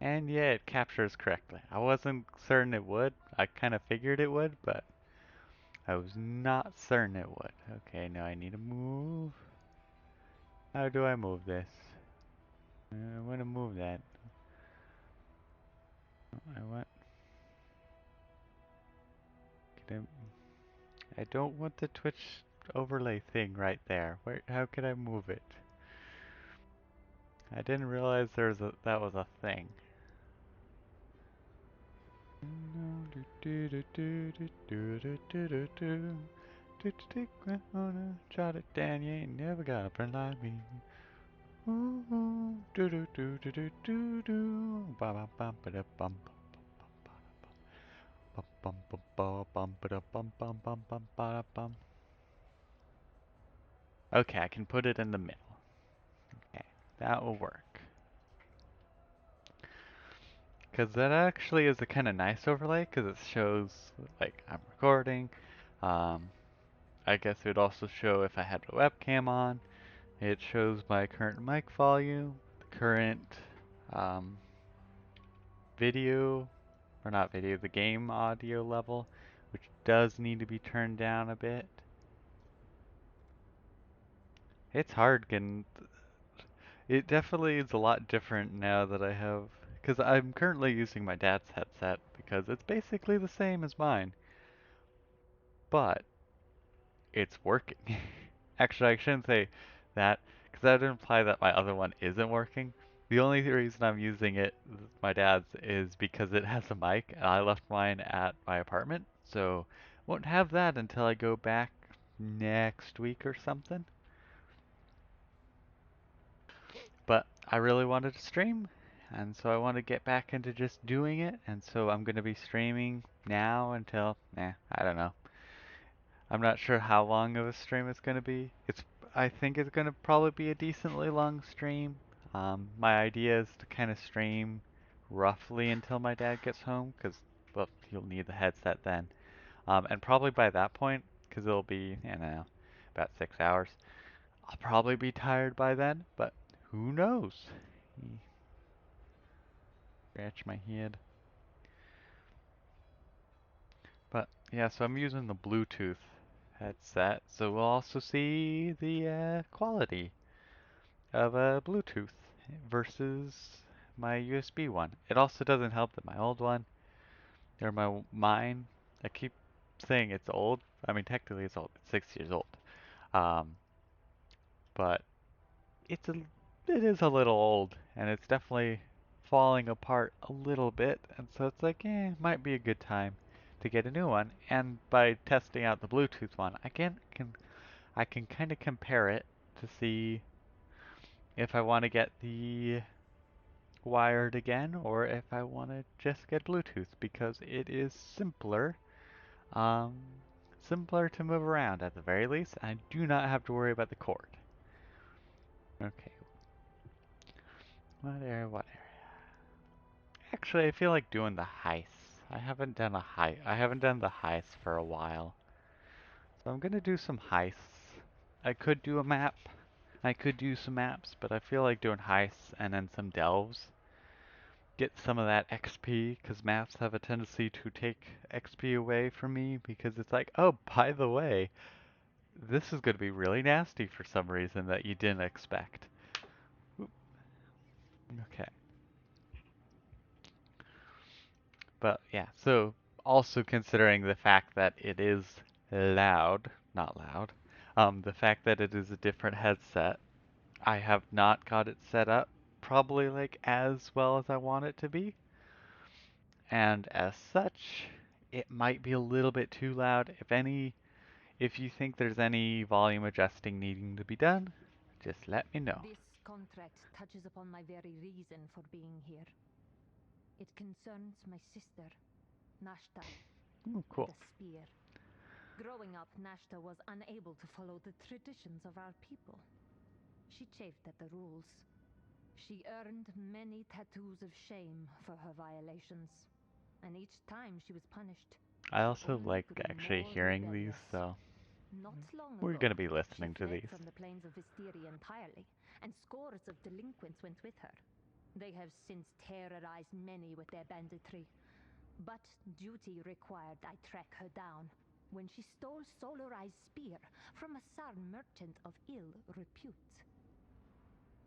And yeah, it captures correctly. I wasn't certain it would. I kind of figured it would, but I was not certain it would. Okay, now I need to move. How do I move this? I want to move that. I want. I don't want the Twitch overlay thing right there. Where? How could I move it? I didn't realize that was a thing. Jot it down, you ain't never gonna burn like me. Okay, I can put it in the middle. Okay, that will work. Because that actually is a kind of nice overlay because it shows like I'm recording. Um, I guess it would also show if I had a webcam on. It shows my current mic volume, the current um, video, or not video, the game audio level, which does need to be turned down a bit. It's hard getting. It definitely is a lot different now that I have, because I'm currently using my dad's headset because it's basically the same as mine, but it's working. Actually, I shouldn't say that because that would imply that my other one isn't working. The only reason I'm using it, my dad's, is because it has a mic and I left mine at my apartment, so won't have that until I go back next week or something. But I really wanted to stream, and so I want to get back into just doing it, and so I'm going to be streaming now until, I don't know. I'm not sure how long of a stream it's going to be. I think it's going to probably be a decently long stream. My idea is to kind of stream roughly until my dad gets home, because, well, he'll need the headset then. And probably by that point, because it'll be, I don't know, about 6 hours, I'll probably be tired by then, but who knows? Scratch my head. But yeah, so I'm using the Bluetooth headset, so we'll also see the quality of a Bluetooth versus my USB one. It also doesn't help that my old one, or mine, I keep saying it's old. I mean, technically it's old. It's 6 years old. Um, but it's a, it is a little old, and it's definitely falling apart a little bit. And so it's like, might be a good time to get a new one. And by testing out the Bluetooth one, I can kind of compare it to see if I want to get the wired again or if I want to just get Bluetooth because it is um, simpler to move around at the very least. I do not have to worry about the cord. Okay, what area? Actually, I feel like doing the heists. I haven't done the heist for a while. So I'm gonna do some heists. I could do a map. I could do some maps, but I feel like doing heists and then some delves. Get some of that XP, because maps have a tendency to take XP away from me because it's like, oh, by the way, this is gonna be really nasty for some reason that you didn't expect. Oop, okay. But yeah, so also considering the fact that it is not loud, the fact that it is a different headset, I have not got it set up probably like as well as I want it to be. And as such, it might be a little bit too loud. If you think there's any volume adjusting needing to be done, just let me know. This contract touches upon my very reason for being here. It concerns my sister, Nashta, Ooh, cool. the spear. Growing up, Nashta was unable to follow the traditions of our people. She chafed at the rules. She earned many tattoos of shame for her violations, and each time she was punished, I she also only like grew actually more hearing these, rebellious. so Not long we're ago, gonna be she listening to fled these. from the plains of Visteria entirely, and scores of delinquents went with her. They have since terrorized many with their banditry. But duty required I track her down when she stole Solarized spear from a Sarn merchant of ill repute.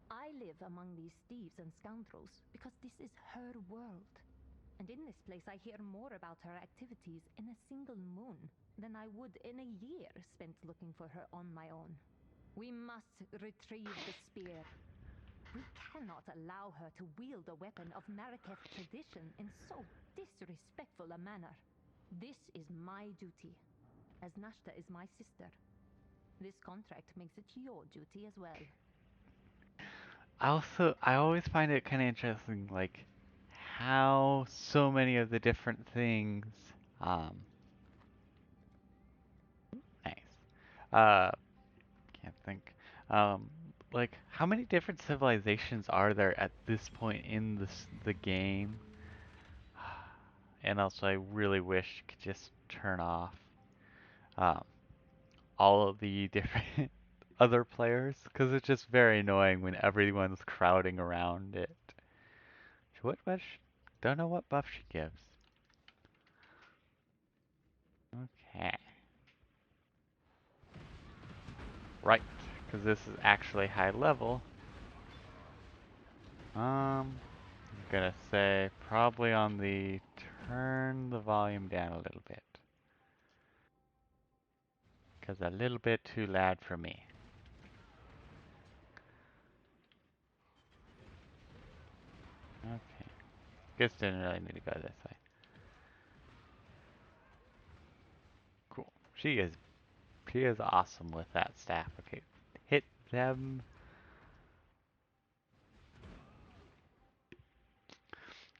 I live among these thieves and scoundrels because this is her world. And in this place I hear more about her activities in a single moon than I would in a year spent looking for her on my own. We must retrieve the spear. We cannot allow her to wield a weapon of Maraketh tradition in so disrespectful a manner. This is my duty, as Nashta is my sister. This contract makes it your duty as well. I always find it kind of interesting, like how so many of the different things, um, nice. Uh, can't think. Um, like how many different civilizations are there at this point in the game? And also, I really wish you could just turn off um, all of the different other players, because it's just very annoying when everyone's crowding around it. What buff? Don't know what buff she gives. Okay. Right, because this is actually high level. I'm gonna say probably on the turn the volume down a little bit. Because a little bit too loud for me. Okay. Guess didn't really need to go this way. Cool. She is awesome with that staff. Okay. Hit them.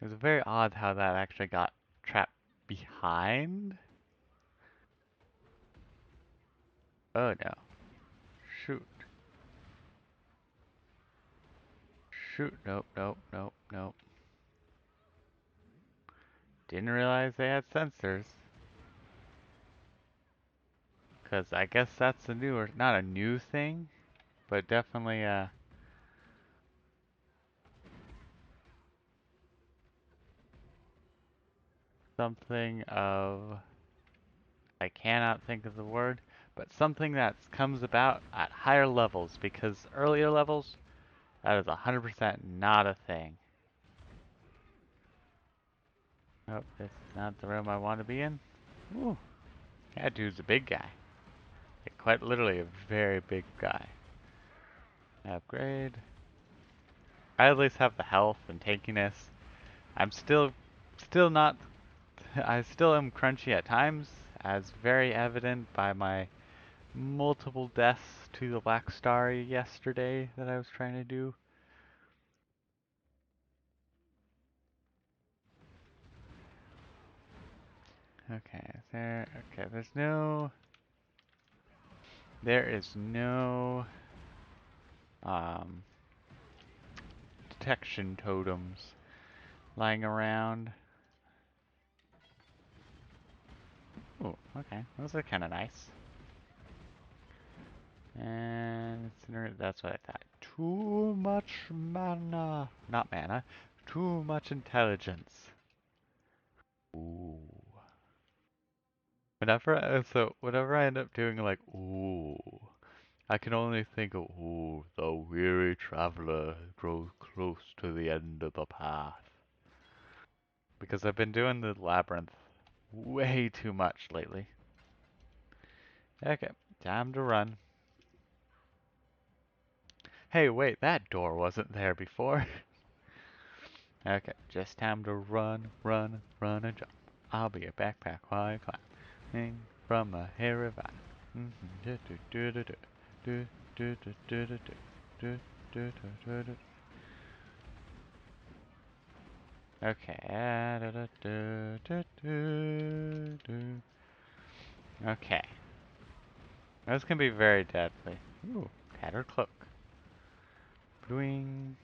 It was very odd how that actually got trapped behind. Oh no. Shoot. Shoot. Nope, nope, nope, nope. Didn't realize they had sensors. Because I guess that's a newer, not a new thing, but definitely something of, I cannot think of the word, but something that comes about at higher levels, because earlier levels, that is 100% not a thing. Nope, this is not the room I want to be in. Ooh, that dude's a big guy. Like, quite literally a very big guy. Upgrade. I at least have the health and tankiness. I'm still not, I still am crunchy at times, as very evident by my multiple deaths to the Black Star yesterday that I was trying to do. Okay, there is no, um, detection totems lying around. Ooh, okay, those are kind of nice. And that's what I thought. Too much mana. Not mana. Too much intelligence. Ooh. Whenever I end up doing like, ooh, I can only think of, ooh, the weary traveler grows close to the end of the path. Because I've been doing the labyrinth way too much lately. Okay, time to run. Hey, wait, that door wasn't there before. Okay, just time to run, run, run and jump. I'll be a backpack while I climb from a hairy vine. Okay. Okay. This can be very deadly. Ooh, tattered cloak. Doing.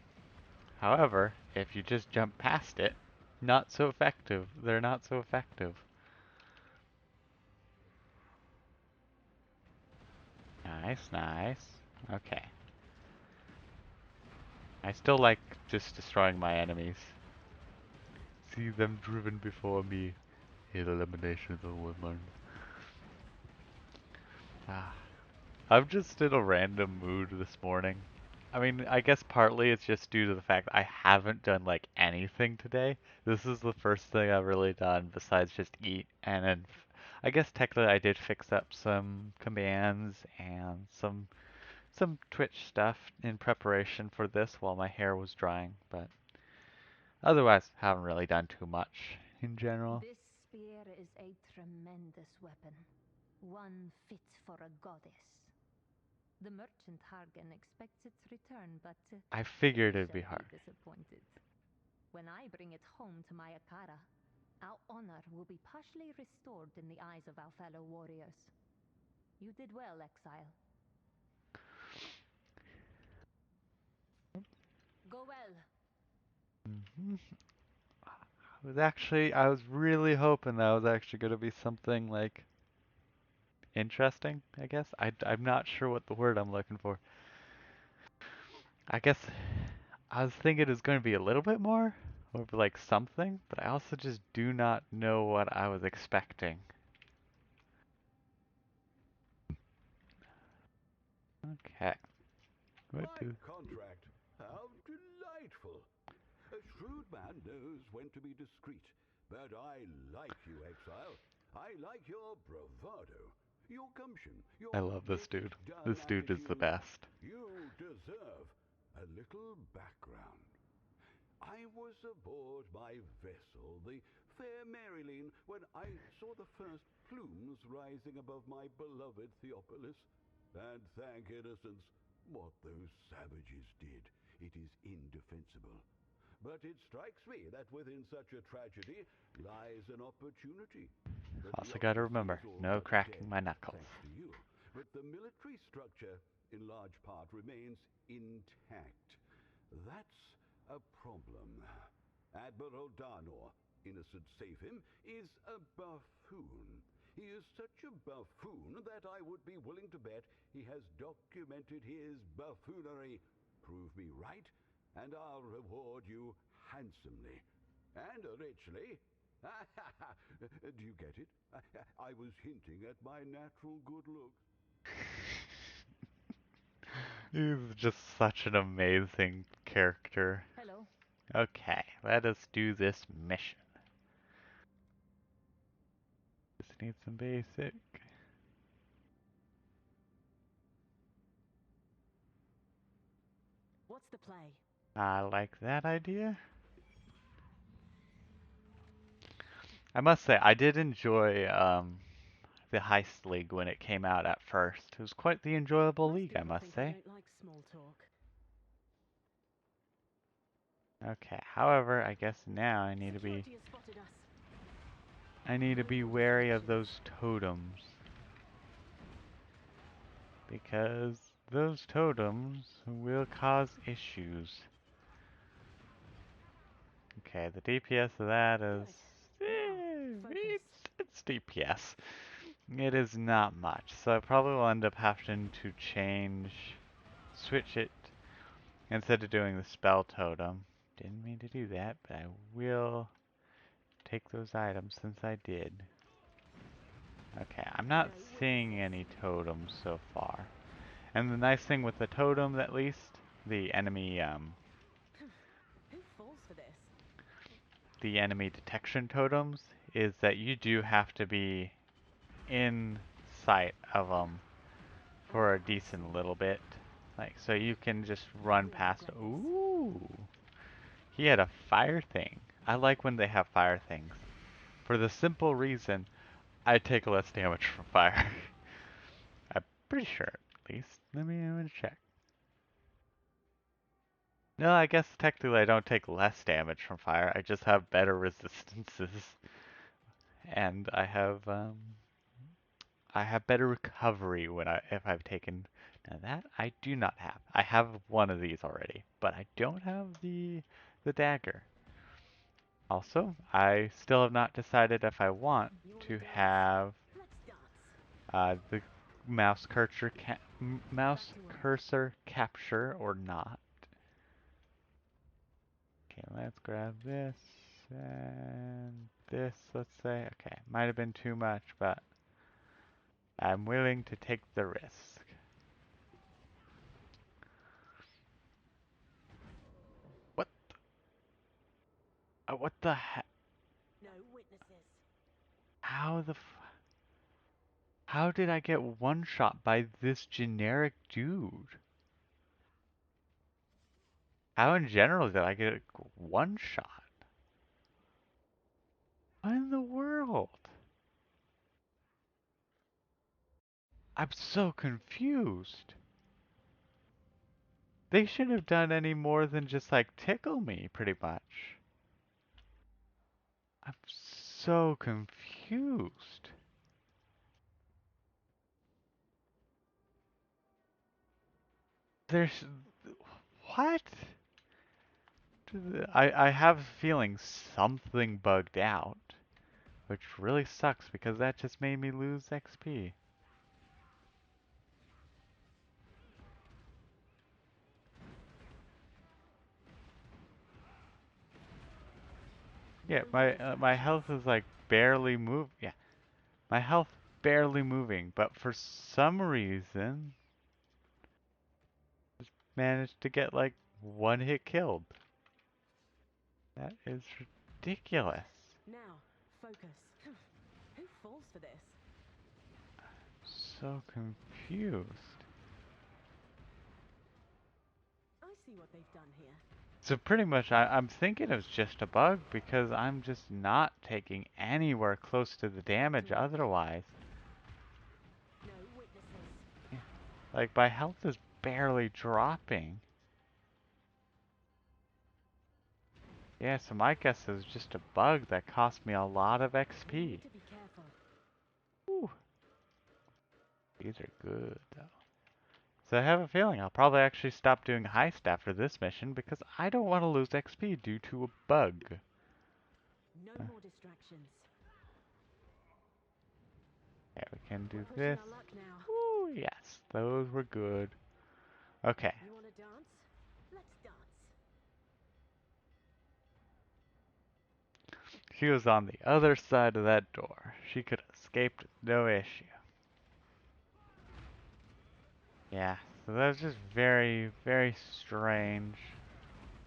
However, if you just jump past it, not so effective. They're not so effective. Nice, nice. Okay. I still like just destroying my enemies. See them driven before me. Elimination of the woodland. Ah, I'm just in a random mood this morning. I mean, I guess partly it's just due to the fact I haven't done like anything today. This is the first thing I've really done besides just eat, and then I guess technically I did fix up some commands and some Twitch stuff in preparation for this while my hair was drying, but otherwise haven't really done too much in general. This spear is a tremendous weapon, one fit for a goddess. The merchant Hargan expects its return, but I figured he it'd be shall be hard. disappointed. When I bring it home to my Akara, our honor will be partially restored in the eyes of our fellow warriors. You did well, Exile. Go well. Mhm. I was really hoping that was actually going to be something like interesting, I guess. I'm not sure what the word I'm looking for. I guess I was thinking it was going to be a little bit more, or like something, but I also just do not know what I was expecting. Okay. What My do? contract. How delightful. A shrewd man knows when to be discreet. But I like you, Exile. I like your bravado, your gumption, I your love this dude. get-it-done This dude is the attitude. best. You deserve a little background. I was aboard my vessel, the fair Maryline, when I saw the first plumes rising above my beloved Theopolis. And thank innocence, what those savages did, it is indefensible. But it strikes me that within such a tragedy lies an opportunity. The Also gotta theocracy remember, is all no but cracking dead, my knuckles. thanks to you. But the military structure, in large part, remains intact. That's a problem. Admiral Darnor, innocent save him, is a buffoon. He is such a buffoon that I would be willing to bet he has documented his buffoonery. Prove me right, and I'll reward you handsomely. And richly. Do you get it? I was hinting at my natural good looks. He's just such an amazing character. Hello. Okay, let us do this mission. Just need some basic. What's the play? I like that idea. I must say, I did enjoy the Heist League when it came out at first. It was quite the enjoyable Most league, I people must think I say. don't like small talk. Okay, however, I guess now Security has spotted us. I need to No be more wary of distractions. those totems. Because those totems will cause issues. Okay, the DPS of that is... Good. Now, focus. it's DPS. It is not much, so I probably will end up having to switch it, instead of doing the spell totem. Didn't mean to do that, but I will take those items since I did. Okay, I'm not No seeing witnesses. any totems so far. And the nice thing with the totems, at least, the enemy, Who falls for this? the enemy detection totems, is that you do have to be in sight of them for a decent little bit. Like, so you can just run You'll past. regret this. Ooh, he had a fire thing. I like when they have fire things. For the simple reason, I take less damage from fire. I'm pretty sure, at least. Let me check. No, I guess technically I don't take less damage from fire. I just have better resistances, and I have better recovery when if I've taken. Now that I do not have. I have one of these already, but I don't have the dagger. Also, I still have not decided if I want You wanna to dance? have Let's dance. the mouse Back cursor to work. capture or not. let's grab this and this, let's say. Okay, might have been too much, but I'm willing to take the risk. What? What the heck? No witnesses. How the How did I get one shot by this generic dude? How in general did I get one shot? What in the world? I'm so confused. They shouldn't have done any more than just like tickle me, pretty much. I'm so confused. There's... What? I have a feeling something bugged out, which really sucks because that just made me lose XP. Yeah, No my health distractions. is like barely move. Yeah, my health barely moving, but for some reason managed to get like one hit killed. That is ridiculous. Now, focus. Who falls for this? So confused. I see what they've done here. So pretty much I'm thinking it was just a bug because I'm just not taking anywhere close to the Back to damage work. otherwise. No witnesses. Yeah. Like my health is barely dropping. Yeah, so my guess is just a bug that cost me a lot of We XP. need to be careful. Whew. These are good though. So I have a feeling I'll probably actually stop doing heist after this mission because I don't want to lose XP due to a bug. No Uh, more distractions. Yeah, we can We're do pushing this. our luck now. Ooh, yes, those were good. Okay, You want to dance? Let's dance. she was on the other side of that door. She could have escaped with no issue. Yeah, so that was just very, very strange.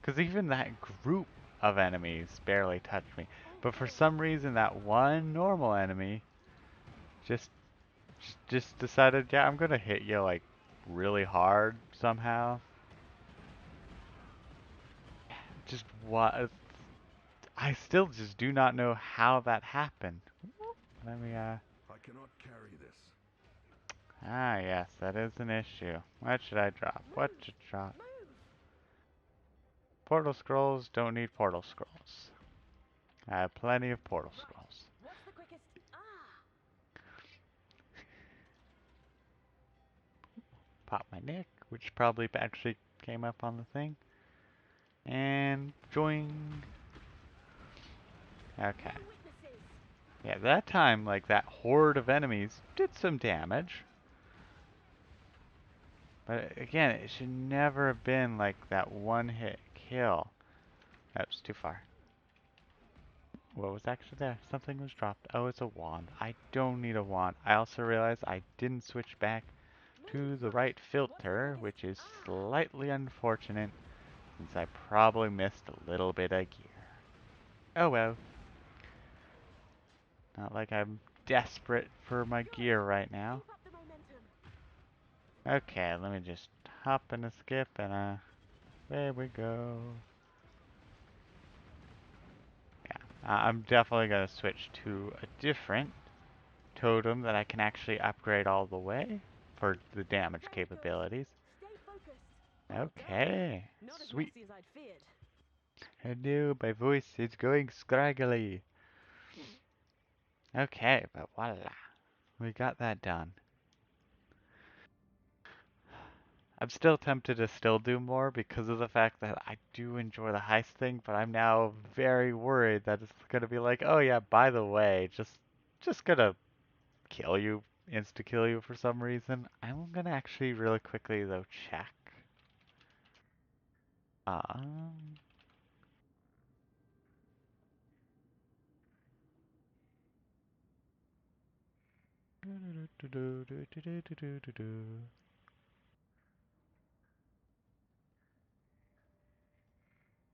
Because even that group of enemies barely touched me. But for some reason, that one normal enemy just just decided, yeah, I'm gonna hit you like really hard somehow. Just what? I still just do not know how that happened. Let me I cannot carry this. Ah, yes, that is an issue. What should I drop? What Move! should drop? Move! Portal scrolls, don't need portal scrolls. I have plenty of portal Right. scrolls. What's the quickest? Ah! Pop my nick, which probably actually came up on the thing. And join. No Okay. witnesses! Yeah, that time, like, that horde of enemies did some damage. But again, it should never have been like that one hit kill. That was too far. What was actually there? Something was dropped. Oh, it's a wand. I don't need a wand. I also realized I didn't switch back Move! to the right What's the filter, quickest? which is Ah! slightly unfortunate since I probably missed a little bit of gear. Oh well. Not like I'm desperate for my Good! gear right now. Keep up the momentum. Okay, let me just hop and a skip and there we go. Yeah, I'm definitely gonna switch to a different totem that I can actually upgrade all the way for the damage Very good. capabilities. Stay focused. Well done. Okay, Not as sweet. messy as I'd feared. I know my voice is going scraggly. Okay, but voila, we got that done. I'm still tempted to still do more because of the fact that I do enjoy the heist thing, but I'm now very worried that it's gonna be like, oh yeah, by the way, just gonna kill you, insta kill you for some reason. I'm gonna actually really quickly though check. Um,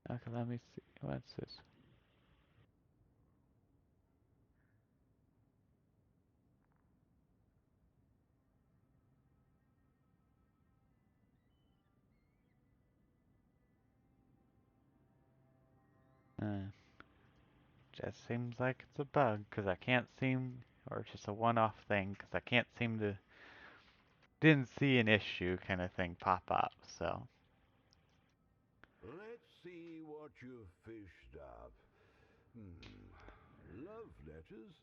Okay, let me see. What's this? Uh, just seems like it's a bug, because I can't seem, or it's just a one-off thing, because I can't seem to, didn't see an issue kind of thing pop up, so. Let's see what you've fished up. Love letters?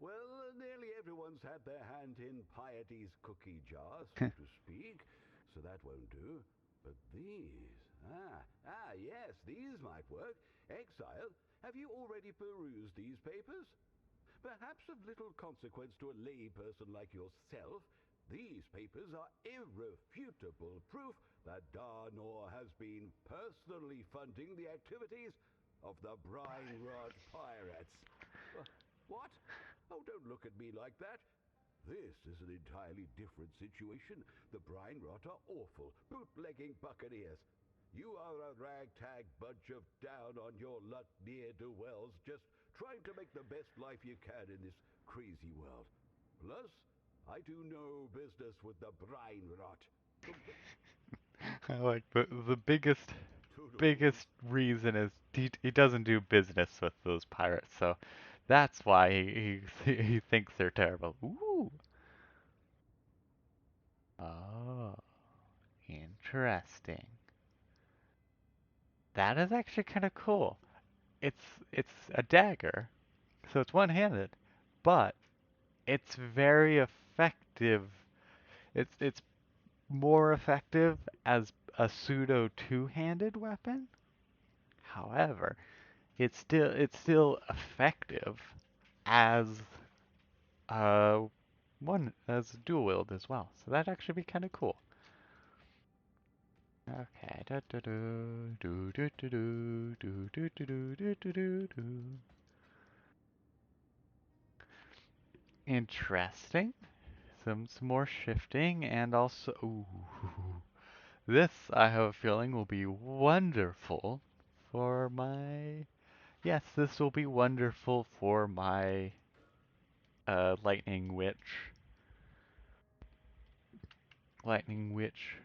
Well, nearly everyone's had their hand in Piety's cookie jar, so to speak, so that won't do. But these, yes, these might work. Exile, have you already perused these papers? Perhaps of little consequence to a lay person like yourself, these papers are irrefutable proof that Darnor has been personally funding the activities of the Brine Rod Pirates. What? Oh, don't look at me like that. This is an entirely different situation. The Brine Rot are awful, bootlegging buccaneers. You are a ragtag bunch of down-on-your-luck ne'er-do-wells just trying to make the best life you can in this crazy world. Plus, I do no business with the Brine Rot. I like the Toodles. biggest reason is he doesn't do business with those pirates, so that's why he thinks they're terrible. Ooh. Oh, interesting. That is actually kind of cool. It's a dagger, so it's one-handed, but it's very effective. It's more effective as a pseudo two-handed weapon. However, it's still effective as uh one as a dual wield as well. So that'd actually be kind of cool. Okay. Da, da, do, do, do, do, do, do, do, do, do, do, do, do. Interesting. Some more shifting and also ooh, this I have a feeling will be wonderful for my yes, this will be wonderful for my lightning witch. Lightning witch.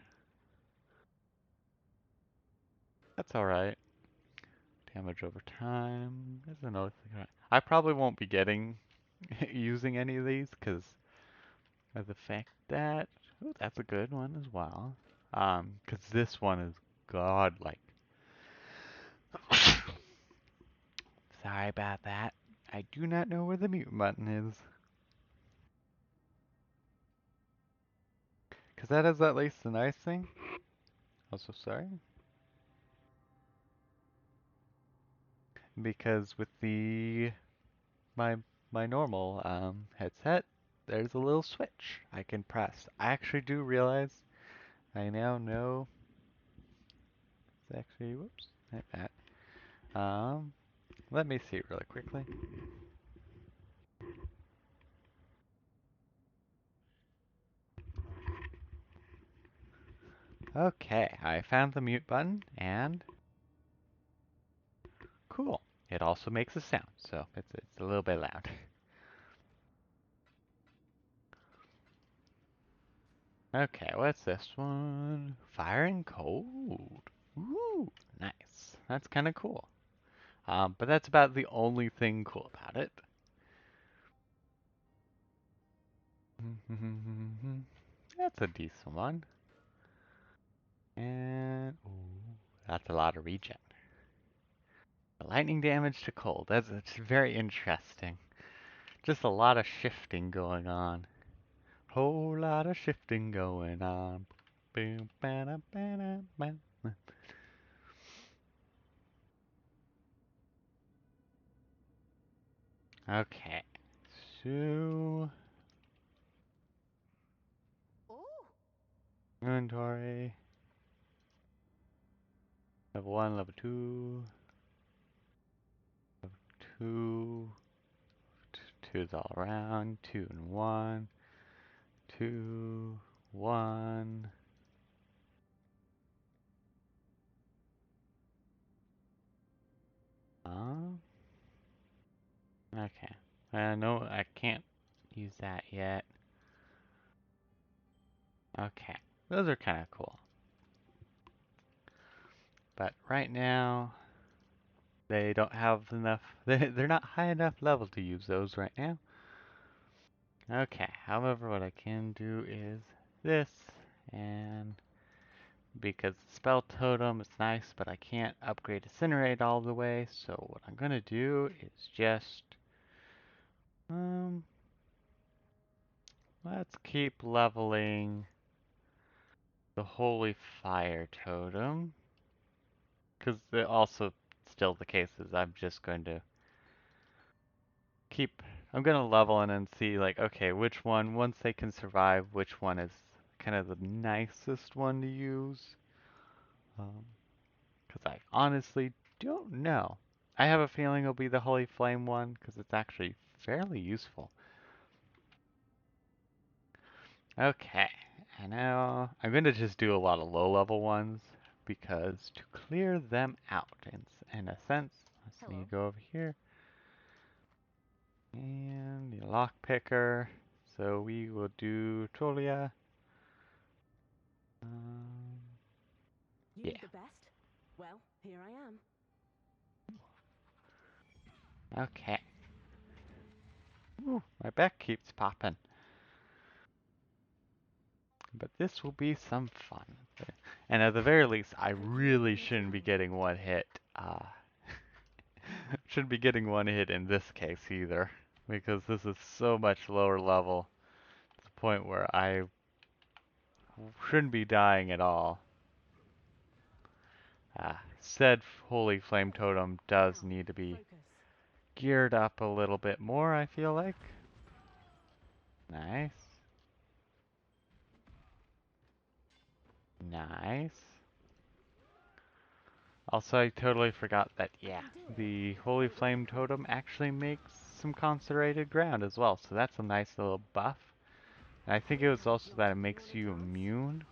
That's alright. Damage over time. There's another thing. I probably won't be getting using any of these because of the fact that ooh, that's a good one as well. Because this one is godlike. Sorry about that. I do not know where the mute button is. Because that is at least a nice thing. Also, sorry. Because with the my my normal headset, there's a little switch I can press. I actually do realize I now know it's actually whoops, like that. Let me see really quickly. Okay, I found the mute button and cool. It also makes a sound, so it's a little bit loud. Okay, what's this one? Fire and cold. Ooh, nice. That's kind of cool. But that's about the only thing cool about it. That's a decent one. And ooh, that's a lot of regen. Lightning damage to cold. That's very interesting. Just a lot of shifting going on. Whole lot of shifting going on. Boom, ba ba ba. Okay. So Oh! inventory. Level 1, level 2, level 2, 2 is all around, 2 and 1. 2, 1. Okay. No, I can't use that yet. Okay. Those are kind of cool. But right now, they don't have enough. They're not high enough level to use those right now. Okay. However, what I can do is this, and because spell totem is nice, but I can't upgrade incinerate all the way. So what I'm gonna do is just let's keep leveling the holy fire totem, because also still the case is I'm just going to keep. I'm gonna level in and see like, okay, which one once they can survive, which one is kind of the nicest one to use. Because I honestly don't know. I have a feeling it'll be the Holy Flame one, because it's actually fairly useful. Okay, and now I'm going to just do a lot of low-level ones, because to clear them out, in a sense, let's need to go over here, and the lock picker, so we will do Trolia. You Yeah, need the best? Well, here I am. okay. Ooh, my back keeps popping. But this will be some fun. And at the very least, I really shouldn't be getting one hit. Shouldn't be getting one hit in this case either. Because this is so much lower level. To the point where I shouldn't be dying at all. Said Holy Flame Totem does need to be geared up a little bit more, I feel like. Nice. Nice. Also, I totally forgot that, yeah, the Holy Flame Totem actually makes some concentrated ground as well, so that's a nice little buff. And I think it was also that it makes you immune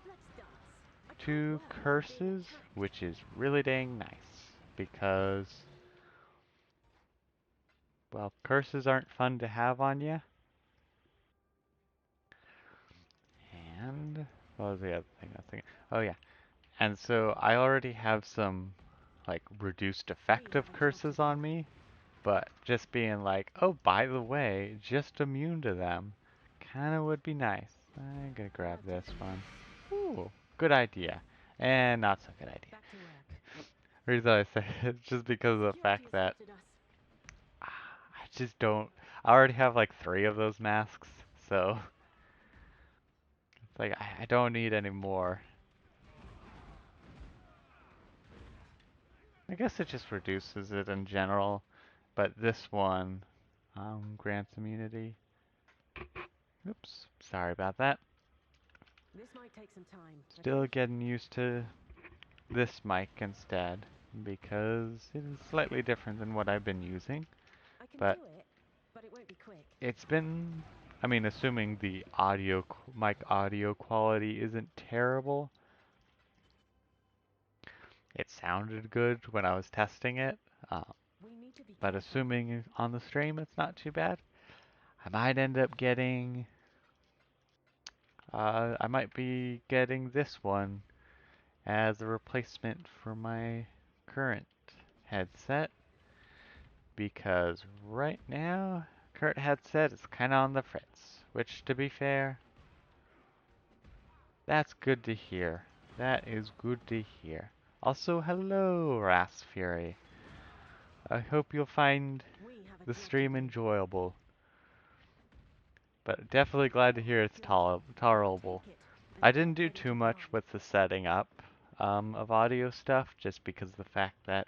to curses, which is really dang nice, because, well, curses aren't fun to have on you. And, what was the other thing I was thinking? Oh yeah, and so I already have some, like, reduced effective curses on me. But just being like, oh, by the way, just immune to them, kind of would be nice. I'm gonna grab this one. Ooh, good idea. And not so good idea. Back to work. Reason I say it just because of the Security fact has that spotted us. I just don't. I already have like 3 of those masks, so it's like I don't need any more. I guess it just reduces it in general, but this one grants immunity. Oops, sorry about that. This might take some time. Still getting used to this mic instead because it is slightly different than what I've been using, I can but do it, but it won't be quick. it's been, I mean, assuming the mic audio quality isn't terrible, it sounded good when I was testing it, uh, We need to be but careful. assuming on the stream it's not too bad, I might end up getting, I might be getting this one as a replacement for my current headset. Because right now, current headset is kind of on the fritz, which to be fair, that's good to hear. That is good to hear. Also, hello, Ras Fury. I hope you'll find We have a the job to stream do. enjoyable, but definitely glad to hear it's tolerable. Take it and I get didn't do ready to too much run. with the setting up of audio stuff, just because of the fact that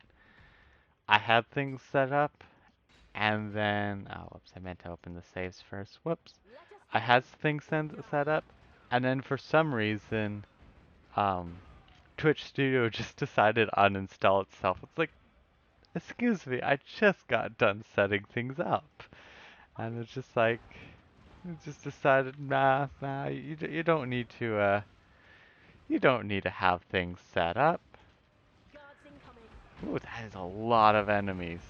I had things set up. And then, oh, whoops, I meant to open the saves first. Whoops. Let us I go. had things set up, and then for some reason, um, Twitch Studio just decided to uninstall itself. It's like, excuse me, I just got done setting things up. And it's just like, just decided, nah, you don't need to, you don't need to have things set up. Guards incoming. Ooh, that is a lot of enemies.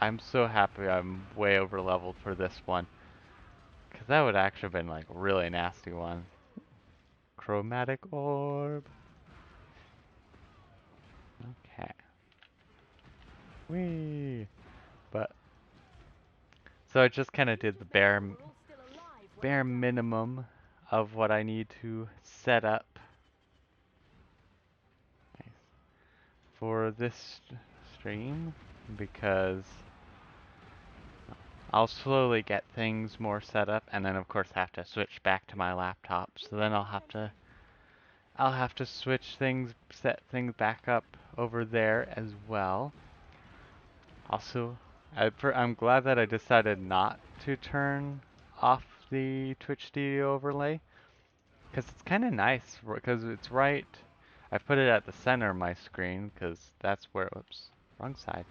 I'm so happy I'm way over leveled for this one. Because that would actually have been like a really nasty one. Chromatic orb. Okay. Whee! But, so I just kind of You did the just make sure we're all still alive when bare you're done. minimum of what I need to set up. Nice. For this stream, because I'll slowly get things more set up, and then of course have to switch back to my laptop. So then I'll have to switch things, set things back up over there as well. Also, I'm glad that I decided not to turn off the Twitch Studio overlay, because it's kind of nice, because it's right. I put it at the center of my screen, because that's where, oops, wrong side,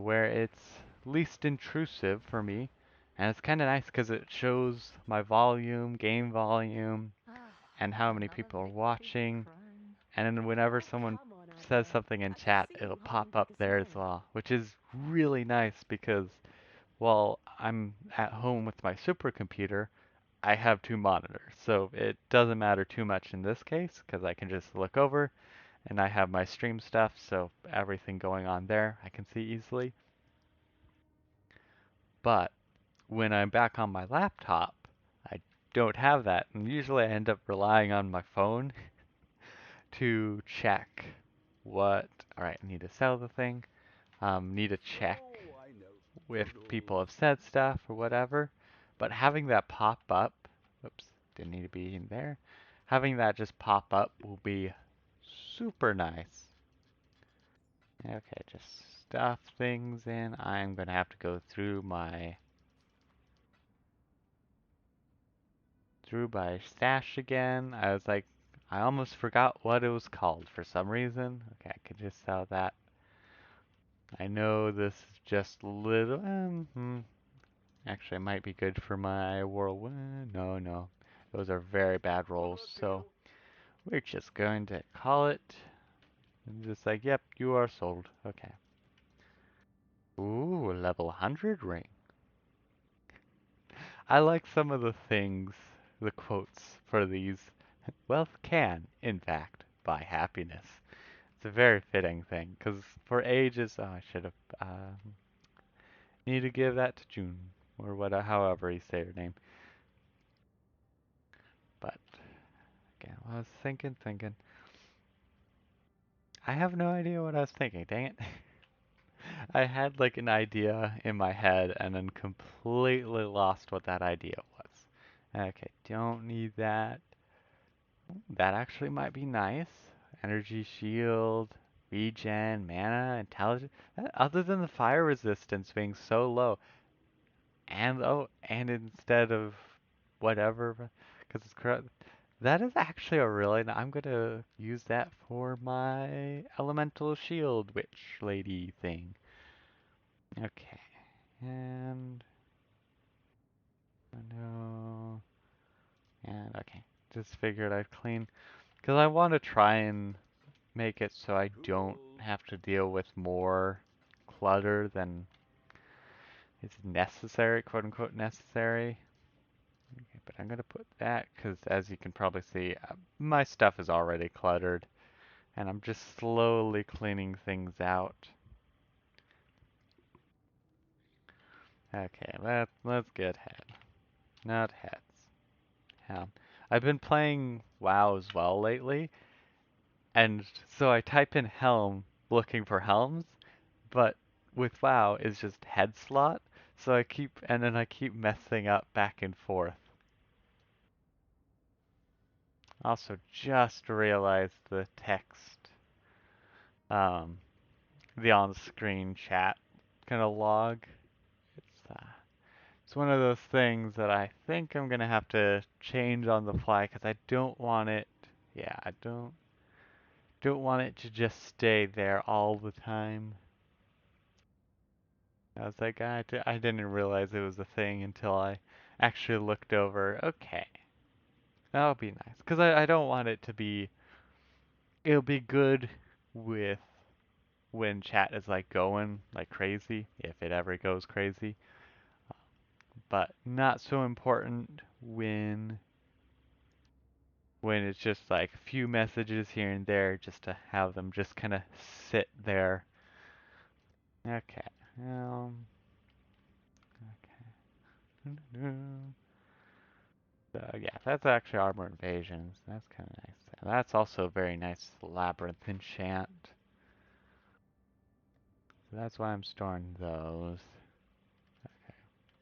where it's least intrusive for me. And it's kind of nice because it shows my volume, game volume, Ah, and how many another people are victory for watching. crime. And then whenever Oh, someone come on, says Admiral. something in I can chat, see it'll you hiding pop up back a there as smile. well, which is really nice because while I'm at home with my supercomputer, I have two monitors. So it doesn't matter too much in this case because I can just look over and I have my stream stuff, so everything going on there I can see easily. But when I'm back on my laptop, I don't have that, and usually I end up relying on my phone to check what. All right, I need to sell the thing. Need to check Oh, I know. if people Doodle. have said stuff or whatever. But having that pop up, whoops, didn't need to be in there. Having that just pop up will be super nice. Okay, just stuff things in. I'm gonna have to go through my stash again. I was like, I almost forgot what it was called for some reason. Okay, I could just sell that. I know this is just a little, actually it might be good for my whirlwind. No, no, those are very bad rolls. So Overkill. we're just going to call it, and just like, yep, you are sold. Okay. Ooh, level 100 ring. I like some of the things, the quotes for these. Wealth can, in fact, buy happiness. It's a very fitting thing, because for ages, oh, I should have, need to give that to June, or whatever, however you say her name. But, again, I was thinking. I have no idea what I was thinking, dang it. I had like an idea in my head and then completely lost what that idea was. Okay, don't need that. That actually might be nice. Energy shield, regen, mana, intelligence. Other than the fire resistance being so low, and oh, and instead of whatever, because it's correct. That is actually a really. I'm gonna use that for my elemental shield witch lady thing. Okay, and no, and okay. Just figured I'd clean because I want to try and make it so I don't Cool. have to deal with more clutter than is necessary, quote unquote necessary. Okay, but I'm gonna put that because as you can probably see, my stuff is already cluttered and I'm just slowly cleaning things out. Okay, let's get head, not heads. Helm. I've been playing WoW as well lately, and so I type in Helm looking for Helms, but with WoW it's just head slot, so I keep messing up back and forth. Also just realized the text, um, the on-screen chat kind of log. It's one of those things that I think I'm gonna have to change on the fly because I don't want it. Yeah, I don't want it to just stay there all the time. I was like, I didn't realize it was a thing until I actually looked over. Okay, that'll be nice. Because I don't want it to be, it'll be good with when chat is like going like crazy, if it ever goes crazy, but not so important when it's just like a few messages here and there, just to have them just kind of sit there. Okay. Okay. So yeah, that's actually Armor Invasions. That's kind of nice. And that's also a very nice Labyrinth enchant. So that's why I'm storing those. Okay,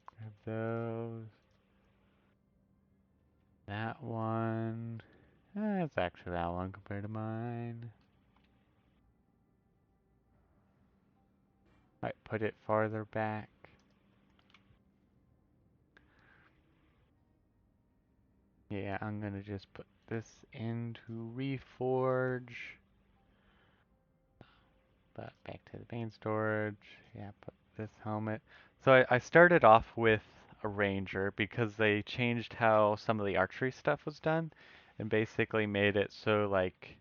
grab those. That one. It's actually that one compared to mine. Might put it farther back. Yeah, I'm gonna just put this into Reforge. But back to the main storage. Yeah, put this helmet. So I started off with a ranger because they changed how some of the archery stuff was done and basically made it so like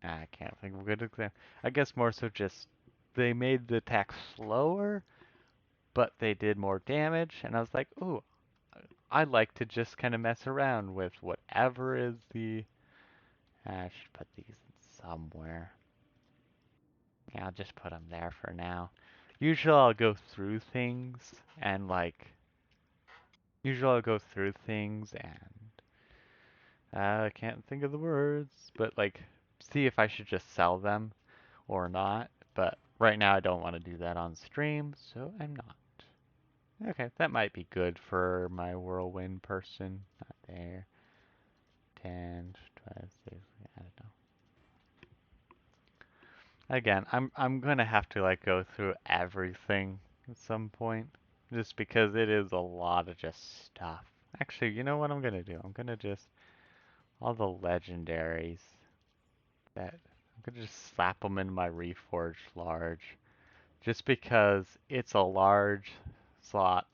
I can't think of a good example. I guess more so just they made the attack slower, but they did more damage, and I was like, ooh, I like to just kind of mess around with whatever is the. I should put these somewhere. Yeah, I'll just put them there for now. Usually I'll go through things and like, usually I'll go through things and I can't think of the words, but like see if I should just sell them or not. But right now I don't want to do that on stream, so I'm not. Okay, that might be good for my whirlwind person. Not there. 10, 12, 6, I don't know. Again, I'm gonna have to like go through everything at some point, just because it is a lot of just stuff. Actually, you know what I'm gonna do? I'm gonna just all the legendaries that I'm gonna just slap them in my reforged large, just because it's a large slot.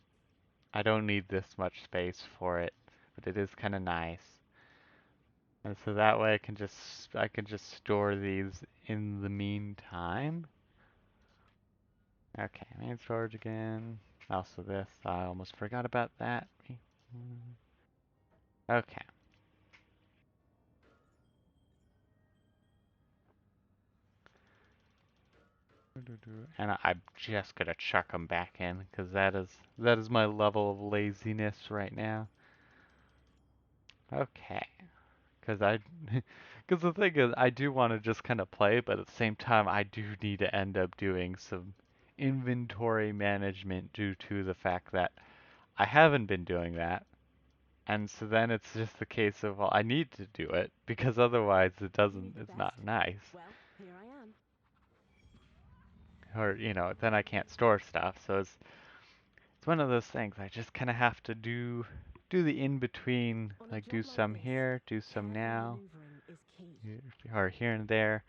I don't need this much space for it, but it is kind of nice. And so that way I can just store these in the meantime. Okay, main storage again. Also this, I almost forgot about that. Okay. And I'm just gonna chuck them back in, because that is my level of laziness right now. Okay. Because because the thing is, I do want to just kind of play, but at the same time, I do need to end up doing some inventory management due to the fact that I haven't been doing that. And so then it's just the case of, well, I need to do it because otherwise Need the it's best? not nice. Well, here I am. Or, then I can't store stuff. So it's one of those things. I just kind of have to do the in between, On a like job do like some this, here, do some careful now, maneuvering is key. or here and there.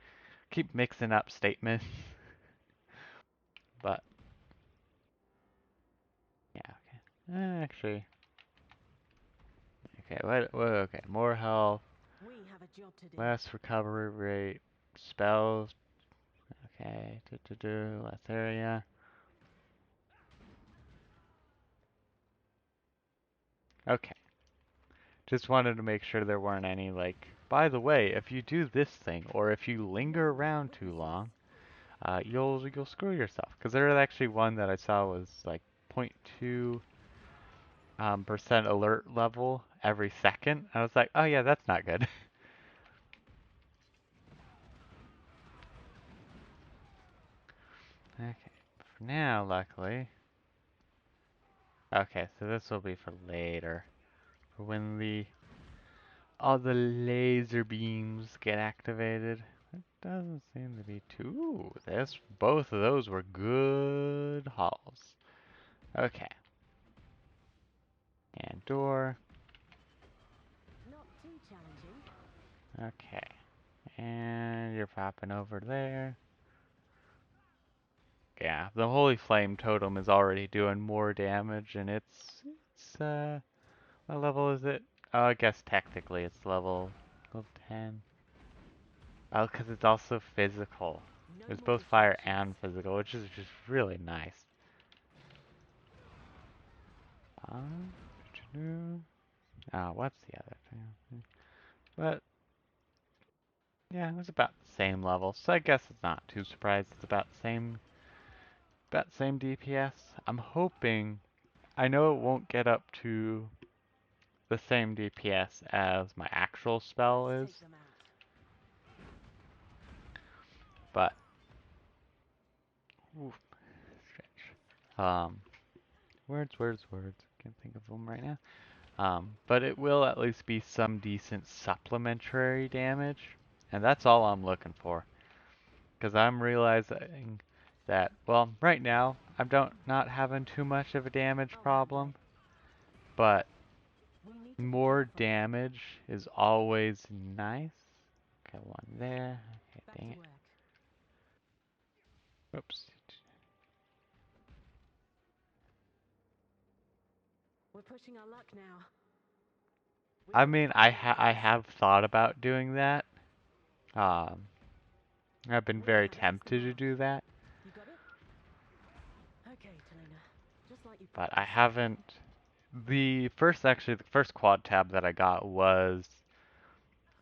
Keep mixing up statements. But yeah, okay. Actually, okay. What? Okay. More health, We have a job to do. less recovery rate, spells. Okay. Less area. Okay. Just wanted to make sure there weren't any like, by the way, if you do this thing or if you linger No around too witnesses. long, you'll screw yourself. Because there was actually one that I saw was like 0.2 percent alert level every second. I was like, oh yeah, that's not good. Okay, for now, luckily. Okay, so this will be for later, for when the all the laser beams get activated. It doesn't seem to be too. Ooh, this both of those were good hauls. Okay, and door. Not too challenging. Okay, and you're popping over there. yeah, the Holy Flame Totem is already doing more damage, and it's what level is it? Oh, I guess technically it's level 10. Oh, because it's also physical. No It's more both fire distractions. and physical, which is just really nice. Um, what's the other thing? But yeah, it was about the same level, so I guess it's not too surprised. It's about same DPS. I'm hoping. I know it won't get up to the same DPS as my actual spell Let's is, take them out. but oof, stretch. Words. Can't think of them right now. But it will at least be some decent supplementary damage, and that's all I'm looking for. Because I'm realizing that, well, right now I'm don't not having too much of a damage I'll handle problem, it. but We need to be more careful. damage is always nice. Okay, one there. Okay, Back dang to it. work. Oops. We're pushing our luck now. We've I got to mean, find more I ways. have thought about doing that. Um, I've been We're very gonna have us a tempted to match. do that, You got it? Okay, Talina. Just like you but I promised. haven't. The first quad tab that I got was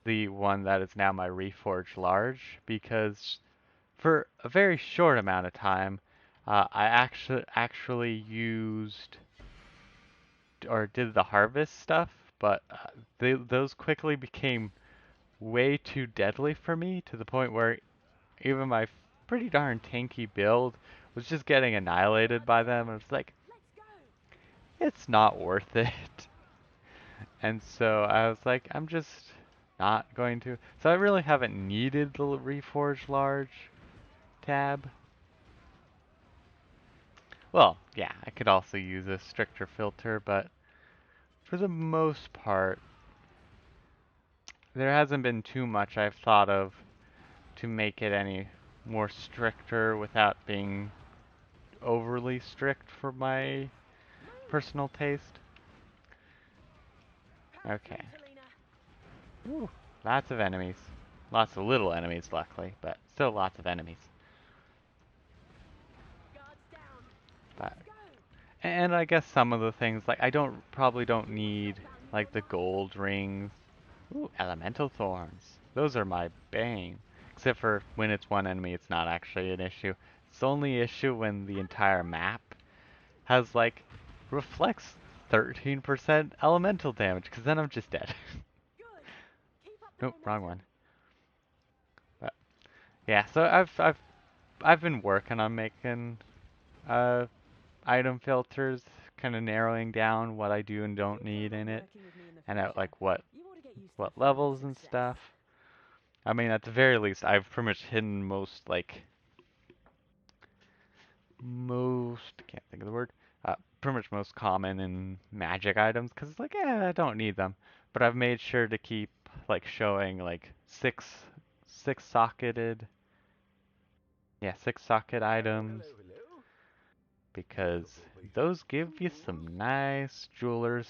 the one that is now my Reforged Large, because for a very short amount of time, I actually used or did the harvest stuff, but those quickly became way too deadly for me to the point where even my pretty darn tanky build was just getting annihilated Guards by them, and down. it's like, Let's go. it's not worth it. And so I was like, I'm just not going to. So I really haven't needed the Reforged Large tab. Well, yeah, I could also use a stricter filter, but for the most part, there hasn't been too much I've thought of to make it any more stricter without being overly strict for my Move. personal taste. Past you, Okay. Talina. Ooh, lots of enemies. Lots of little enemies, luckily, but still lots of enemies. Guards down. But Let's go. and I guess some of the things like I probably don't You must need not value like your the life. gold rings. Ooh, elemental thorns. Those are my bane. Except for when it's one enemy, it's not actually an issue. It's the only issue when the Have it, entire boss. map has like reflects 13% elemental damage, because then I'm just dead. Good. Keep up the Nope, wrong momentum. one. But yeah, so I've been working on making uh item filters, kind of narrowing down what I do and If don't you plan need on in it, working with me in the and at future, like what you ought to get used to what feeling levels and success. stuff. I mean, at the very least, I've pretty much hidden most can't think of the word. Pretty much most common in magic items, because it's like, I don't need them. But I've made sure to keep like showing like six socketed, yeah, six socket Oh, items, hello. because Beautiful place. those give you some nice jewelers.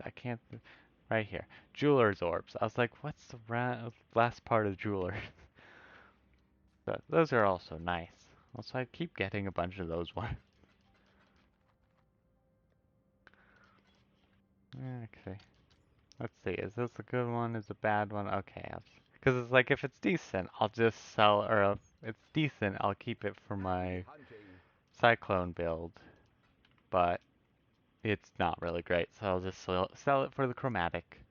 I can't. Right here, jeweler's orbs. I was like, what's the last part of jeweler? But those are also nice. Also, I keep getting a bunch of those ones. Okay. Let's see, is this a good one? Is a bad one? Okay, because it's like if it's decent, I'll just sell, or if it's decent, I'll keep it for Happy my hunting. cyclone build. But it's not really great, so I'll just sell it for the chromatic.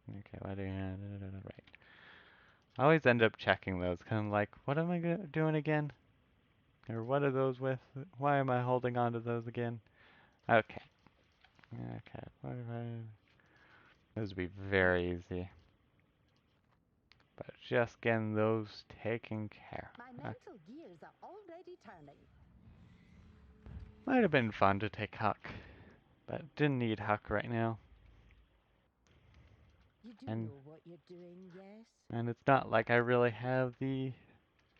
Okay, what do you right? I always end up checking those, kind of like, what am I doing again? Or what are those with? Why am I holding on to those again? Okay. Okay. Those would be very easy. But just getting those taken care My of. mental gears are already turning. Might have been fun to take Huck, but didn't need Huck right now. You do And know what you're doing, yes? and it's not like I really have the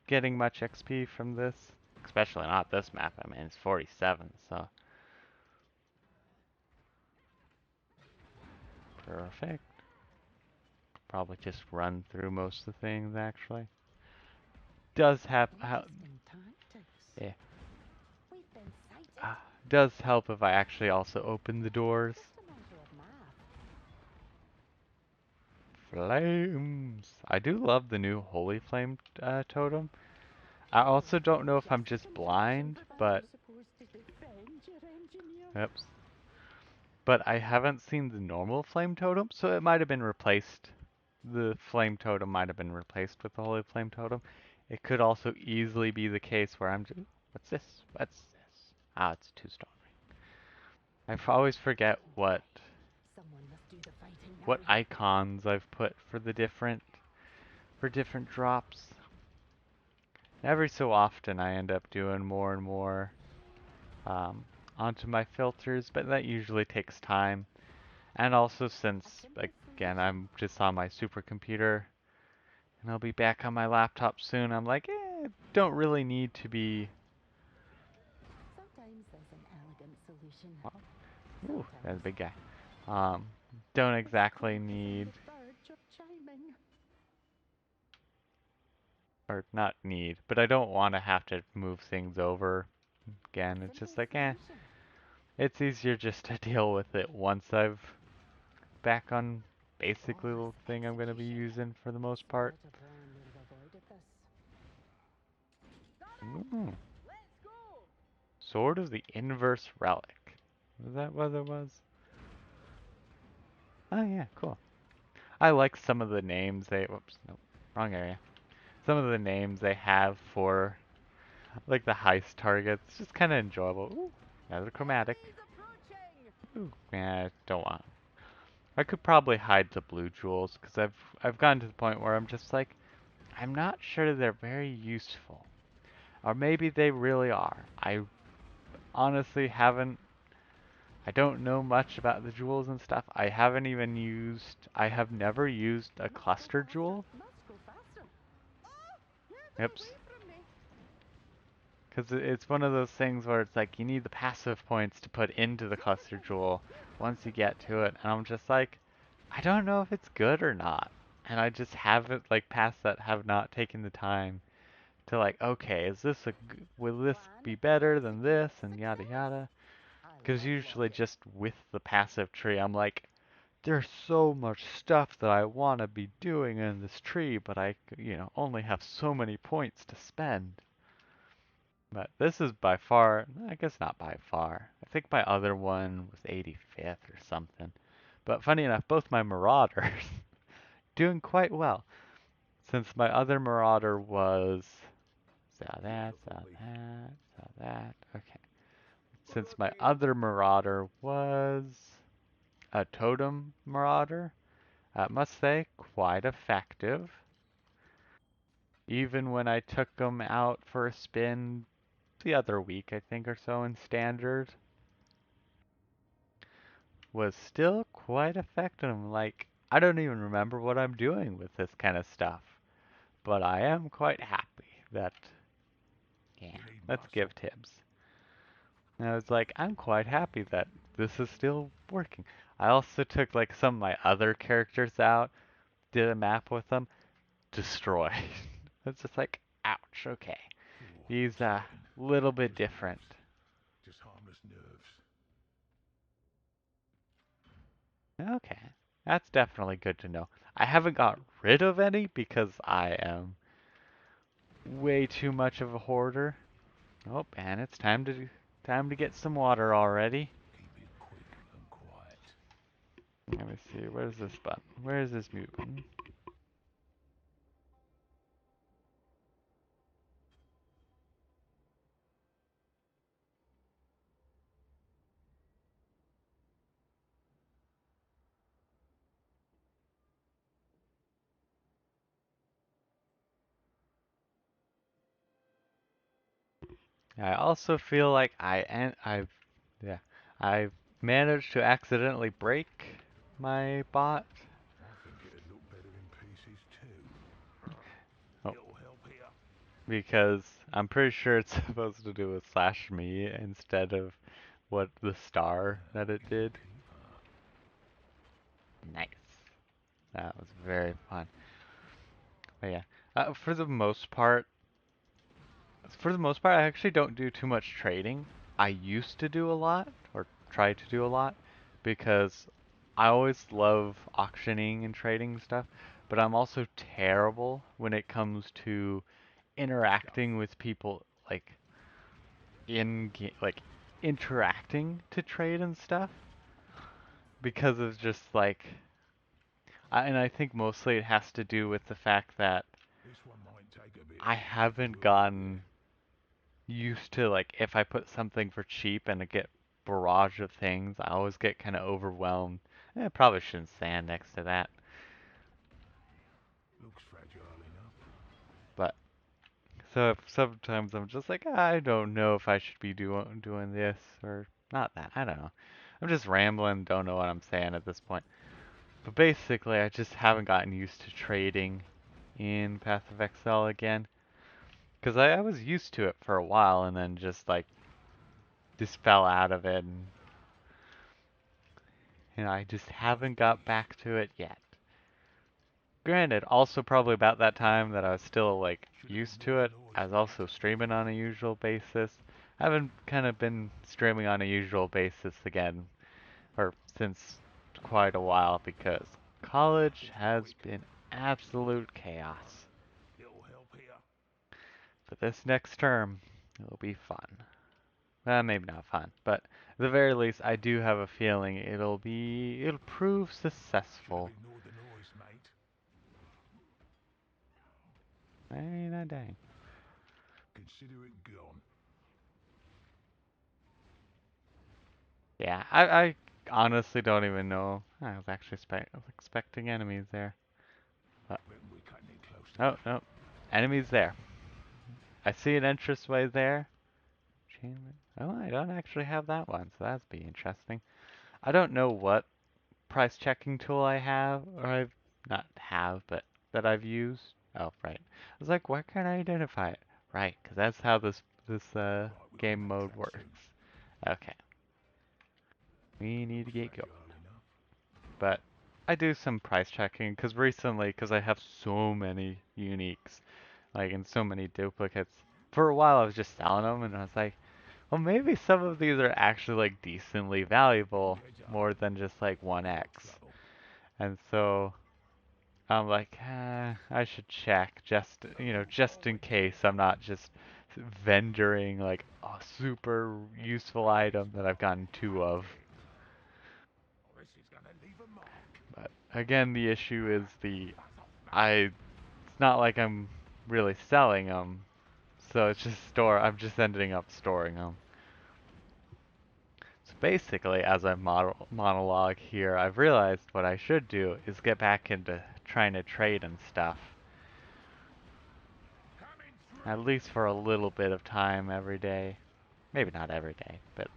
getting much XP from this. Especially not this map. I mean, it's 47, so. Perfect. Probably just run through most of the things, actually. Does have yeah. Does help if I actually also open the doors. Flames! I do love the new Holy Flame totem. I also don't know if I'm just blind, but... Oops. But I haven't seen the normal Flame totem, so it might have been replaced. The Flame totem might have been replaced with the Holy Flame totem. It could also easily be the case where I'm just... What's this? What's this? Ah, it's 2-star. I always forget what icons I've put for the different drops. Every so often I end up doing more and more onto my filters, but that usually takes time. And also since, again, I'm just on my supercomputer, and I'll be back on my laptop soon, I'm like, don't really need to be... Sometimes there's an elegant solution. Ooh, that's a big guy. Don't exactly need... Or not need, but I don't want to have to move things over again. It's just like, it's easier just to deal with it once I've back on basically the thing I'm going to be using for the most part. Ooh. Sword of the Inverse Relic. Was that what it was? Oh yeah, cool. I like some of the names they... Whoops, nope, wrong area. Some of the names they have for like the heist targets. It's just kind of enjoyable. Ooh, another chromatic. Ooh, yeah, don't want. I could probably hide the blue jewels because I've gotten to the point where I'm just like, I'm not sure they're very useful. Or maybe they really are. I honestly haven't, I don't know much about the jewels and stuff. I haven't even used, I have never used a cluster jewel. Oops. Because it's one of those things where it's like you need the passive points to put into the cluster jewel once you get to it. And I'm just like, I don't know if it's good or not. And I just haven't, like, past that, have not taken the time to, like, okay, is this will this be better than this, and yada yada. Because usually just with the passive tree, I'm like, there's so much stuff that I want to be doing in this tree, but I, only have so many points to spend. But this is by far, I guess not by far. I think my other one was 85th or something. But funny enough, both my Marauders doing quite well. Since my other Marauder was... Saw that, saw that, saw that. Okay. Since my other Marauder was a Totem Marauder, I must say, quite effective. Even when I took them out for a spin the other week, I think, or so in Standard, was still quite effective. Like, I don't even remember what I'm doing with this kind of stuff, but I am quite happy that, yeah, let's give tips. And I was like, I'm quite happy that this is still working. I also took like some of my other characters out, did a map with them, destroyed. It's just like, ouch, okay. These little bit different. Just harmless nerves. Okay, that's definitely good to know. I haven't got rid of any because I am way too much of a hoarder. Oh, and it's time to get some water already. Keep it quick and quiet. Let me see, where's this button? Where is this mute button? I also feel like I've managed to accidentally break my bot. I think it'd look better in pieces too. Oh, Little help here. because I'm pretty sure it's supposed to do with slash me instead of what the star that it did. Nice. That was very fun. But yeah, for the most part, I actually don't do too much trading. I used to do a lot, or try to do a lot, because I always love auctioning and trading stuff, but I'm also terrible when it comes to interacting with people, like like interacting to trade and stuff, because it's just like, and I think mostly it has to do with the fact that This one might take a bit I of haven't work, gotten used to, like, if I put something for cheap and I get barrage of things, I always get kind of overwhelmed. I probably shouldn't stand next to that, looks fragile enough. but so sometimes I'm just like, I don't know if I should be doing this or not that. I don't know. I'm just rambling, don't know what I'm saying at this point. But basically, I just haven't gotten used to trading in Path of Exile again. Because I was used to it for a while and then just fell out of it and I just haven't got back to it yet. Granted, also probably about that time that I was still like Should have used to ignored the it. I noise, was mate. also streaming on a usual basis. I haven't kind of been streaming on a usual basis again, or since quite a while because college Just has quick. been absolute chaos. Little help here. But this next term, it'll be fun. Well, maybe not fun, but at the very least, I do have a feeling it'll prove Should have successful. ignored the noise, mate. Ain't a dang. Consider it gone. Yeah, I honestly don't even know. I was actually expecting enemies there. But, Reckon we're cutting it close oh, now. no. Enemies there. I see an entranceway there. Oh, I don't actually have that one, so that'd be interesting. I don't know what price checking tool I have, or I've not have, but that I've used. Oh, right. I was like, why can't I identify it? Right, because that's how this Right, we're game coming up mode flat works. soon. Okay, we need to Looks get going. fragile enough. But I do some price checking because recently, because I have so many uniques, like and so many duplicates. For a while, I was just selling them, and I was like, well, maybe some of these are actually like decently valuable, Heads up. more than just like Got 1x. trouble. And so I'm like, I should check just, just in case I'm not just vendoring like a super useful item that I've gotten two of. Oh, this is gonna leave a mark. But again, the issue is Buzz off, I, mate. it's not like I'm really selling them, so it's just I'm just ending up storing them. So basically, as I monologue here, I've realized what I should do is get back into trying to trade and stuff. Coming At through. least for a little bit of time every day. Maybe not every day, but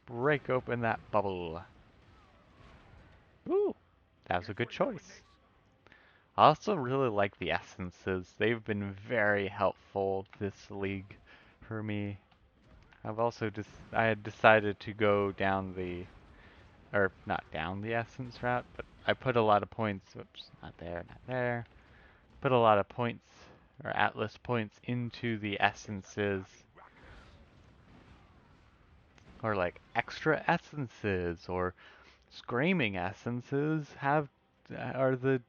break open that bubble. Ooh, that was a good Careful now with choice. this. I also really like the essences. They've been very helpful this league for me. I had decided to go down or not down the essence route, but I put a lot of points, whoops, not there, not there. Put a lot of points or Atlas points into the essences Lucky ruckus. or like extra essences or screaming essences are the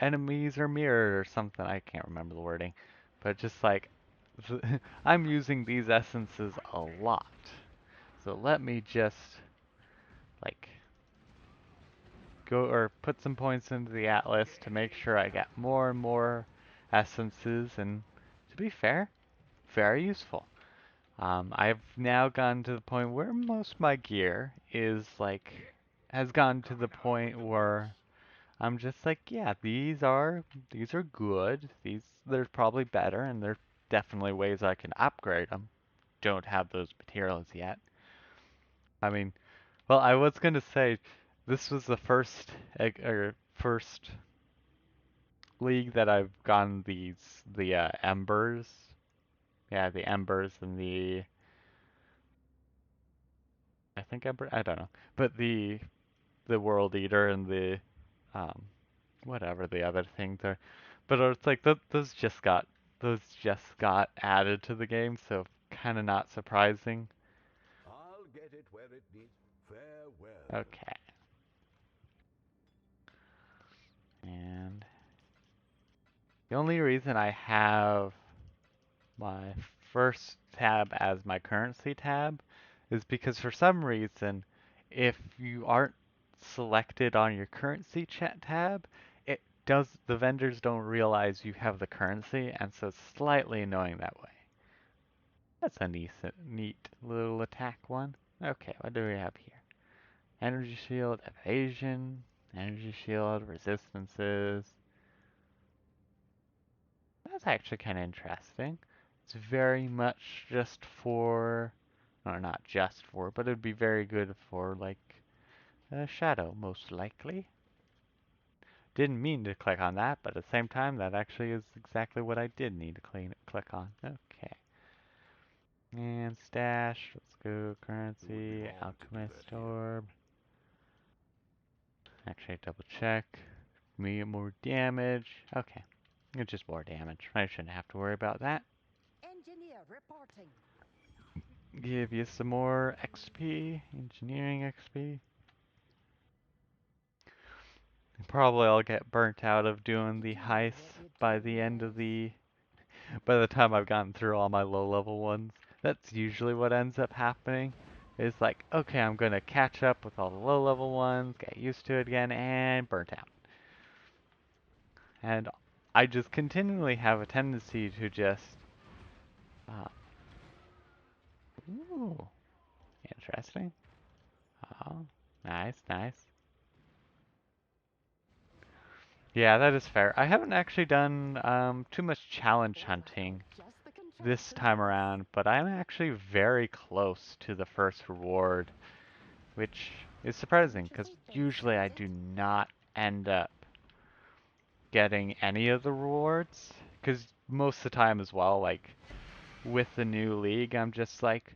enemies are mirrored or something. I can't remember the wording, but just like I'm using these essences a lot. So let me just like go or put some points into the atlas to make sure I get more and more essences, and to be fair, very useful. I've now gotten to the point where most of my gear is like has gotten to the Coming up with point the where goods. I'm just like, yeah, these are good. There's probably better, and there's definitely ways I can upgrade them. Don't have those materials yet. I mean, well, I was gonna say this was the first league that I've gotten the embers. Yeah, the embers and I think ember. I don't know, but the world eater and the um whatever the other things are. But it's like those just got added to the game, so kind of not surprising. I'll get it where it needs. Farewell. Okay, and the only reason I have my first tab as my currency tab is because for some reason, if you aren't selected on your currency chat tab, the vendors don't realize you have the currency, and so it's slightly annoying that way. That's a neat little attack one. Okay, what do we have here? Energy shield, evasion, energy shield, resistances. That's actually kind of interesting. It's very much just for, or not just for, but it'd be very good for like shadow, most likely. Didn't mean to click on that, but at the same time, that actually is exactly what I did need to click on. Okay. And stash, let's go It would be currency, hard to do that alchemist here. orb. Actually, double check. Me more damage. Okay. It's just more damage. I shouldn't have to worry about that. Engineer reporting. Give you some more XP, engineering XP. Probably I'll get burnt out of doing Did the you know what heists you're by doing the end of next? by the time I've gotten through all my low level ones. That's usually what ends up happening. Is like, okay, I'm gonna catch up with all the low level ones, get used to it again, and burnt out. And I just continually have a tendency to just, uh, ooh, interesting. Oh, nice, nice. Yeah, that is fair. I haven't actually done too much challenge Or hunting just the this contraption time to us? around, but I'm actually very close to the first reward, which is surprising because Electricity been usually I sighted? do not end up getting any of the rewards. Because most of the time as well, like with the new league, I'm just like,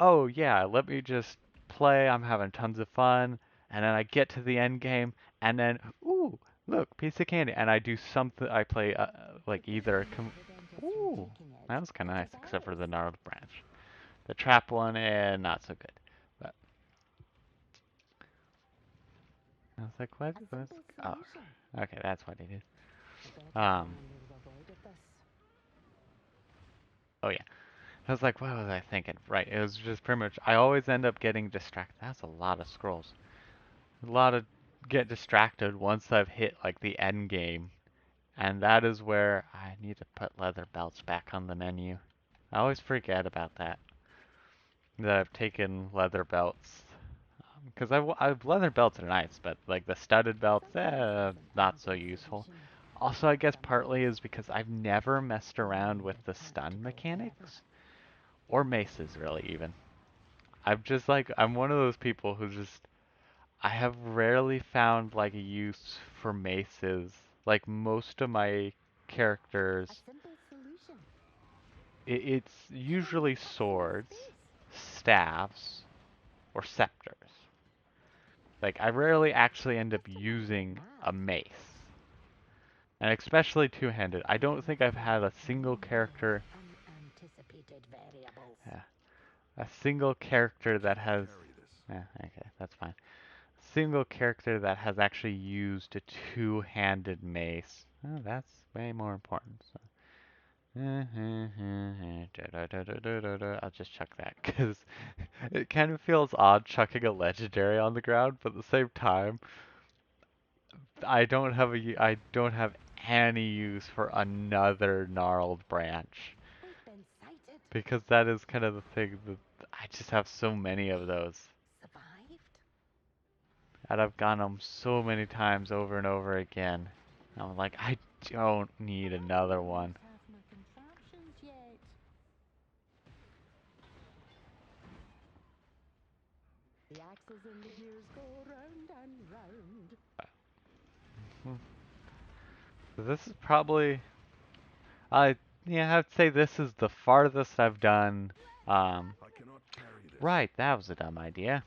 oh yeah, let me just play. I'm having tons of fun. And then I get to the end game, and then, ooh, look, piece of candy. And I do something, I play, like But this either, is better than just you ooh, taking it. that was kind of It nice, is except for ours. the gnarled branch. The trap one, not so good. But I was like, what A was, simple oh, solution. okay, that's what it is. I bet Um, Dana knew the void of this. oh yeah. I was like, what was I thinking? Right, it was just pretty much, I always end up getting distracted. That's a lot of scrolls. A lot of get distracted once I've hit like the end game. And that is where I need to put leather belts back on the menu. I always forget about that. That I've taken leather belts. Because I've leather belts are nice, but like the studded belts, Sometimes there's an not so obvious useful. solution. Also, I guess partly Sometimes is because I've never messed you around need with a the stun tactical feather. mechanics. Or maces, really, even. I'm just like, I'm one of those people who just, I have rarely found like a use for maces. Like most of my A characters, simple solution. it's Hey, usually what's in this swords, space? staffs, or scepters. Like I rarely actually end up What's the matter using a now? mace. And especially two-handed. I don't think I've Everything had a is single character, unanticipated variables. yeah, a single character that Can't has, carry this. yeah, okay, that's fine. Single character that has actually used a two-handed mace. Oh, that's way more important. So. I'll just chuck that because it kind of feels odd chucking a legendary on the ground, but at the same time, I don't have any use for another gnarled branch We've been sighted. because that is kind of the thing that I just have so many of those. Survived? And I've gone them so many times over and over again. I'm like, I don't need But I another don't one. have my contraptions yet. The axes and the gears go round and round. This is probably, I yeah, I'd say this is the farthest I've done. I cannot carry this. Right, that was a dumb idea.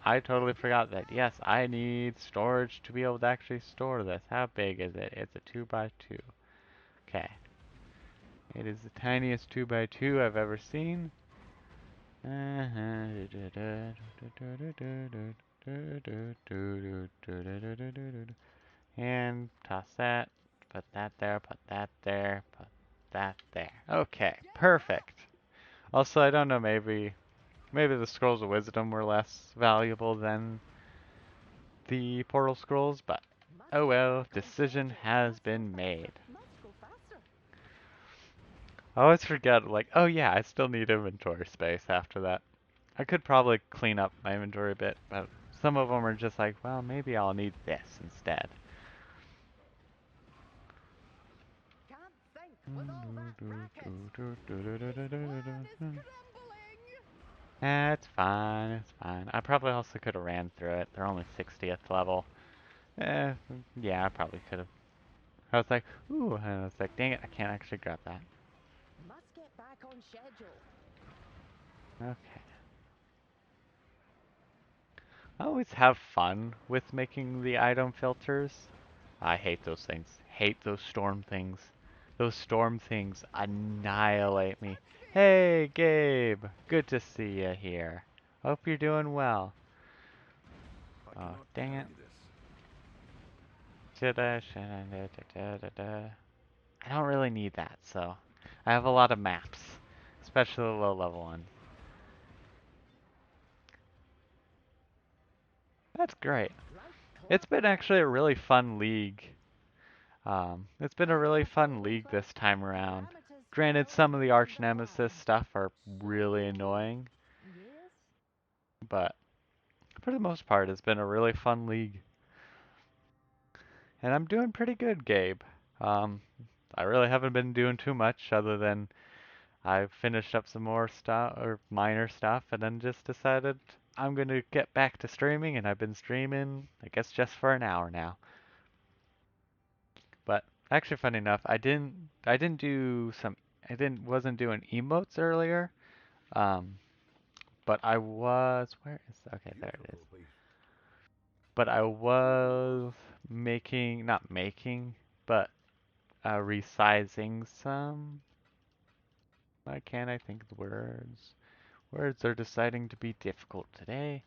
I totally forgot that. Yes, I need storage to be able to actually store this. How big is it? It's a 2 by 2. Okay. It is the tiniest 2 by 2 I've ever seen. And toss that, put that there, put that there, put that there. Okay, perfect. Also, I don't know, maybe the Scrolls of Wisdom were less valuable than the Portal Scrolls, but Must oh get well, back on decision schedule. has Must go been faster. made. Must go faster. I always forget, like, oh yeah, I still need inventory space after that. I could probably clean up my inventory a bit, but some of them are just like, well, maybe I'll need this instead. Can't think with all that racket. This world is crumbling. It's fine, it's fine. I probably also could have ran through it. They're only 60th level. Eh, yeah, I probably could have. I was like, ooh, and I was like, dang it, I can't actually grab that. Must get back on schedule. Okay. I always have fun with making the item filters. I hate those things. Hate those storm things. Those storm things annihilate me. Hey, Gabe! Good to see you here. Hope you're doing well. I Oh, cannot dang it. carry this. I don't really need that, so I have a lot of maps, especially the low level ones. That's great. Right, It's clock been on. actually a really fun league. It's been a How's really that fun going, league Cliff? this time around. Parameters Granted, fell some of the into arch the nemesis wrong. stuff are really So, annoying, yes? but for the most part, it's been a really fun league. And I'm doing pretty good, Gabe. Um, I really haven't been doing too much other than I finished up some more stuff or minor stuff and then just decided I'm going to get back to streaming and I've been streaming, I guess just for an hour now. But actually funny enough, I didn't do some I didn't wasn't doing emotes earlier. Um, but I was where is okay, there it is. Beautiful piece. But I was making not making, but resizing some. Why can't I think of the words? Words are deciding to be difficult today.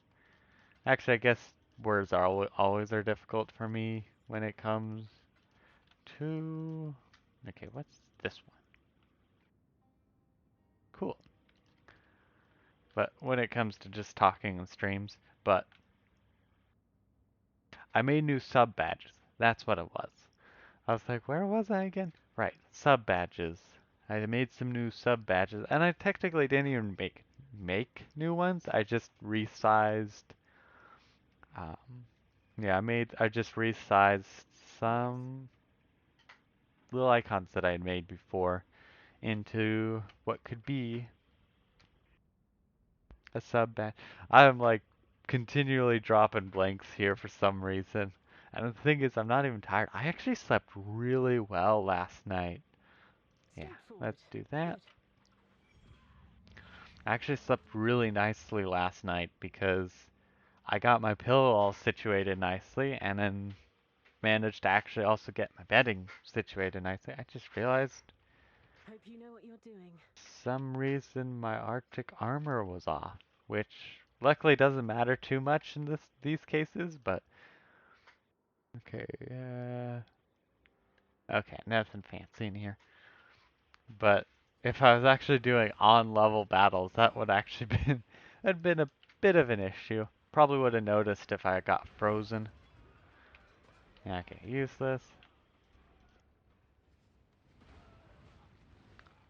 Actually, I guess words are always are difficult for me when it comes to. Okay, what's this one? Cool. But when it comes to just talking in streams, but I made new sub badges. That's what it was. I was like, where was I again? Right, sub badges. I made some new sub badges, and I technically didn't even make new ones. I just resized. Um, yeah, I just resized some little icons that I had made before into what could be a sub badge. I'm like continually dropping blanks here for some reason. And the thing is, I'm not even tired. I actually slept really well last night. Yeah, Straightforward. let's do that. Good. I actually slept really nicely last night because I got my pillow all situated nicely and then managed to actually also get my bedding situated nicely. I just realized Hope you know what you're doing. some reason my Arctic armor was off, which luckily doesn't matter too much in these cases, but okay, okay, nothing fancy in here. But if I was actually doing on level battles, that would actually been had been a bit of an issue. Probably would have noticed if I got frozen. Yeah, okay, useless.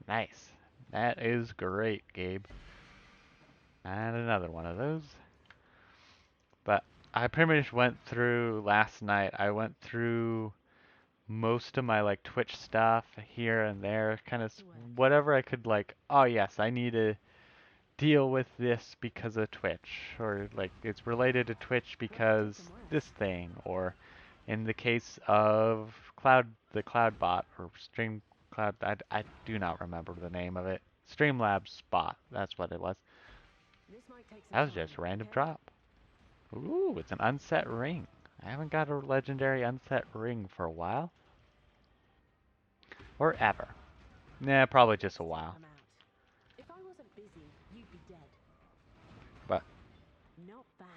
Nice. That is great, Gabe. And another one of those. But I pretty much went through last night. I went through most of my like Twitch stuff here and there, kind of Back to work. whatever I could like, oh yes, I need to deal with this because of Twitch, or like it's related to Twitch Could have because taken this worse. thing, or in the case of the cloud bot or stream cloud. I do not remember the name of it. Streamlabs bot. That's what it was. This might take some That was time, just a random okay? drop. Ooh, it's an unset ring. I haven't got a legendary unset ring for a while. Or ever. Nah, probably just a Check while. them out. If I wasn't busy, you'd be dead. But Not bad.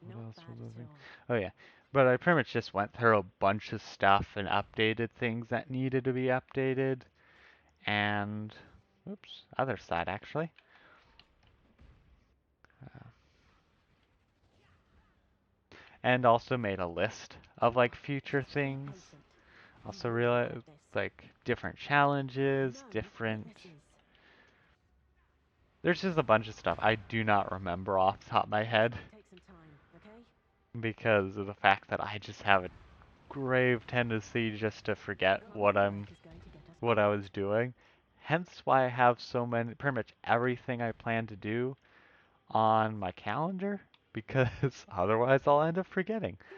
what Not else bad was I at thinking? all. Oh yeah. But I pretty much just went through a bunch of stuff and updated things that needed to be updated. And, oops, other side actually. Uh, and also made a list of like future Just be things. patient. You Also will realized get this. like different challenges, No different. witnesses. There's just a bunch of stuff I do not remember off the top of my This head might take some time, okay? because of the fact that I just have a grave tendency just to forget Constant work is going to get us what I by. was doing. Hence why I have so many, pretty much everything I plan to do on my calendar because otherwise I'll end up forgetting. Good.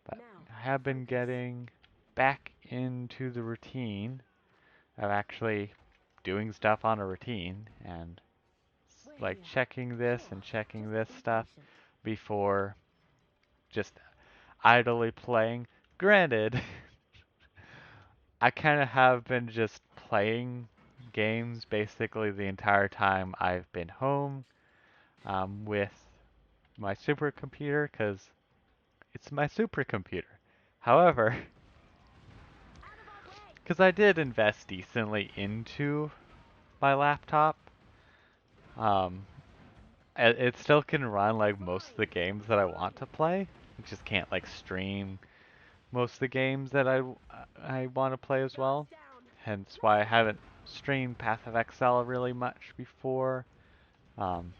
But Now, I have been focus. getting back into the routine of actually doing stuff on a routine and We're like here. checking this Sure. and checking Just this be stuff patient. before just idly playing. Granted, I kind of have been just playing games basically the entire time I've been home with my supercomputer because it's my supercomputer. However, Out of our way! because I did invest decently into my laptop, um, it still can run like most of the games that I want to play. I just can't like stream most of the games that I want to play as Guards well. down. Hence No why I haven't escape. streamed Path of Exile really much before. Um,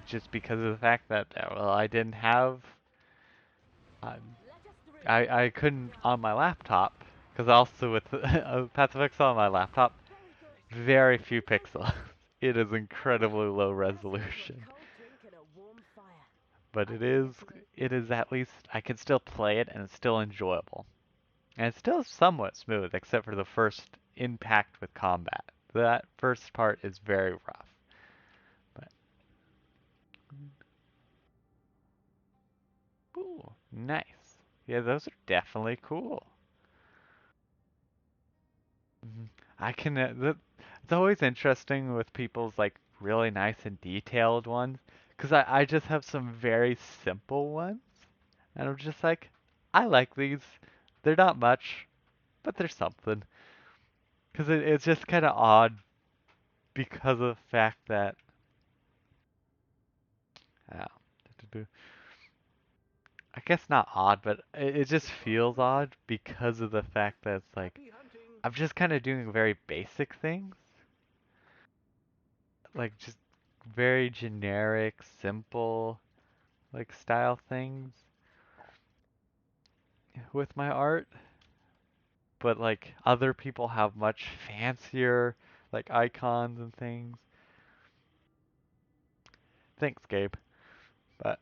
just because of the fact that well, I didn't have uh, Let us through. I couldn't on my laptop because also with Path of Exile on my laptop, Very good. very few Keep pixels. pushing. It is Now, incredibly low pass it to a resolution, cold drink and a warm fire. but I can get to it. it is at least I can still play it and it's still enjoyable. And it's still somewhat smooth except for the first impact with combat. That first part is very rough. But ooh, nice. Yeah, those are definitely cool. Mhm. I can. It's always interesting with people's like really nice and detailed ones, because I just have some very simple ones, and I'm just like, I like these. They're not much, but they're something. Because it's just kind of odd because of the fact that, uh, I guess not odd, but it just feels odd because of the fact that it's like Happy hunting! I'm just kind of doing very basic things, like just very generic, simple, like style things with my art, but like other people have much fancier like icons and things. Thanks, Gabe. But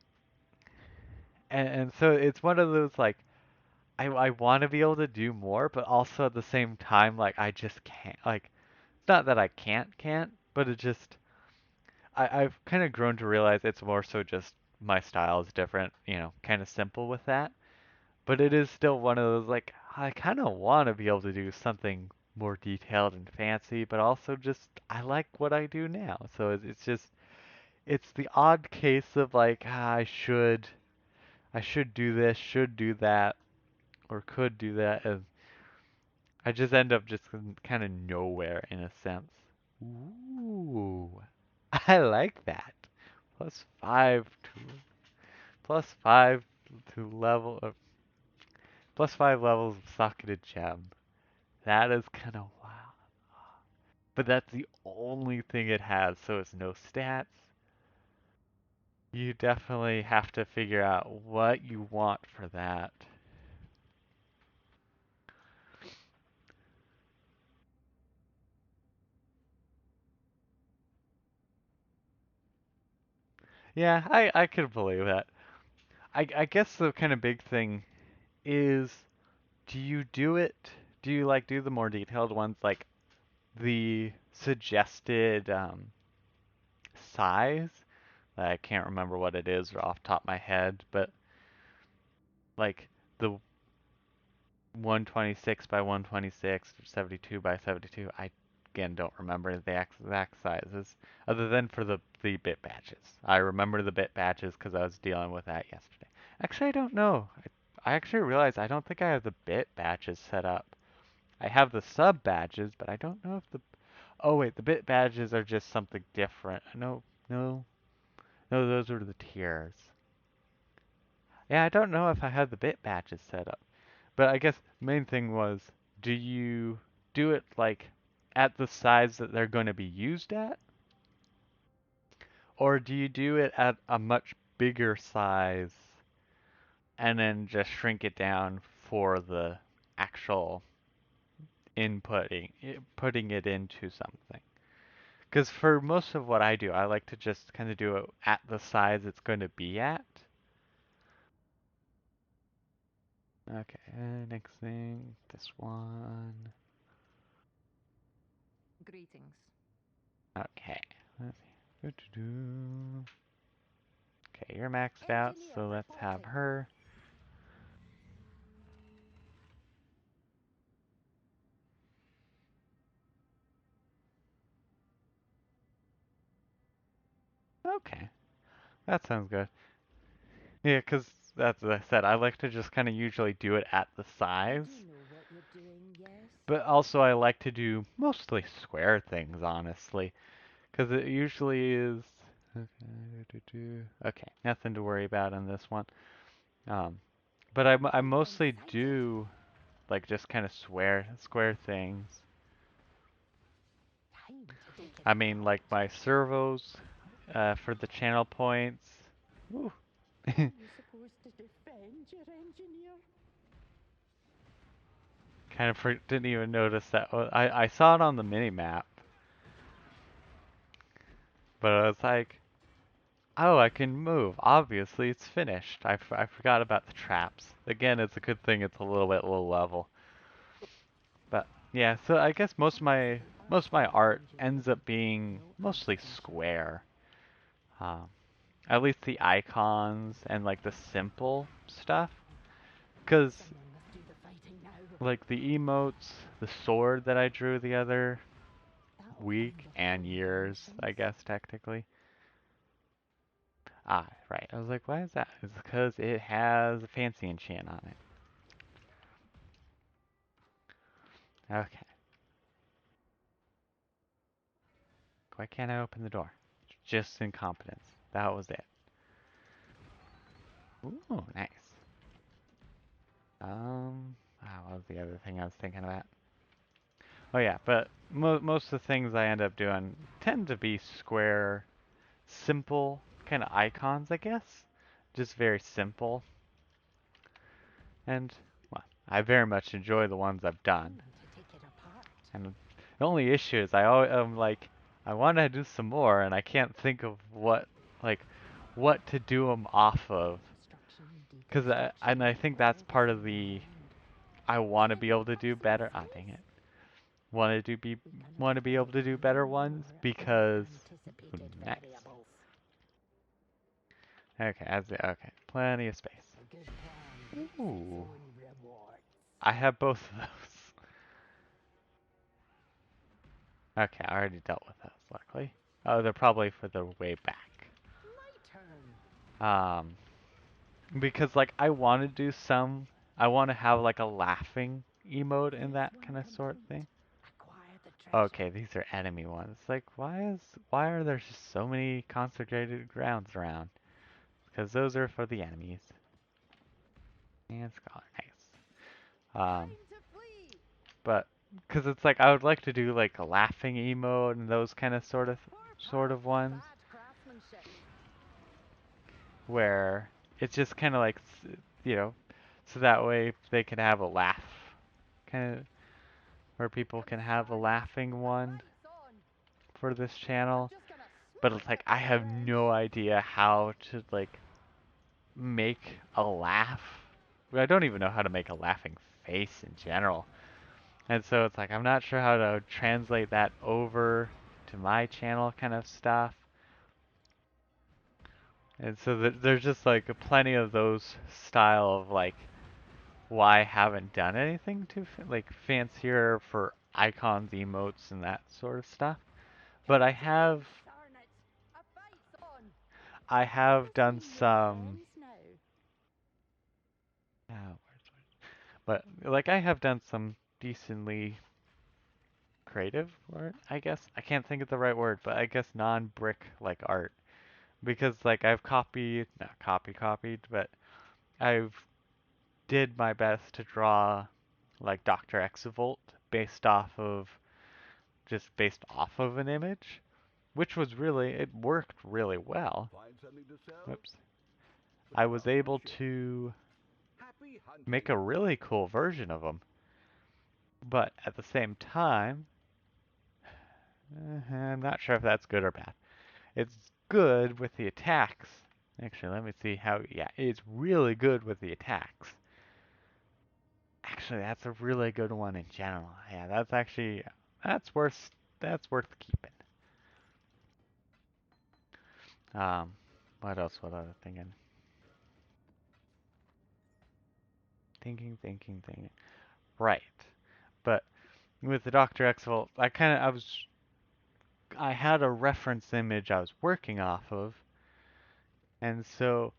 and so it's one of those like I want to be able to do more, but also at the same time like I just can't like it's not that I can't, but it just I've kind of grown to realize it's more so just my style is different, kind of simple with that. But it is still one of those like I kind of want to be able to do something more detailed and fancy, but also just I like what I do now. So it's just it's the odd case of like I should do this, should do that, or could do that, and I just end up just kind of nowhere in a sense. Ooh, I like that. +5 to level, +5 levels of socketed gem. That is kind of wild. But that's the only thing it has, so it's no stats. You definitely have to figure out what you want for that. Yeah, I could believe that. I guess the kind of big thing is do you do it? do you like do the more detailed ones, like the suggested size? I can't remember what it is off the top of my head, but like the 126 by 126 or 72 by 72. I again don't remember the exact sizes, other than for the bit batches. I remember the bit batches because I was dealing with that yesterday. Actually, I don't know. I actually realized I don't think I have the bit batches set up. I have the sub badges, but I don't know if the. Oh wait, the bit badges are just something different. No, no, no. Those are the tiers. Yeah, I don't know if I have the bit batches set up. But I guess main thing was, do you do it like at the size that they're going to be used at? Or do you do it at a much bigger size and then just shrink it down for the actual putting it into something? Because for most of what I do, I like to just kind of do it at the size it's going to be at. Okay, next thing, this one. Greetings. Okay, let's see. Doo-doo-doo. Okay, you're maxed out, Engineer so let's have reporting. her. Okay, that sounds good. Yeah, because that's what I said. I like to just kind of usually do it at the You size, do know what you're doing, yes? but also I like to do mostly square things, honestly, because it usually is. Okay, nothing to worry about on this one. Um, but I We've been mostly sighted. do like just kind of square things. Time to take it I mean, like apart. my servos for the channel points. Woo. Are you supposed to defend your engineer? Kind of didn't even notice that. I saw it on the mini map, but I was like, oh, I can move. Obviously, it's finished. I forgot about the traps. Again, it's a good thing it's a little bit low level. But yeah, so I guess Honestly, most of my art ends engineering. up being No mostly artisanship. square. Um, at least the icons and like the simple stuff. Because Someone must do the fighting now. like the emotes, the sword that I drew the other That'll find week the and fallen years, I dimensions. guess technically. Ah, right. I was like, why is that? It's because it has a fancy enchant on it. Okay. Why can't I open the door? Just incompetence. That was it. Ooh, nice. What was the other thing I was thinking about? Oh yeah, but most of the things I end up doing tend to be square, simple kind of icons, I guess. Just very simple. And, well, I very much enjoy the ones I've done. Time to take it apart. And the only issue is I'm like, I want to do some more, and I can't think of what to do them off of. Construction, Cause deconstruction. I think It's that's all the part of same the, ground. I You want to be making able to do parts for my better. Ah, dang slaves? it. We cannot Want to be able afford to do any better ones more because, ooh, unanticipated nice. variables. Okay, okay, plenty of space. A good plan reaps its Ooh, own rewards. I have both of those. Okay, I already dealt with those, luckily. Oh, they're probably for the way back. My turn. Um, because like I want to have like a laughing emote in Phase that one kind of sort complete. thing. Acquire the treasure. Okay, these are enemy ones. Like, why are there just so many concentrated grounds around? Because those are for the enemies. And Scholar, nice. Time to flee. But because it's like I would like to do like a laughing emote and those kind of Poor sort path, of ones bad craftsmanship. where it's just kind of like so that way they can have a laugh, kind of where people The can have a shards. laughing The one fight's on. for this I'm channel. just gonna But it's smash like it I for have revenge. no idea how to like make a laugh. I don't even know how to make a laughing face in general. And so it's like I'm not sure how to translate that over to my channel kind of stuff. And so there's just like plenty of those style of like why I haven't done anything too like fancier for icons, emotes, and that sort of stuff. But I have Darn it! A fight's on. I have Promise done me you're some. friends now. Oh, but like I have done some decently creative art, I guess. I can't think of the right word, but I guess non-brick like art because like I've copied, not copied, but I've did my best to draw like Dr. Exavolt based off of an image, which was really it worked really well. Find something to sell? Whoops. The I was able craftsmanship. to Happy make hunting. a really cool version of him, but at the same time, I'm not sure if that's good or bad. It's good with the attacks. Actually, let me see how. Yeah, it's really good with the attacks. Actually, that's a really good one in general. Yeah, that's worth that's worth keeping. Um, what else? What other thinking? Thinking. Right, but with the Doctor Exalt, I had a reference image I was working off of, and so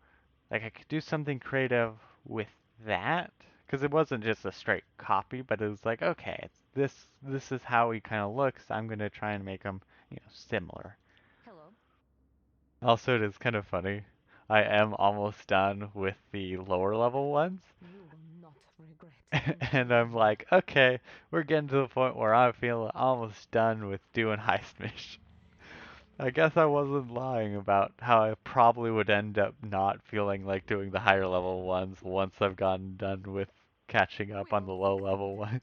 like I could do something creative with that because it wasn't just a straight copy, but it was like, okay, it's this is how he kind of looks. I'm gonna try and make him, similar. Hello. Also, it is kind of funny. I am almost done with the lower level ones, You will not regret what and you've I'm done. like, okay, we're getting to the point where I feel almost done with doing heist mission. I guess I wasn't lying about how I probably would end up not feeling like doing the higher level ones once I've gotten done with catching up We on the all low level succeeded. ones.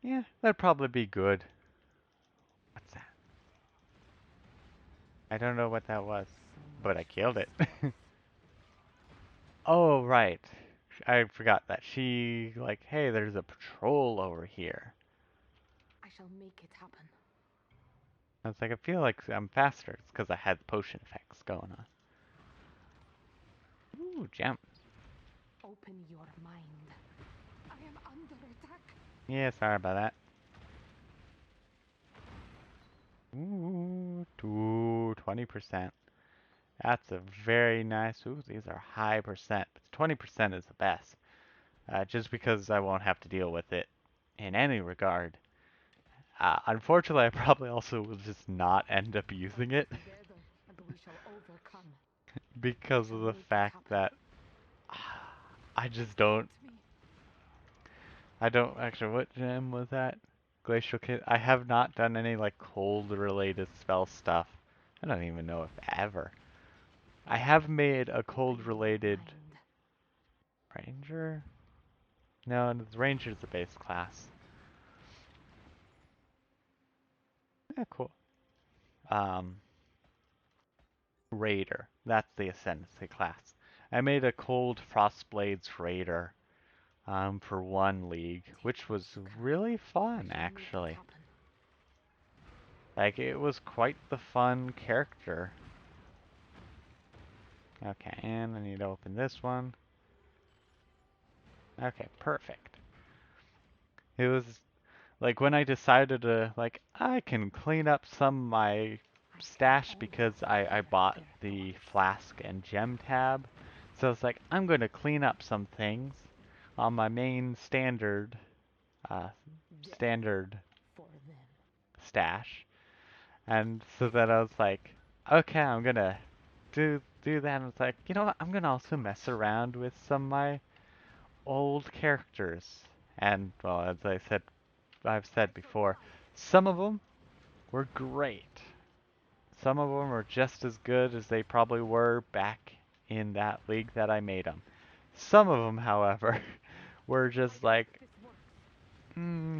Yeah, that'd probably be good. What's that? I don't know what that was, So but I much for killed it. stealth. Oh, right. I forgot that she, like, hey, there's a patrol over here. I shall make it happen. I was like, I feel like I'm faster. It's because I had potion effects going on. Ooh, gem. Open your mind. I am under attack. Yeah, sorry about that. Ooh, 20%. That's a very nice. Ooh, these are high percent. But 20% is the best. Just because I won't have to deal with it in any regard. Unfortunately, I probably also will just not end up using it Together, and we shall overcome. I because shall of the make it fact happen. that I just Support don't. me. I don't actually. What gem was that? Glacial Kid. I have not done any like cold related spell stuff. I don't even know if ever. I have made a cold Open your related mind. ranger. No, the ranger's the base class. Yeah, cool. Um, Raider. That's the ascendancy class. I made a cold Frostblades Raider for one league, Take which what was you can. really I fun shall make it actually. happen. Like it was quite the fun character. Okay, and I need to open this one. Okay, perfect. It was like when I decided to like I can clean up some of my I can stash because almost I hear bought their the thoughts. flask and gem tab. So it's like I'm going to clean up some things on my main uh, Death standard for them. stash. And so then I was like, okay, I'm gonna do that. And it's like, you know what? I'm gonna also mess Gosh. around with some of my old characters. And well, as I've I said before, survived. some of them were great. Some of them were just as good as they probably were back in that league that I made them. Some of them, however, were I just hope like, this works.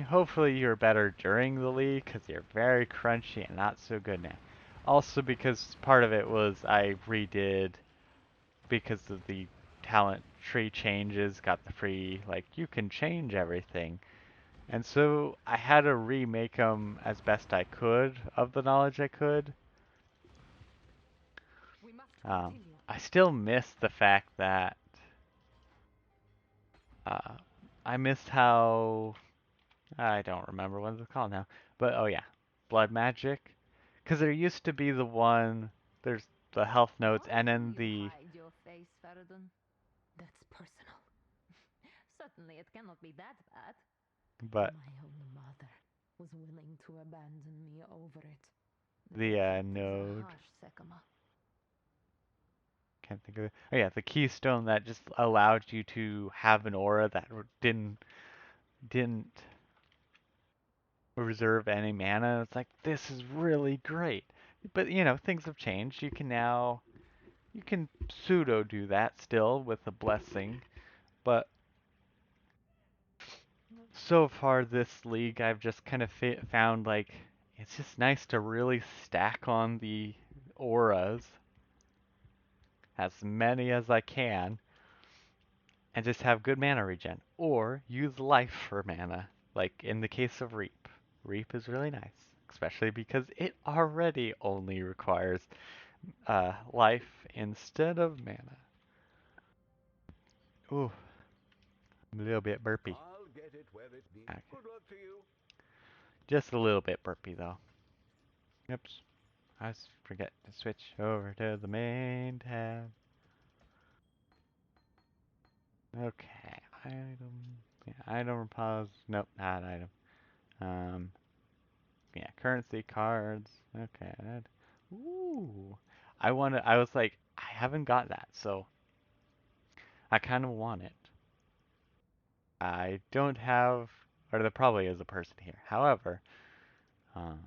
hopefully you're better during the league because you're very crunchy and not so good now. Also because part of it was I redid because of the talent tree changes, got the free, like, you can change everything. And so I had to remake them as best I could of the knowledge I could. We must continue. I still miss the fact that uh, I missed how I don't remember what it's called now, but oh yeah, blood magic. Because there used to be the one. There's the health notes, Why and do then you the hide your face, Feridun? That's personal. Certainly it cannot be that bad. but My own mother was willing to abandon me over it. the That is a node. harsh Sekama. Can't think of it. Oh yeah, the keystone that just allowed you to have an aura that didn't reserve any mana. It's like this is really great. But you know, things have changed. You can pseudo do that still with a blessing, but so far this league I've just kind of found like it's just nice to really stack on the auras as many as I can and just have good mana regen or use life for mana like in the case of Reap. Reap is really nice, especially because it already only requires life instead of mana. Ooh, I'm a little bit burpy. I'll get it where it needs. Okay. Good luck to you. Just a little bit burpy though. Oops. I forget to switch over to the main tab. Okay, item. Yeah, item pause. Nope, not item. Um, yeah, currency cards. Okay, that. Ooh, I was like, I haven't got that, so I kind of want it. I don't have, or there probably is a person here. However, um,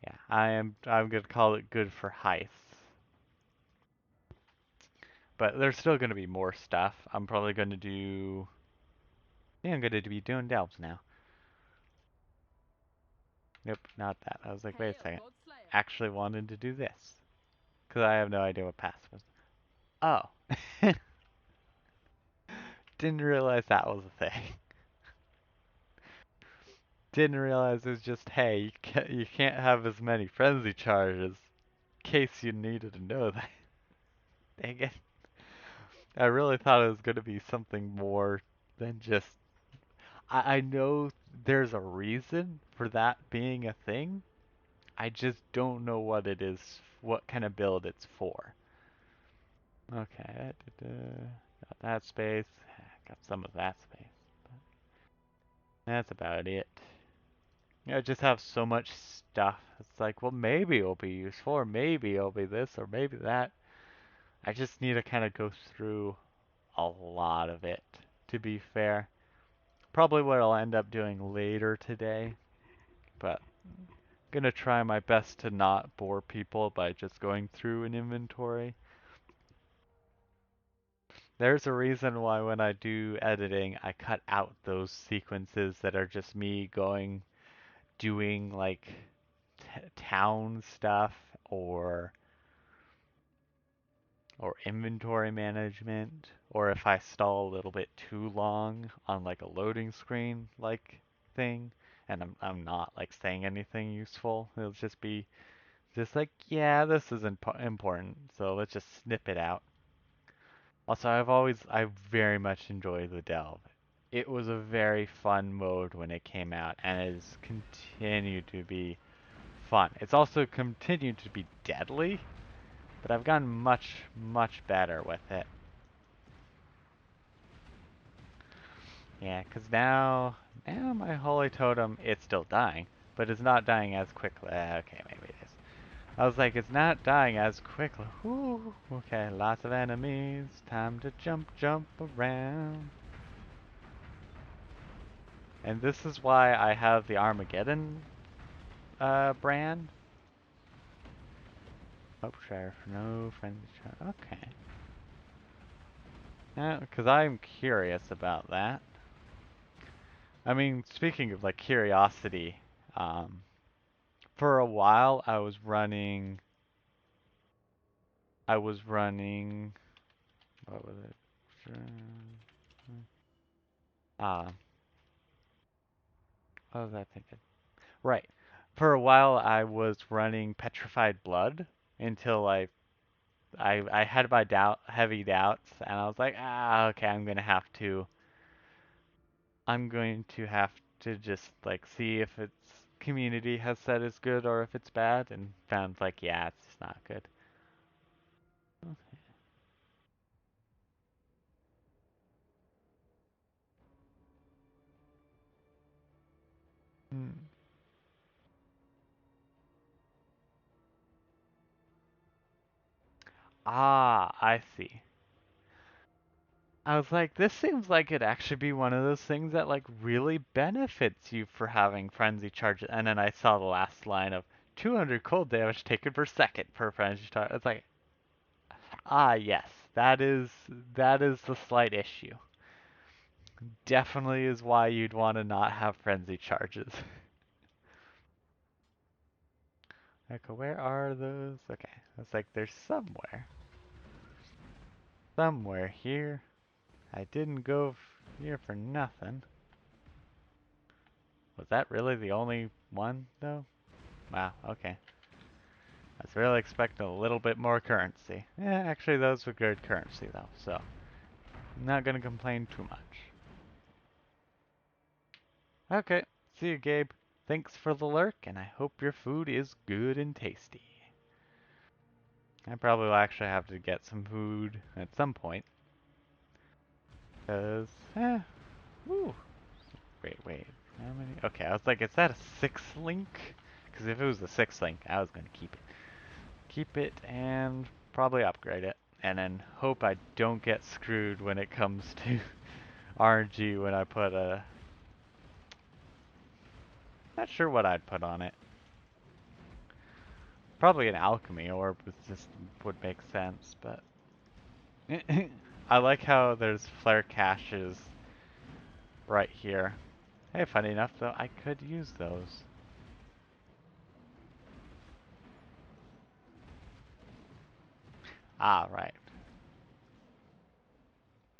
yeah, I'm gonna call it good for heists. But there's still gonna be more stuff. I'm probably gonna do. Yeah, I'm gonna be doing delves now. Nope, not that. I was like, wait a second. Actually wanted to do this. Because I have no idea what pass was. Oh. Didn't realize that was a thing. Didn't realize it was just, hey, you can't have as many frenzy charges. In case you needed to know that. Dang it. I really thought it was going to be something more than just... I know there's a reason for that being a thing. I just don't know what it is, what kind of build it's for. Okay, got that space, got some of that space. But that's about it. I just have so much stuff. It's like, well, maybe it'll be useful, or maybe it'll be this, or maybe that. I just need to kind of go through a lot of it, to be fair. Probably what I'll end up doing later today, but I'm gonna try my best to not bore people by just going through an inventory. There's a reason why when I do editing, I cut out those sequences that are just me doing like town stuff or inventory management, or if I stall a little bit too long on like a loading screen like thing, and I'm not like saying anything useful. It'll just be just like, yeah, this is important, so let's just snip it out. Also, I very much enjoy the delve. It was a very fun mode when it came out, and it has continued to be fun. It's also continued to be deadly, but I've gotten much, much better with it. Yeah, because now my holy totem, it's still dying, but it's not dying as quickly. Okay, maybe it is. I was like, it's not dying as quickly. Ooh, okay, lots of enemies. Time to jump around. And this is why I have the Armageddon brand. Hope share for no friendly chat. Okay. Yeah, because I'm curious about that. I mean, speaking of like curiosity, um, for a while I was running I was running, what was it? Ah, what was I thinking? Right. For a while, I was running Petrified Blood until I had my heavy doubts, and I was like, okay, I'm going to have to just like see if its community has said it's good or if it's bad, and found like, yeah, it's just not good. Hmm. Ah, I see. I was like, this seems like it'd actually be one of those things that like really benefits you for having frenzy charges. And then I saw the last line of 200 cold damage taken per second per frenzy charge. It's like, yes, that is the slight issue. Definitely is why you'd want to not have frenzy charges. Okay, where are those? Okay, it's like there's somewhere. Somewhere here. I didn't go here for nothing. Was that really the only one, though? Wow, okay. I was really expecting a little bit more currency. Yeah, actually those were good currency, though, so I'm not gonna complain too much. Okay, see you, Gabe. Thanks for the lurk, and I hope your food is good and tasty. I probably will actually have to get some food at some point. Because, woo. Wait. How many? Okay, I was like, is that a 6th link? Because if it was a 6th link, I was going to keep it. Keep it and probably upgrade it. And then hope I don't get screwed when it comes to RNG when I put a... Not sure what I'd put on it. Probably an alchemy orb just would make sense, but... I like how there's flare caches right here. Hey, funny enough though, I could use those. Ah, right.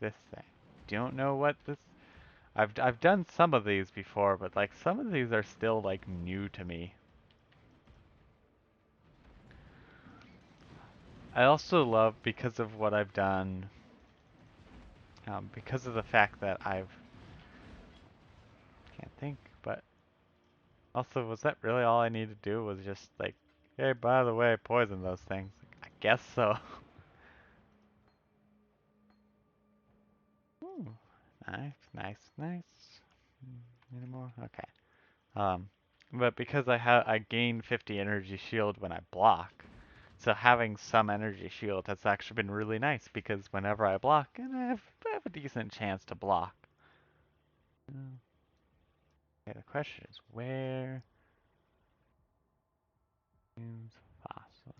This thing. Don't know what this... I've done some of these before, but like some of these are still like new to me. I also love because of what I've done, because of the fact that can't think, but also was that really all I needed to do was just like, hey, by the way, poison those things. I guess so. Ooh, nice. Any more? Okay. Um, but because I gain 50 energy shield when I block, so having some energy shield has actually been really nice because whenever I block, and I have a decent chance to block. Okay, the question is where is fossil?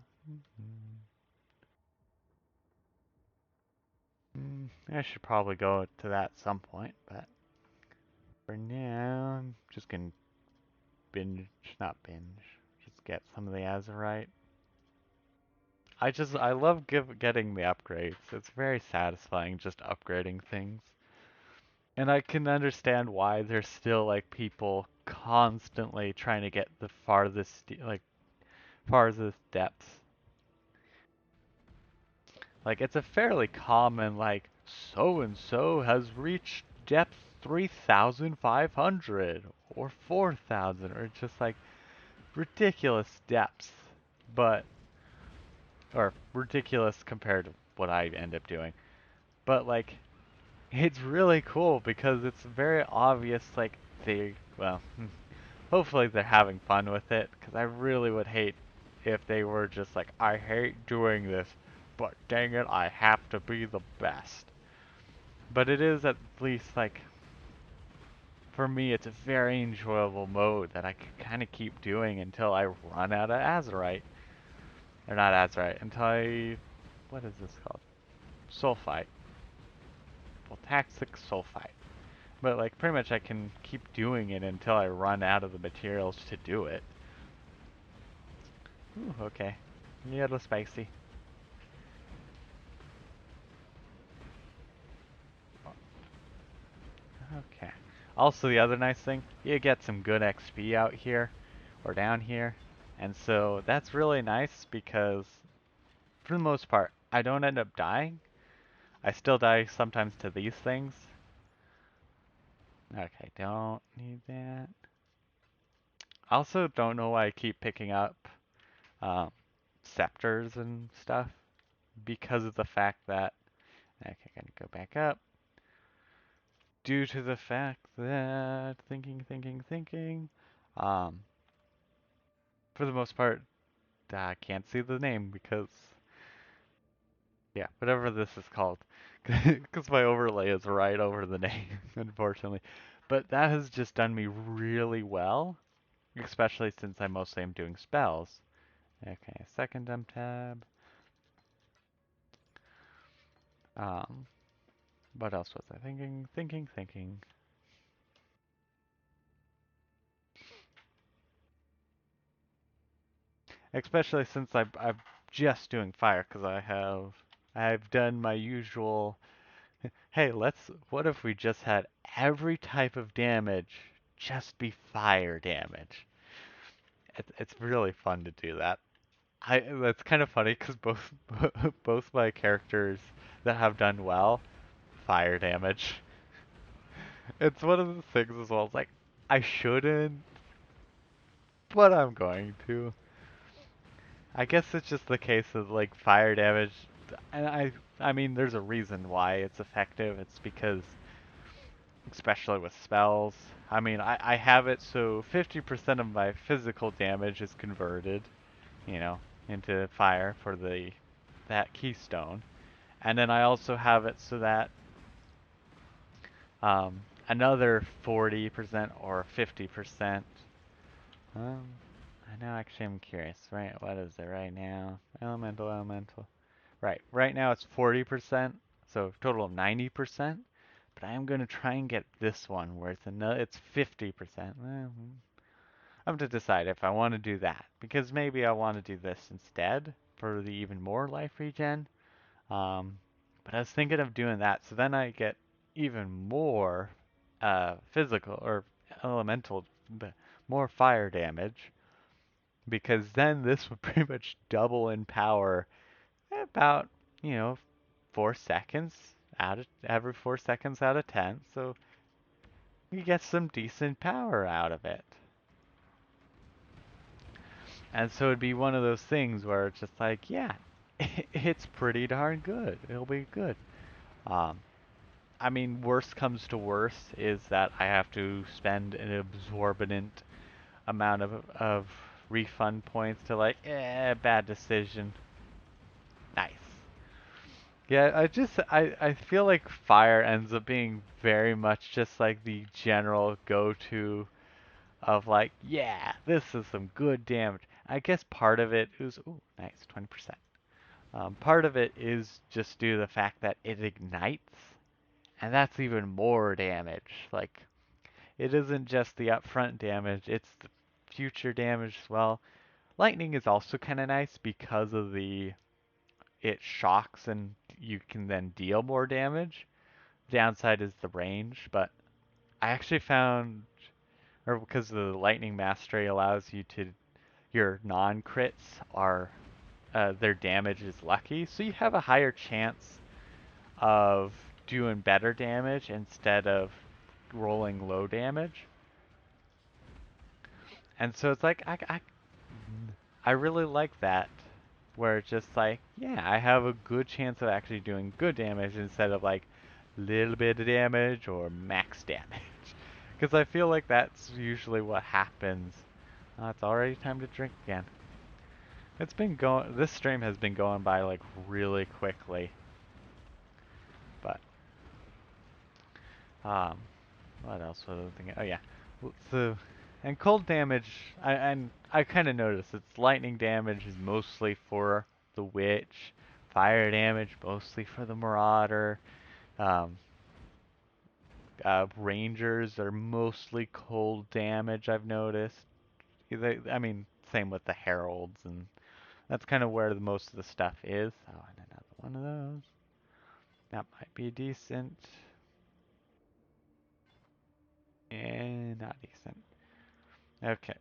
I should probably go to that at some point, but for now, I'm just gonna not binge, just get some of the azurite. I love getting the upgrades. It's very satisfying just upgrading things. And I can understand why there's still like people constantly trying to get the farthest depths. Like it's a fairly common like so and so has reached depth 3,500 or 4,000 or just like ridiculous depths, but or ridiculous compared to what I end up doing. But like it's really cool because it's very obvious like hopefully they're having fun with it because I really would hate if they were just like, I hate doing this, but dang it, I have to be the best. But it is at least like, for me, it's a very enjoyable mode that I can kind of keep doing until I run out of azurite. Or not azurite, until what is this called? Sulfite. Voltaxic sulfite. But like pretty much I can keep doing it until I run out of the materials to do it. Ooh, okay. A little spicy. Also, the other nice thing, you get some good XP out here or down here. And so that's really nice because for the most part, I don't end up dying. I still die sometimes to these things. Okay, don't need that. I also don't know why I keep picking up um, scepters and stuff because of the fact that, okay, gonna go back up. Due to the fact that, thinking, um, for the most part, I can't see the name because, yeah, whatever this is called, because my overlay is right over the name, unfortunately. But that has just done me really well, especially since I mostly am doing spells. Okay, second tab. Um, what else was I thinking? Especially since I'm just doing fire, because I've done my usual. Hey, what if we just had every type of damage just be fire damage? It's really fun to do that. That's kind of funny because both both my characters that have done well, fire damage. It's one of the things as well. It's like I shouldn't, but I'm going to. I guess it's just the case of like fire damage, and I mean there's a reason why it's effective. It's because especially with spells. I mean, I have it so 50% of my physical damage is converted, you know, into fire for that keystone. And then I also have it so that another 40% or 50%. Um, I know actually I'm curious, right? What is it right now? Elemental. Right now it's 40%, so total of 90%. But I am going to try and get this one where it's 50%. Well, I have to decide if I want to do that because maybe I want to do this instead for the even more life regen. Um, but I was thinking of doing that, so then I get even more physical or elemental, more fire damage because then this would pretty much double in power about, you know, 4 seconds out of every 4 seconds out of 10. So you get some decent power out of it. And so it'd be one of those things where it's just like, yeah, it's pretty darn good. It'll be good. Um, I mean, worst comes to worst is that I have to spend an absorbent amount of refund points to like, bad decision. Nice. Yeah, I feel like fire ends up being very much just like the general go-to of like, yeah, this is some good damage. I guess part of it is, ooh, nice, 20%. Part of it is just due to the fact that it ignites, and that's even more damage. Like, it isn't just the upfront damage, it's the future damage as well. Lightning is also kind of nice because of it shocks and you can then deal more damage. Downside is the range, but I actually found, or because the lightning mastery allows you to, your non-crits are, their damage is lucky, so you have a higher chance of doing better damage instead of rolling low damage. And so it's like, I really like that, where it's just like, yeah, I have a good chance of actually doing good damage instead of like little bit of damage or max damage. Because I feel like that's usually what happens. It's already time to drink again. This stream has been going by like really quickly. But, um, what else was I thinking? Oh yeah. So, and cold damage, I kind of noticed it's lightning damage is mostly for the witch, fire damage mostly for the marauder. Um, Rangers are mostly cold damage. I've noticed. I mean, same with the heralds, and that's kind of where most of the stuff is. Oh, and another one of those. That might be decent. Not decent. Okay,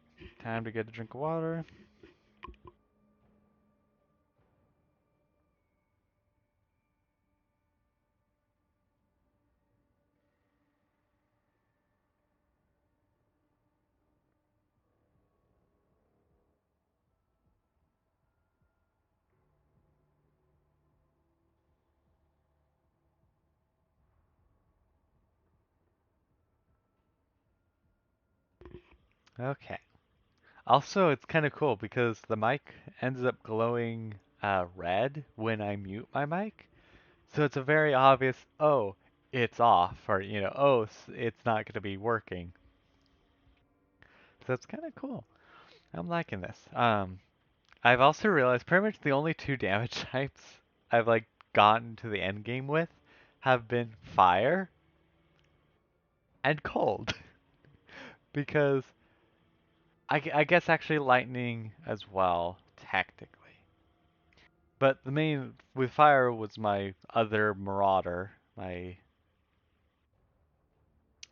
time to get a drink of water. Okay. Also, it's kind of cool because the mic ends up glowing red when I mute my mic. So it's a very obvious, oh, it's off, or, oh, it's not going to be working. So it's kind of cool. I'm liking this. I've also realized pretty much the only two damage types I've like gotten to the end game with have been fire and cold. Because I guess actually lightning as well, technically. But the main with fire was my other marauder. My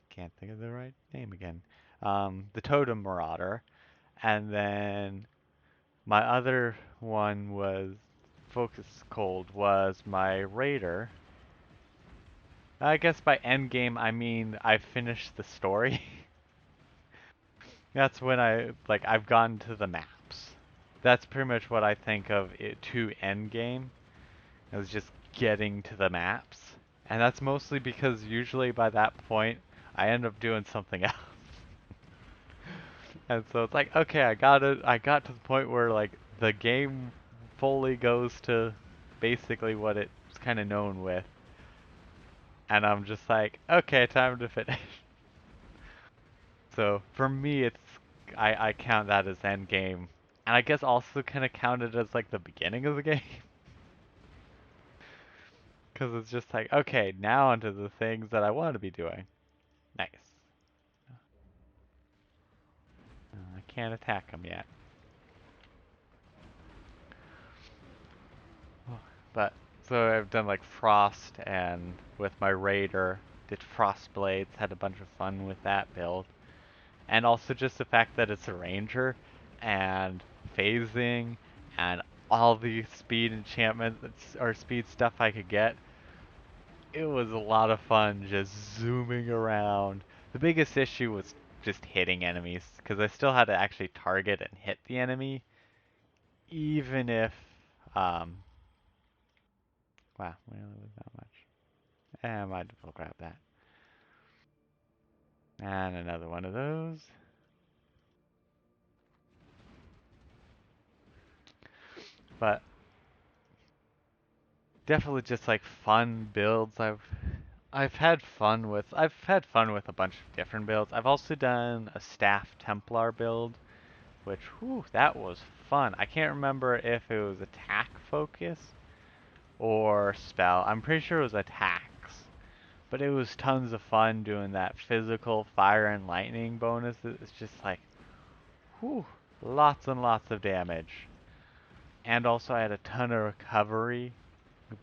can't think of the right name again. The totem marauder, and then my other one was focus cold was my raider. I guess by end game I mean I finished the story. That's when I've gotten to the maps. That's pretty much what I think of it to end game. It was just getting to the maps. And that's mostly because usually by that point I end up doing something else. And so it's like, okay, I got to the point where like the game fully goes to basically what it's kind of known with. And I'm just like, okay, time to finish. So for me, I count that as end game, and I guess also kind of counted as like the beginning of the game, because it's just like, okay, now onto the things that I want to be doing. Nice. I can't attack them yet, but so I've done like frost, and with my raider, did frost blades, had a bunch of fun with that build, and also just the fact that it's a ranger, and phasing, and all the speed enchantments or speed stuff I could get. It was a lot of fun just zooming around. The biggest issue was just hitting enemies, because I still had to actually target and hit the enemy, even if, um, wow, we only lose that much. I might as well grab that. And another one of those. But definitely just like fun builds. I've had fun with a bunch of different builds. I've also done a staff Templar build, which, whew, that was fun. I can't remember if it was attack focus or spell. I'm pretty sure it was attacks. But it was tons of fun doing that physical fire and lightning bonus. It's just like, whew, lots and lots of damage. And also I had a ton of recovery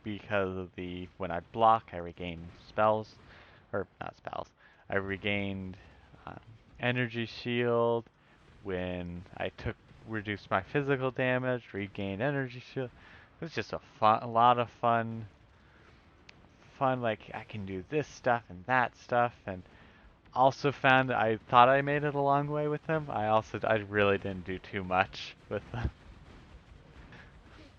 because of when I block, I regain spells, or not spells. I regained um, energy shield. When I reduced my physical damage, regained energy shield. It was just a lot of fun. Like I can do this stuff and that stuff, and also found that I thought I made it a long way with them. I really didn't do too much with them.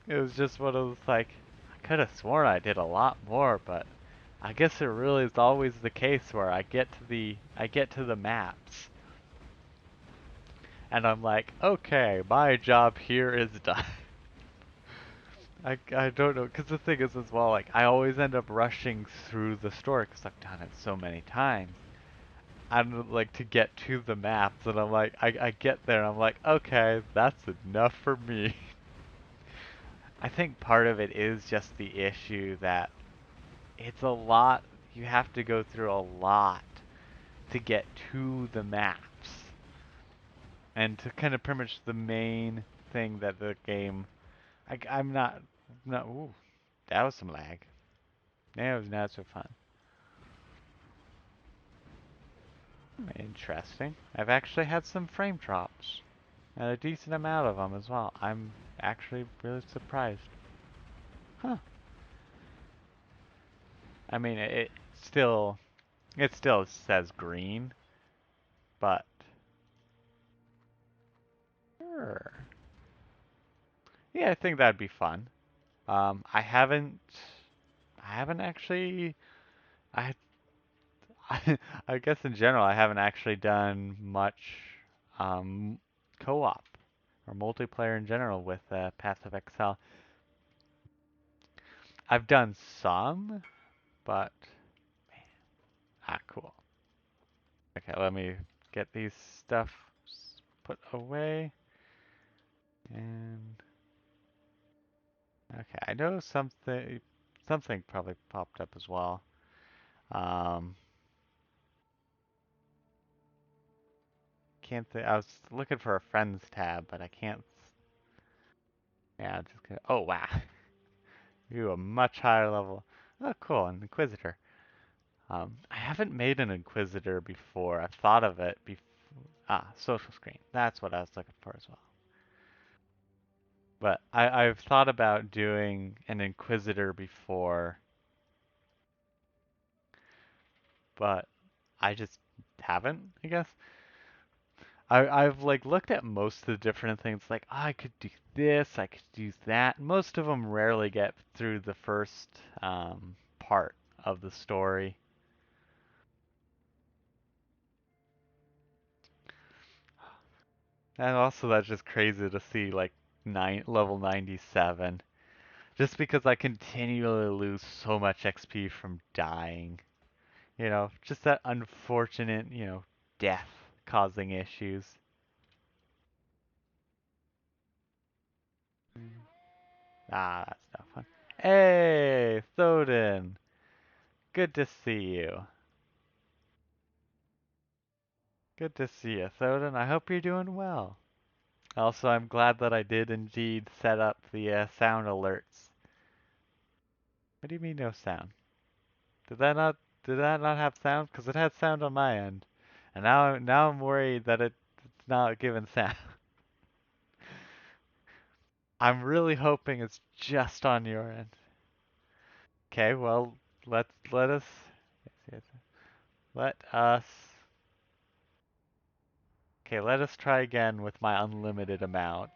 It was just one of those like I could have sworn I did a lot more, but I guess it really is always the case where I get to the maps and I'm like, okay, my job here is done. I don't know, because the thing is as well, like, I always end up rushing through the story because I've done it so many times. And, like, to get to the maps, and I'm like, I get there, and I'm like, okay, that's enough for me. I think part of it is just the issue that it's a lot, you have to go through a lot to get to the maps. And to kind of pretty much the main thing that the game, I'm not, ooh, that was some lag. That was not so fun. Interesting. I've actually had some frame drops. And a decent amount of them as well. I'm actually really surprised. Huh. I mean, it still says green, but sure. Yeah, I think that'd be fun. Um, I haven't, I haven't actually, I, I guess in general, I haven't actually done much um, co-op or multiplayer in general with Path of Exile. I've done some, but cool. Okay, let me get these stuff put away. And okay, I know something probably popped up as well. Um, can't think. I was looking for a friends tab, but I can't. Yeah, just gonna, oh wow, you a much higher level. Oh, cool, an Inquisitor. I haven't made an Inquisitor before. I've thought of it before. Ah, social screen. That's what I was looking for as well. But I've thought about doing an Inquisitor before, but I just haven't, I guess. I've like looked at most of the different things like, oh, I could do this, I could do that. Most of them rarely get through the first part of the story. And also that's just crazy to see like level 97 just because I continually lose so much XP from dying. You know, just that unfortunate, death causing issues. That's no fun. Hey, Thoden. Good to see you. Good to see you, Thoden. I hope you're doing well. Also, I'm glad that I did indeed set up the sound alerts. What do you mean no sound? Did that not did that not have sound? Because it had sound on my end, and now I'm worried that it's not giving sound. I'm really hoping it's just on your end. Okay, well let us let us okay let us try again with my unlimited amount.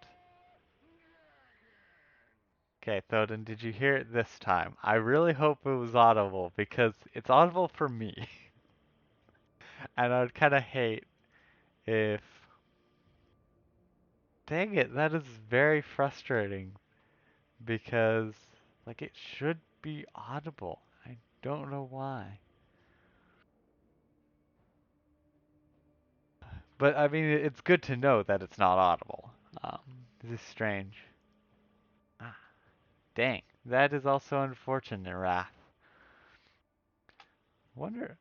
Okay, Thoden, did you hear it this time? I really hope it was audible because it's audible for me. And I'd kind of hate if. Dang it, that is very frustrating because, like, it should be audible. I don't know why. But, I mean, it's good to know that it's not audible. This is strange. Ah, dang. That is also unfortunate, Wrath.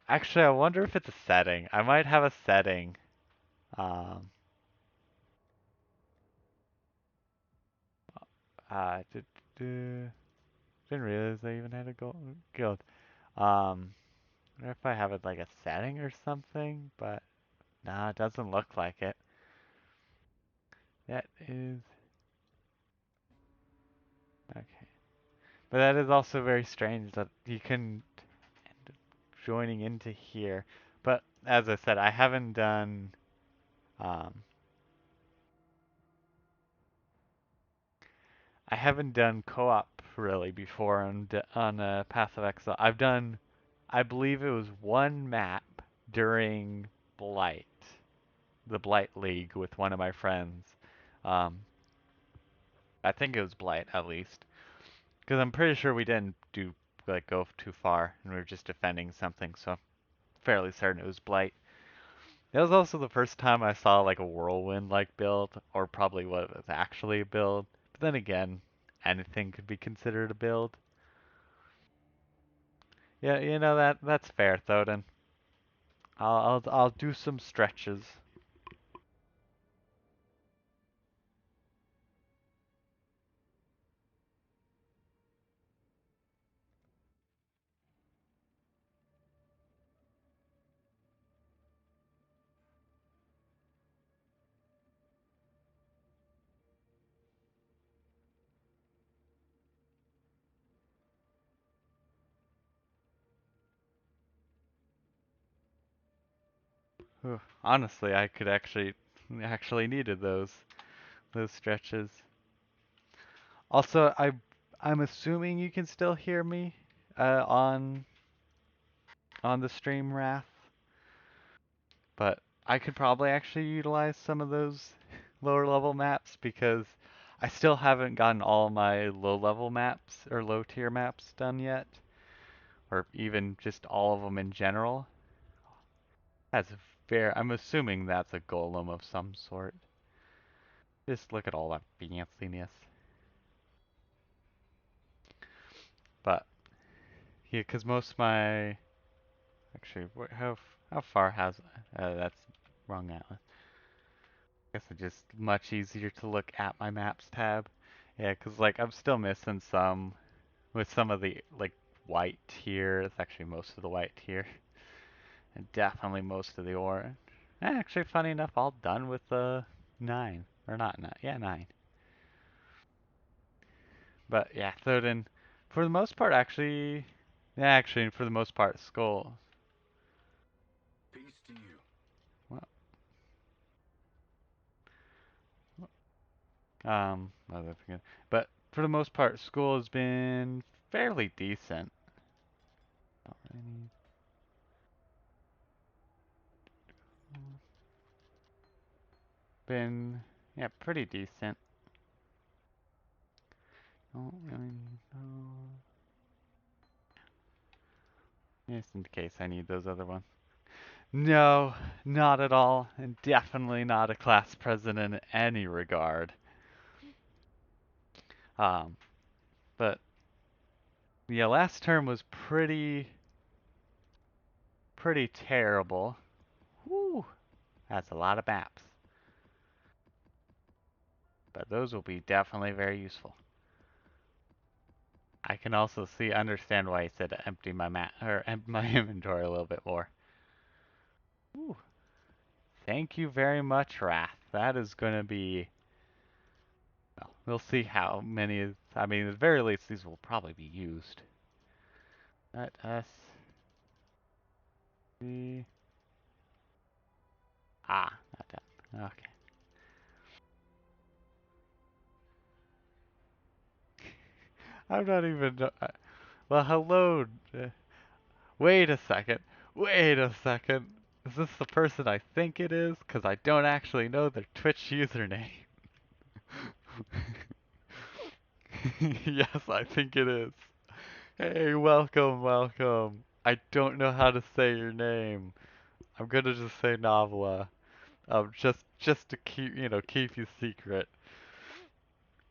Actually, I wonder if it's a setting. I might have a setting. Um, Uh, d- d- didn't realize I even had a guild. I wonder if I have it like a setting or something, but nah, it doesn't look like it. That is okay. But that is also very strange that you can end up joining into here. But as I said, um, I haven't done co-op really before on Path of Exile. I believe it was one map during Blight. The Blight League with one of my friends. Um, I think it was Blight at least, because I'm pretty sure we didn't do like go too far, and we were just defending something. So fairly certain it was Blight. It was also the first time I saw like a whirlwind like build, or probably what was actually a build. But then again, anything could be considered a build. Yeah, that's fair, Thoden. I'll do some stretches. Honestly, I could actually needed those stretches. Also, I'm assuming you can still hear me on the stream, Wrath, but I could probably actually utilize some of those lower level maps because I still haven't gotten all my low level maps or low tier maps done yet, or even just all of them in general. That's fair. I'm assuming that's a golem of some sort. Just look at all that fanciness. But yeah, because most of my actually, how far has that's wrong atlas. I guess it's just much easier to look at my maps tab. Yeah, because like I'm still missing some with some of the like white tier. It's actually most of the white tier, and definitely most of the orange. Actually, funny enough, all done with the 9 or not 9. Yeah, 9. But yeah, so then for the most part, actually, yeah, actually for the most part, skull. Peace to you. Well, what was I thinking? But for the most part, school has been fairly decent. Not really- Been, yeah, pretty decent. Don't really know. Just in case I need those other ones. No, not at all, and definitely not a class president in any regard. Um, but yeah, last term was pretty terrible. Whew, that's a lot of maps. But those will be definitely very useful. I can also understand why he said empty my map or empty my inventory a little bit more. Ooh, thank you very much, Wrath. That is going to be. Well, we'll see how many. I mean, at the very least, these will probably be used. Let us see. Ah, not done. Okay. I'm not even. Well, hello. Wait a second. Wait a second. Is this the person I think it is? Because I don't actually know their Twitch username. Yes, I think it is. Hey, welcome, welcome. I don't know how to say your name. I'm gonna just say Navla. Just to keep you secret.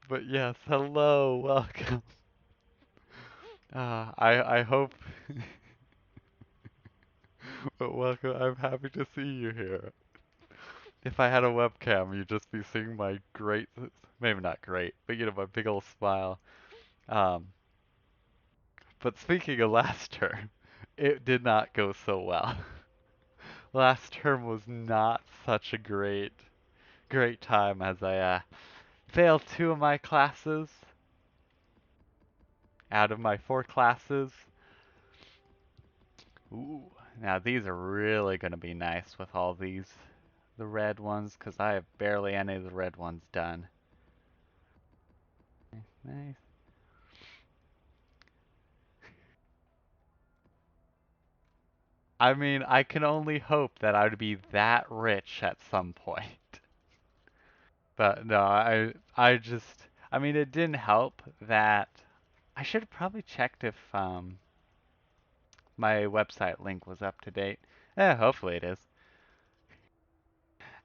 But yes, hello, welcome. I hope. But welcome. I'm happy to see you here. If I had a webcam, you'd just be seeing my great, maybe not great, but my big old smile. Um, but speaking of last term, it did not go so well. Last term was not such a great time as I failed 2 of my classes out of my 4 classes. Ooh, now these are really going to be nice with all the red ones, because I have barely any of the red ones done. Nice. I mean, I can only hope that I would be that rich at some point. But no, I mean, it didn't help that I should have probably checked if my website link was up to date. Hopefully it is.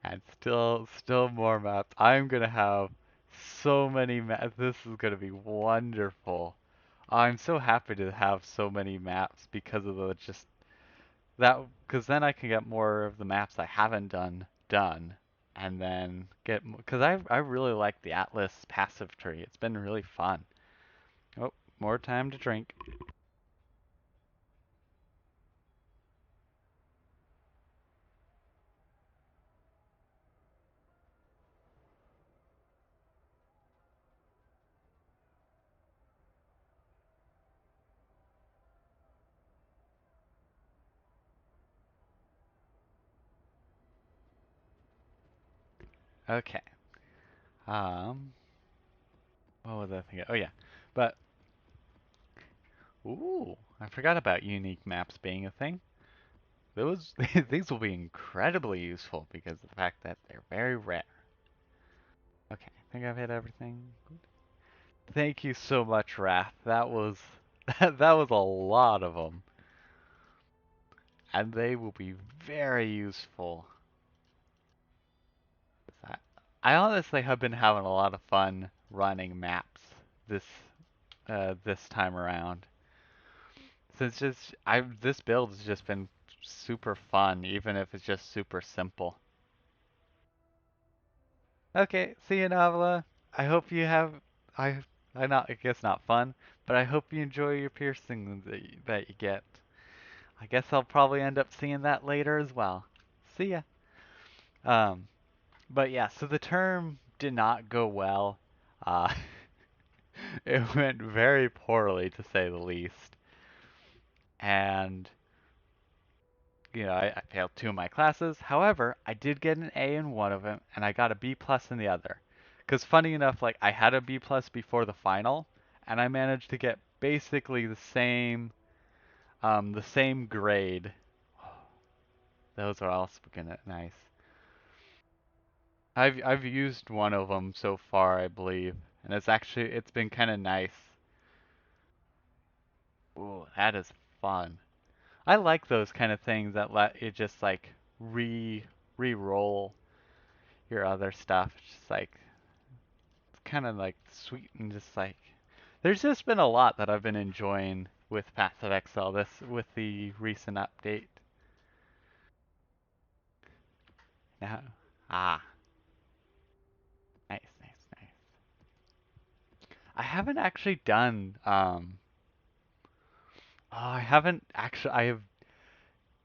And still more maps. I'm gonna have so many maps. This is gonna be wonderful. I'm so happy to have so many maps because of the just that, because then I can get more of the maps I haven't done, and then get because I really like the Atlas passive tree. It's been really fun. Oh, more time to drink. Okay. Um, what was I thinking? Oh yeah, but ooh, I forgot about unique maps being a thing. Those these will be incredibly useful because of the fact that they're very rare. Okay, I think I've hit everything. Thank you so much, Wrath. That was that was a lot of them, and they will be very useful. I, I honestly have been having a lot of fun running maps this this time around. Since just I this build has just been super fun, even if it's just super simple. Okay, see you, Navla. I hope you have I I guess not fun, but I hope you enjoy your piercing that you get. I guess I'll probably end up seeing that later as well. See ya. Um, but yeah, so the term did not go well. Uh, it went very poorly to say the least. And I failed two of my classes. However, I did get an A in one of them, and I got a B plus in the other. Because funny enough, like I had a B plus before the final, and I managed to get basically the same grade. Those are all gonna nice. I've used one of them so far, I believe, and it's been kind of nice. Ooh, that is fun. I like those kind of things that let you just like re-roll your other stuff. Just like it's kind of like sweet and just like there's just been a lot that I've been enjoying with Path of Exile this with the recent update. Now, ah, nice, nice, nice. I haven't actually done I haven't actually I have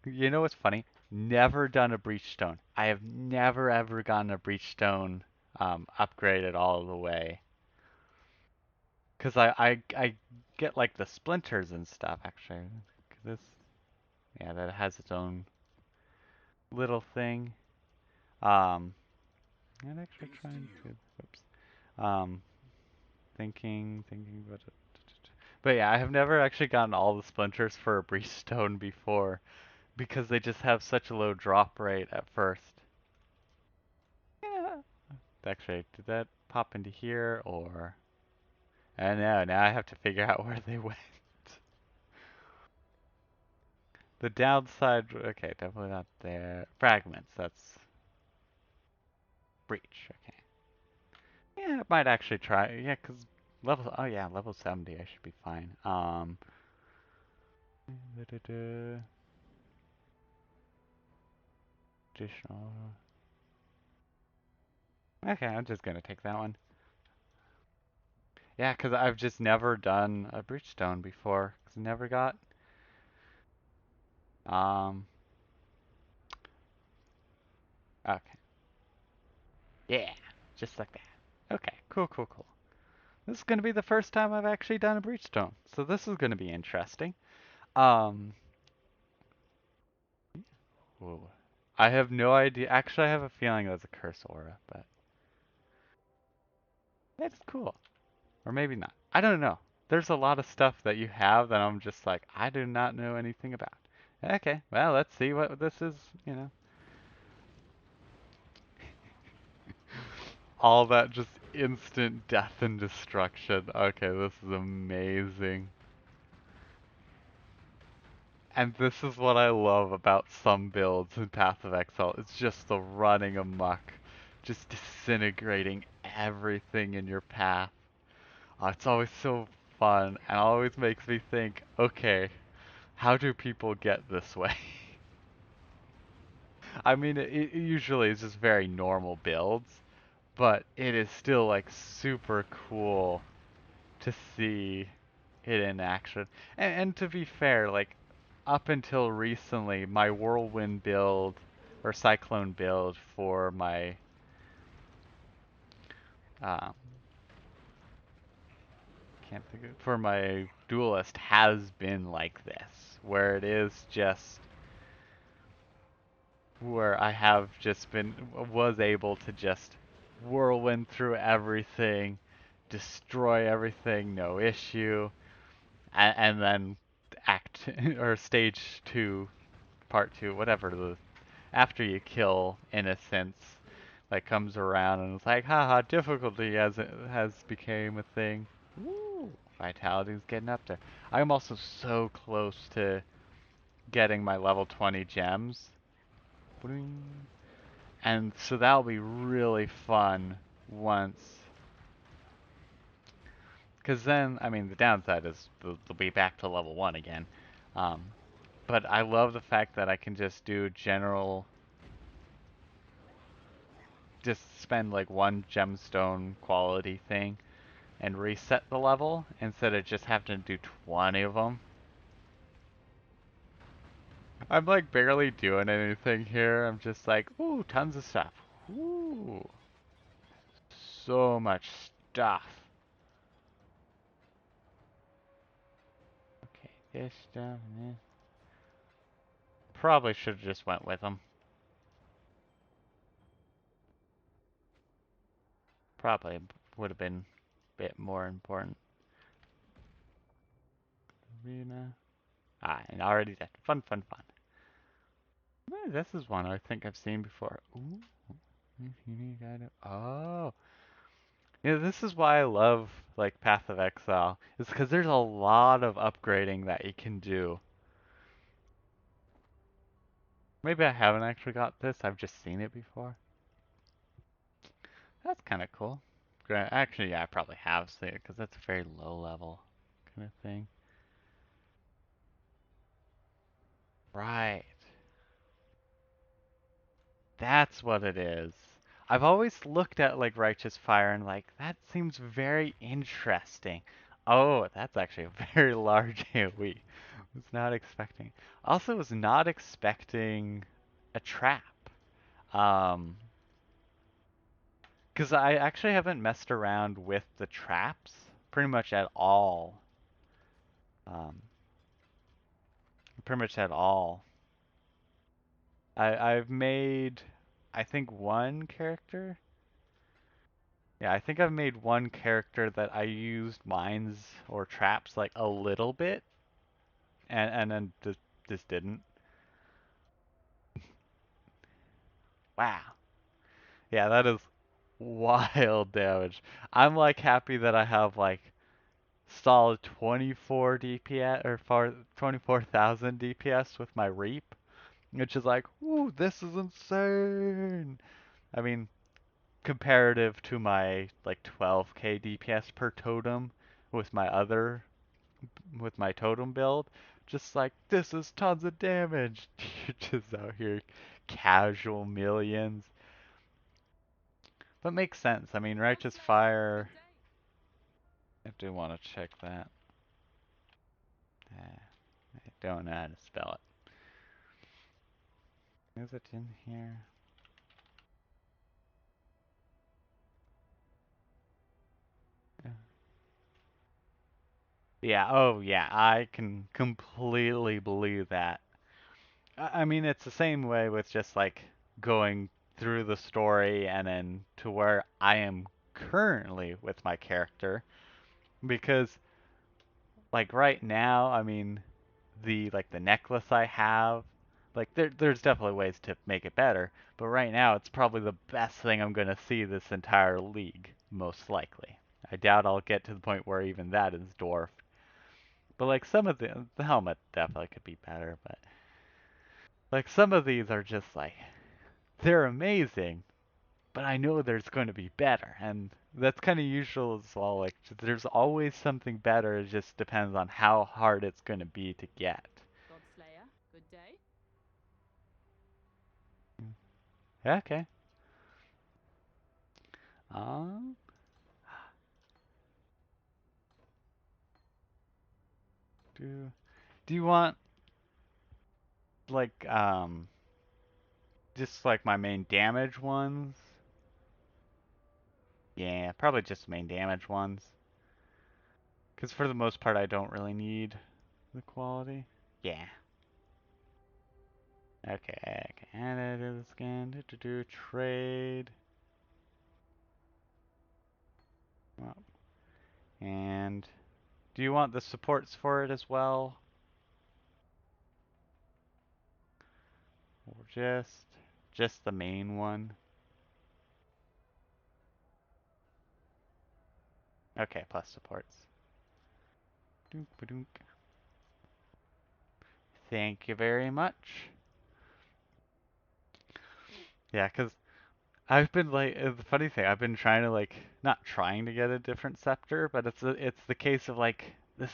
you know what's funny? Never done a Breachstone. I have never ever gotten a Breachstone upgraded all the way. Cause I get like the splinters and stuff actually. This yeah that has its own little thing. Um, I'm actually trying to. Oops. Um, thinking, but yeah, I have never actually gotten all the splinters for a Breachstone before because they just have such a low drop rate at first. Yeah. Actually, did that pop into here or? I know. Now I have to figure out where they went. The downside. Okay, definitely not there. Fragments. That's breach. Okay. Yeah, I might actually try. Yeah, cause level. Oh yeah, level 70. I should be fine. Additional. Okay, I'm just gonna take that one. Yeah, cause I've just never done a breachstone before. Cause I never got. Um. Okay. Yeah, just like that. Okay. Cool. Cool. Cool. This is gonna be the first time I've actually done a breachstone, so this is gonna be interesting. Um. Whoa. I have no idea. Actually, I have a feeling that's a curse aura, but it's cool. Or maybe not. I don't know. There's a lot of stuff that you have that I'm just like, I do not know anything about. Okay, well, let's see what this is, All that just instant death and destruction. Okay, this is amazing. And this is what I love about some builds in Path of Exile. It's just the running amok. Just disintegrating everything in your path. It's always so fun and always makes me think, okay, how do people get this way? I mean, it usually is just very normal builds, but it is still like super cool to see it in action. And to be fair, like up until recently, my whirlwind build or cyclone build for my um, can't think of, for my duelist has been like this, where it is just where I have just been was able to just whirlwind through everything, destroy everything, no issue, and then act or stage two, part two, whatever the after you kill innocents, like comes around and it's like, haha, difficulty as it has became a thing. Woo! Vitality's getting up there. I'm also so close to getting my level 20 gems. Bling. And so that'll be really fun once. Because then, I mean, the downside is they'll be back to level 1 again. Um, but I love the fact that I can just do general, just spend like one gemstone quality thing and reset the level instead of just having to do 20 of them. I'm like barely doing anything here. I'm just like, ooh, tons of stuff. Ooh, so much stuff. Okay, this stuff and this. Probably should have just went with them. Probably would have been a bit more important. Arena. Ah, and already did. Fun, fun, fun. This is one I think I've seen before. Ooh. Oh. Yeah, this is why I love like Path of Exile. Is because there's a lot of upgrading that you can do. Maybe I haven't actually got this. I've just seen it before. That's kind of cool. Actually, yeah, I probably have seen it because that's a very low level kind of thing. Right. That's what it is. I've always looked at like Righteous Fire and like that seems very interesting. Oh, that's actually a very large AoE. Was not expecting. Also was not expecting a trap. Um, because I actually haven't messed around with the traps pretty much at all. Um, pretty much at all. I've made, I think one character. Yeah, I think I've made one character that I used mines or traps like a little bit, and then just didn't. Wow. Yeah, that is wild damage. I'm like happy that I have like solid 24 DPS or 24,000 DPS with my Reap, which is like, ooh, this is insane. I mean, comparative to my like 12k DPS per totem with my other with my totem build, just like this is tons of damage. You're just out here casual millions. But makes sense. I mean, Righteous Fire. I do want to check that. I don't know how to spell it. Is it in here? Yeah, oh yeah, I can completely believe that. I mean, it's the same way with just like going through the story and then to where I am currently with my character. Because like right now, I mean, the necklace I have, like there's definitely ways to make it better, but right now it's probably the best thing I'm gonna see this entire league, most likely. I doubt I'll get to the point where even that is dwarfed. But like some of the helmet definitely could be better, but like some of these are just like they're amazing, but I know there's going to be better, and that's kind of usual as well. Like there's always something better. It just depends on how hard it's going to be to get. Godslayer, good day. Yeah, okay. Um, do do you want like just like my main damage ones? Yeah, probably just main damage ones. Because for the most part, I don't really need the quality. Yeah. Okay, add it to the scan. Trade. And do you want the supports for it as well? Or just the main one? Okay, plus supports. Doop-a-doop. Thank you very much. Yeah, because I've been like, the funny thing, I've been trying to like, not trying to get a different scepter, but it's the case of like, this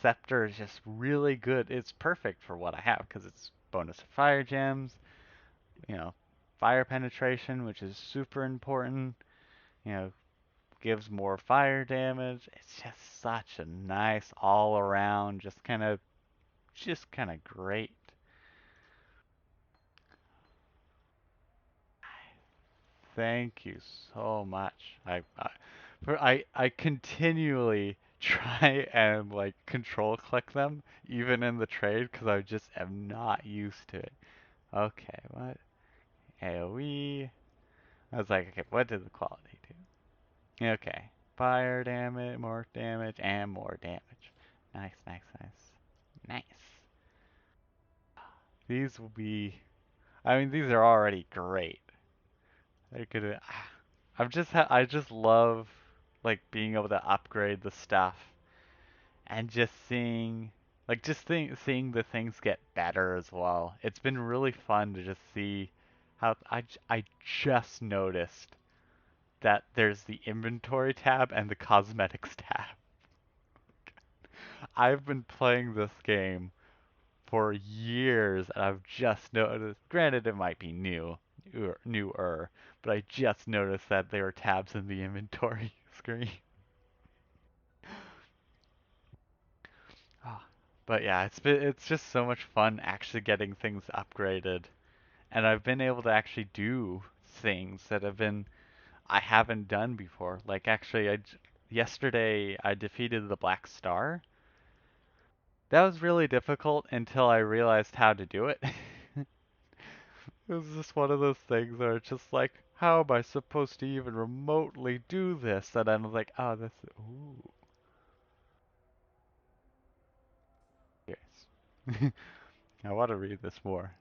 scepter is just really good. It's perfect for what I have, because it's bonus fire gems, you know, fire penetration, which is super important, you know, gives more fire damage. It's just such a nice all around, just kind of great. Thank you so much. I continually try and like control click them even in the trade because I just am not used to it. Okay, what? AoE. I was like, okay, what did the quality do? Okay, fire damage, more damage, and more damage. Nice, nice, nice. Nice. These will be, I mean, these are already great. They're gonna, I just love like being able to upgrade the stuff and just seeing the things get better as well. It's been really fun to just see how I just noticed that there's the inventory tab and the cosmetics tab. I've been playing this game for years and I've just noticed, granted it might be newer, but I just noticed that there are tabs in the inventory screen. Ah, but yeah, it's just so much fun actually getting things upgraded, and I've been able to actually do things that I haven't done before. Like actually, yesterday I defeated the Black Star. That was really difficult until I realized how to do it. It was just one of those things where it's just like, how am I supposed to even remotely do this? And I was like, oh, ooh, yes. I want to read this more.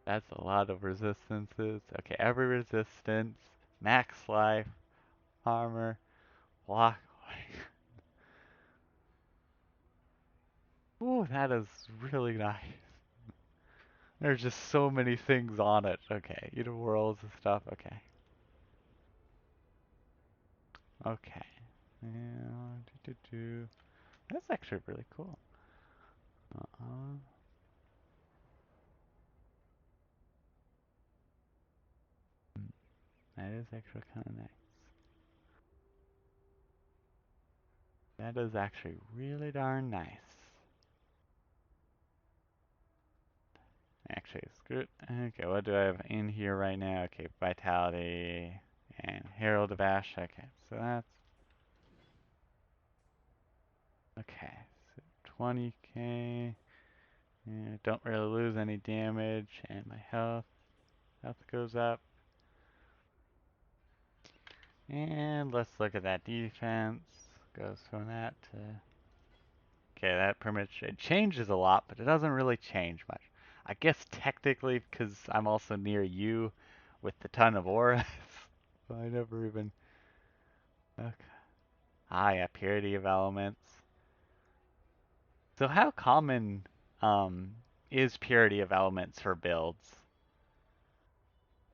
That's a lot of resistances. Okay, every resistance, max life, armor, block. Ooh, that is really nice. There's just so many things on it. Okay, Eater Worlds and stuff. Okay. Okay. And that's actually really cool. Uh-uh. That is actually kind of nice. That is actually really darn nice. Actually, screw it. Okay, what do I have in here right now? Okay, Vitality and Herald of Ash. Okay, so that's okay. So 20k. Yeah, don't really lose any damage, and my health goes up. And let's look at that defense. Goes from that to okay. That pretty much it changes a lot, but it doesn't really change much. I guess technically because I'm also near you with the ton of auras. I never even. Okay. Ah, yeah, purity of elements. So how common um is purity of elements for builds?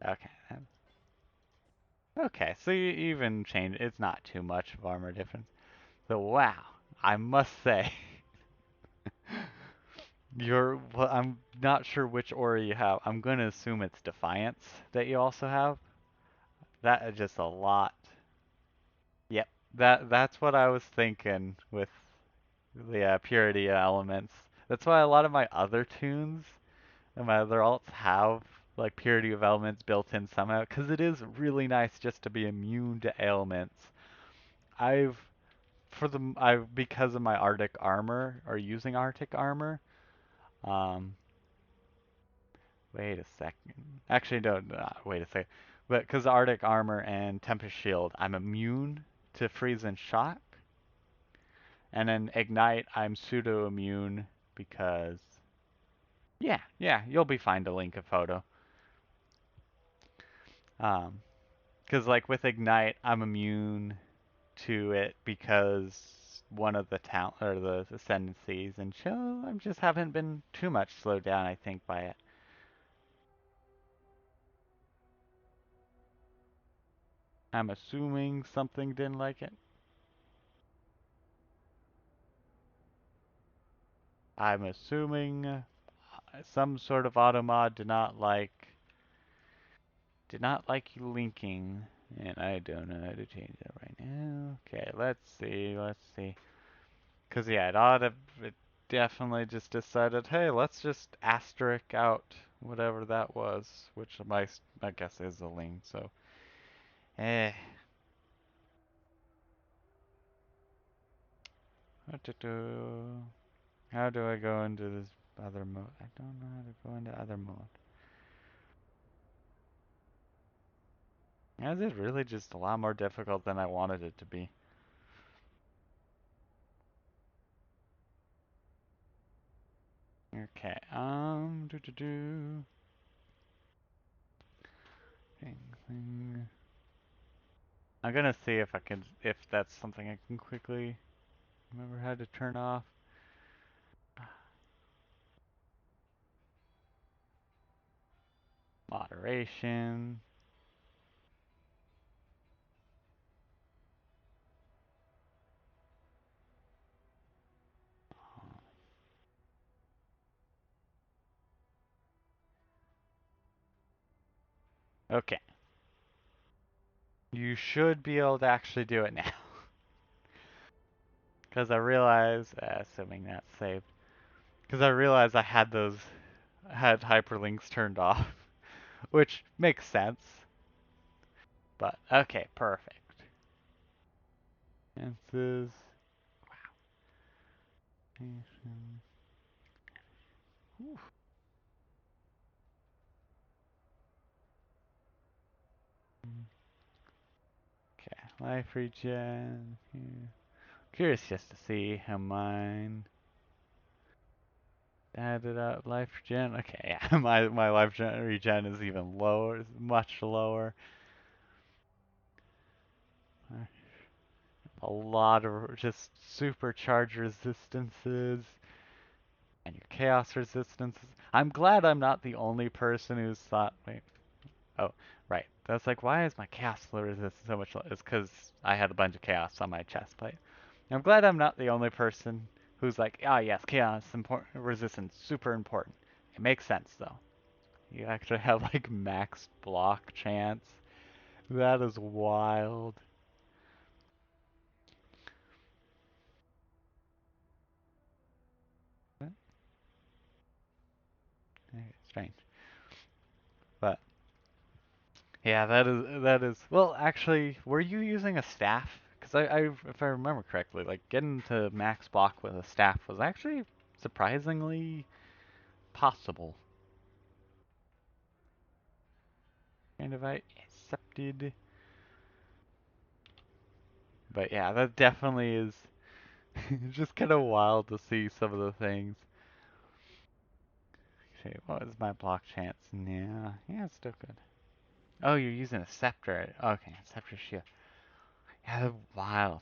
Okay. Okay, so you even change it's not too much of armor difference. So wow, I must say well, I'm not sure which aura you have. I'm going to assume it's Defiance that you also have. That is just a lot. Yep, that's what I was thinking with the purity elements. That's why a lot of my other tunes and my other alts have like purity of elements built in somehow, because it is really nice just to be immune to ailments. I've I because of my Arctic armor or using Arctic armor. Um, wait a second. Actually, no, wait a second. But because Arctic armor and Tempest shield, I'm immune to freeze and shock. And then ignite, I'm pseudo immune because yeah, you'll be fine to link a photo. Um, because like with ignite, I'm immune to it because one of the talent or the ascendancies, and chill, I just haven't been too much slowed down, I think, by it. I'm assuming something didn't like it. I'm assuming some sort of auto mod did not like you linking, and I don't know how to change that right now. Okay, let's see. Cause yeah, it definitely just decided, hey, let's just asterisk out whatever that was, which I guess is a link. So, eh, what to do? How do I go into this other mode? I don't know how to go into other mode. Is it really just a lot more difficult than I wanted it to be? Okay, do. Thing. I'm gonna see if that's something I can quickly remember how to turn off. Moderation. Okay. You should be able to actually do it now. Because I realize, assuming that's saved, because I realized had hyperlinks turned off, which makes sense. But, okay, perfect. Chances. Okay, life regen. Curious just to see how mine added up. Life regen. Okay, yeah, my life regen is even lower, is much lower. A lot of just supercharge resistances and your chaos resistances. I'm glad I'm not the only person who's thought, wait, oh, right. That's like, why is my chaos resistance so much lower? It's because I had a bunch of chaos on my chest plate. I'm glad I'm not the only person who's like, ah, yes, chaos resistance, super important. It makes sense though. You actually have like max block chance. That is wild. Strange. But yeah, that is. Well, actually, were you using a staff? Because if I remember correctly, like getting to max block with a staff was actually surprisingly possible. Kind of I accepted. But yeah, that definitely is just kind of wild to see some of the things. Okay, what is my block chance now? Yeah, it's still good. Oh, you're using a scepter. Okay, scepter shield. Yeah, that's wild.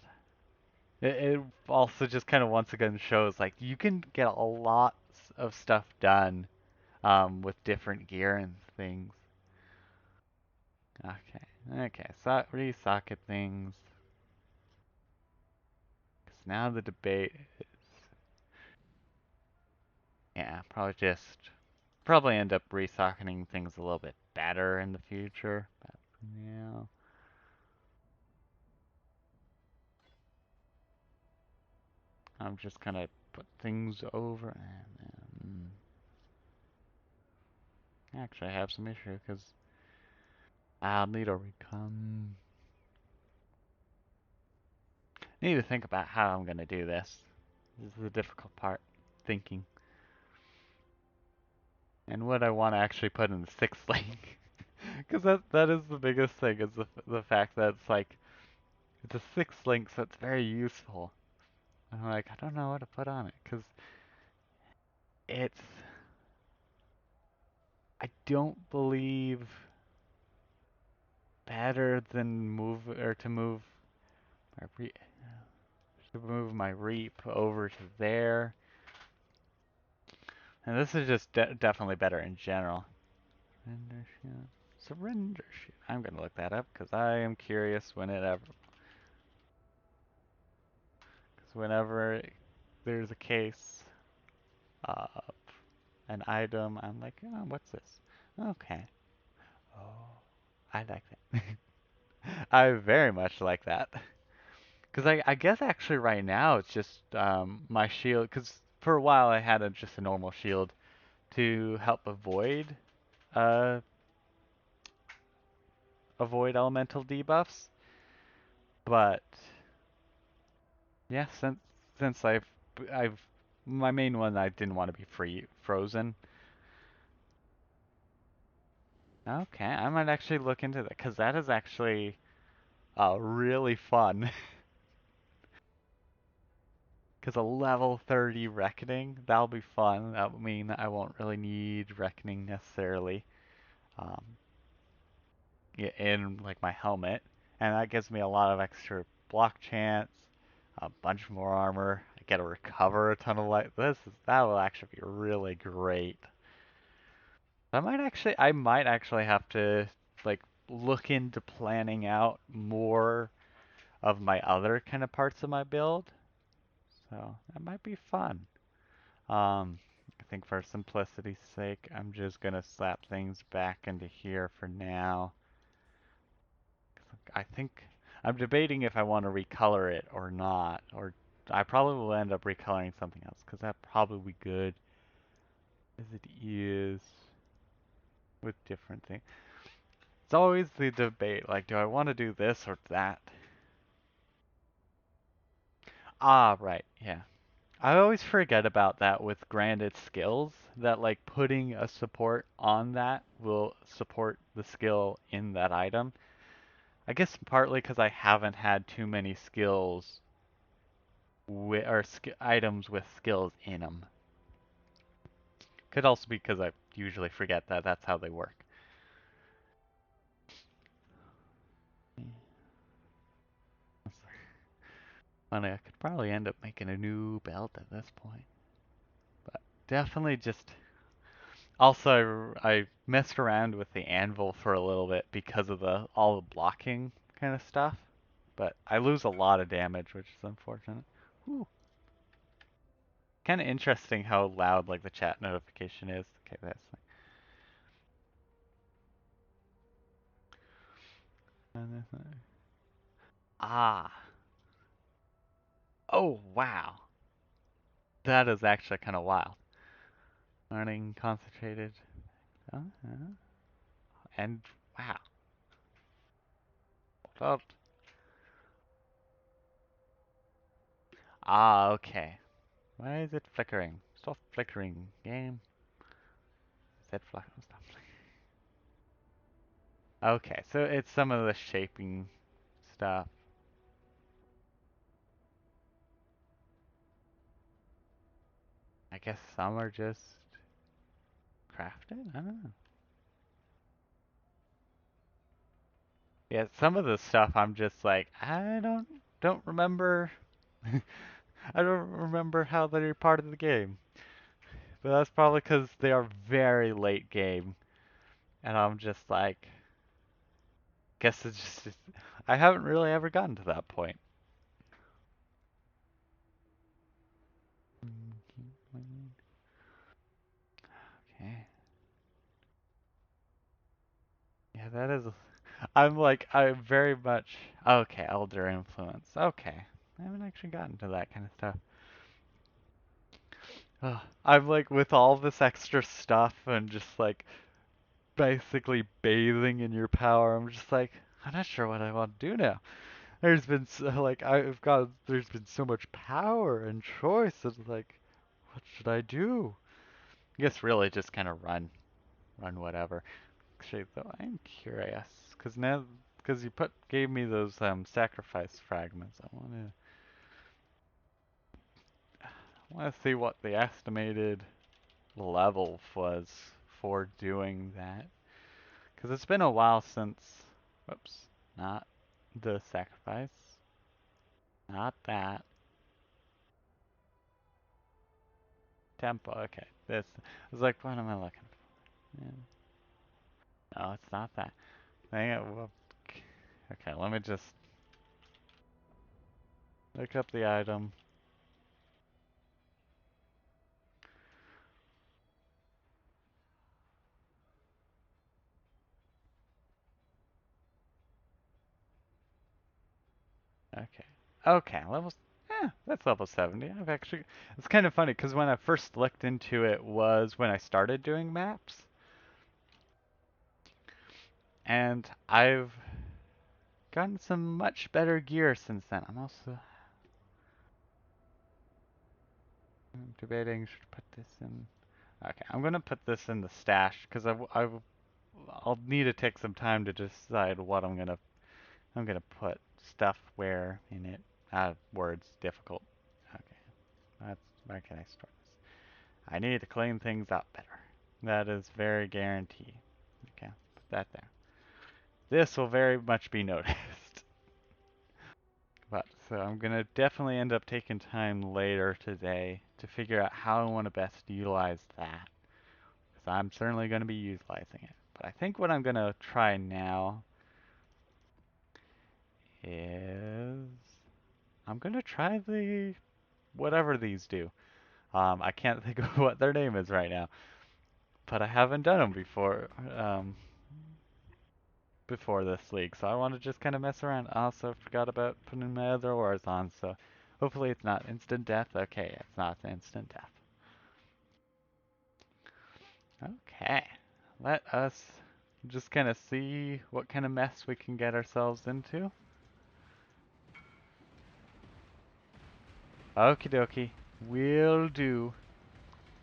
It also just kind of once again shows like you can get a lot of stuff done with different gear and things. Okay, so resocket things. 'Cause now the debate is, yeah, probably end up resocketing things a little bit better in the future. But yeah, I'm just gonna put things over and then, actually I have some issue because I'll need a recon. Need to think about how I'm gonna do this. This is the difficult part, thinking. And what I want to actually put in the sixth link. Because that is the biggest thing, is the fact that it's like, It's a 6 link, so it's very useful. I'm like, I don't know what to put on it, because it's, I don't believe better than my re to move my reap over to there. And this is just definitely better in general. Surrender shield. Surrender shield. I'm gonna look that up because I am curious whenever there's a case of an item, I'm like, oh, what's this? Okay. Oh, I like that. I very much like that. Because I guess actually right now it's just my shield. Because for a while I had just a normal shield to help uh, avoid elemental debuffs. But yeah, since I've my main one I didn't want to be frozen. Okay, I might actually look into that because that is actually really fun. Because a level 30 Reckoning, that'll be fun. That would mean that I won't really need Reckoning necessarily in like my helmet. And that gives me a lot of extra block chance, a bunch more armor. I get to recover a ton of life. That will actually be really great. I might actually have to like look into planning out more of my other kind of parts of my build. So that might be fun. I think for simplicity's sake, I'm just gonna slap things back into here for now. I think I'm debating if I want to recolor it or not, or I probably will end up recoloring something else because that probably be good as it is with different things. It's always the debate, like, do I want to do this or that? Ah, right, yeah. I always forget about that with granted skills, that like putting a support on that will support the skill in that item. I guess partly because I haven't had too many skills or items with skills in them. Could also be because I usually forget that that's how they work. Funny, I could probably end up making a new belt at this point. But definitely just also, I messed around with the anvil for a little bit because of all the blocking kind of stuff, but I lose a lot of damage, which is unfortunate. Kind of interesting how loud like the chat notification is. Okay, that's ah. Oh wow, that is actually kind of wild. Learning concentrated. Uh, uh, and wow. Well, ah, okay. Why is it flickering? Stop flickering, game. Is that flickering? Stop. Okay, so it's some of the shaping stuff. I guess some are just crafted? I don't know. Yeah, some of the stuff I'm just like, I don't remember. I don't remember how they're part of the game. But that's probably because they are very late game. And I'm just like, guess it's just I haven't really ever gotten to that point. Okay. Yeah, that is. I'm like, I'm very much. Okay, Elder Influence. Okay. I haven't actually gotten to that kind of stuff. Ugh. I'm like, with all this extra stuff and just like basically bathing in your power, I'm just like, I'm not sure what I want to do now. There's been so much power and choice. It's like, what should I do? I guess really just kind of run whatever. Actually, though, I'm curious because now because you gave me those sacrifice fragments. I want to see what the estimated level was for doing that. Because it's been a while since, whoops, not the sacrifice, not that. Tempo, okay. This, I was like, what am I looking for? Yeah. No, it's not that. Okay, let me just look up the item. Okay. Okay, that's level 70. It's kind of funny because when I first looked into it was when I started doing maps. And I've gotten some much better gear since then. I'm debating should put this in. Okay, I'm gonna put this in the stash because I'll need to take some time to decide what I'm gonna put stuff where in it. Words difficult. Okay, where can I store this? I need to clean things up better. That is very guaranteed. Okay, put that there. This will very much be noticed. But so I'm gonna definitely end up taking time later today to figure out how I want to best utilize that. Because I'm certainly going to be utilizing it. But I think what I'm going to try now is I'm going to try whatever these do. I can't think of what their name is right now, but I haven't done them before this league, so I want to just kind of mess around. I also forgot about putting my other auras on, so hopefully it's not instant death. Okay, it's not instant death. Okay, let us just kind of see what kind of mess we can get ourselves into. Okie dokie, will do.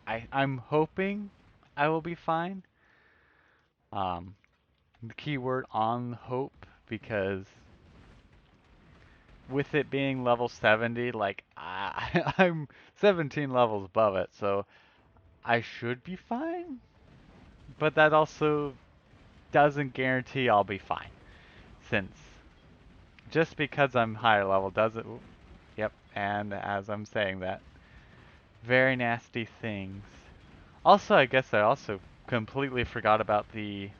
I'm hoping I will be fine. Um, the keyword on hope because with it being level 70, like I'm 17 levels above it, so I should be fine. But that also doesn't guarantee I'll be fine, since just because I'm higher level doesn't. Yep, and as I'm saying that, very nasty things. Also, I guess I also completely forgot about the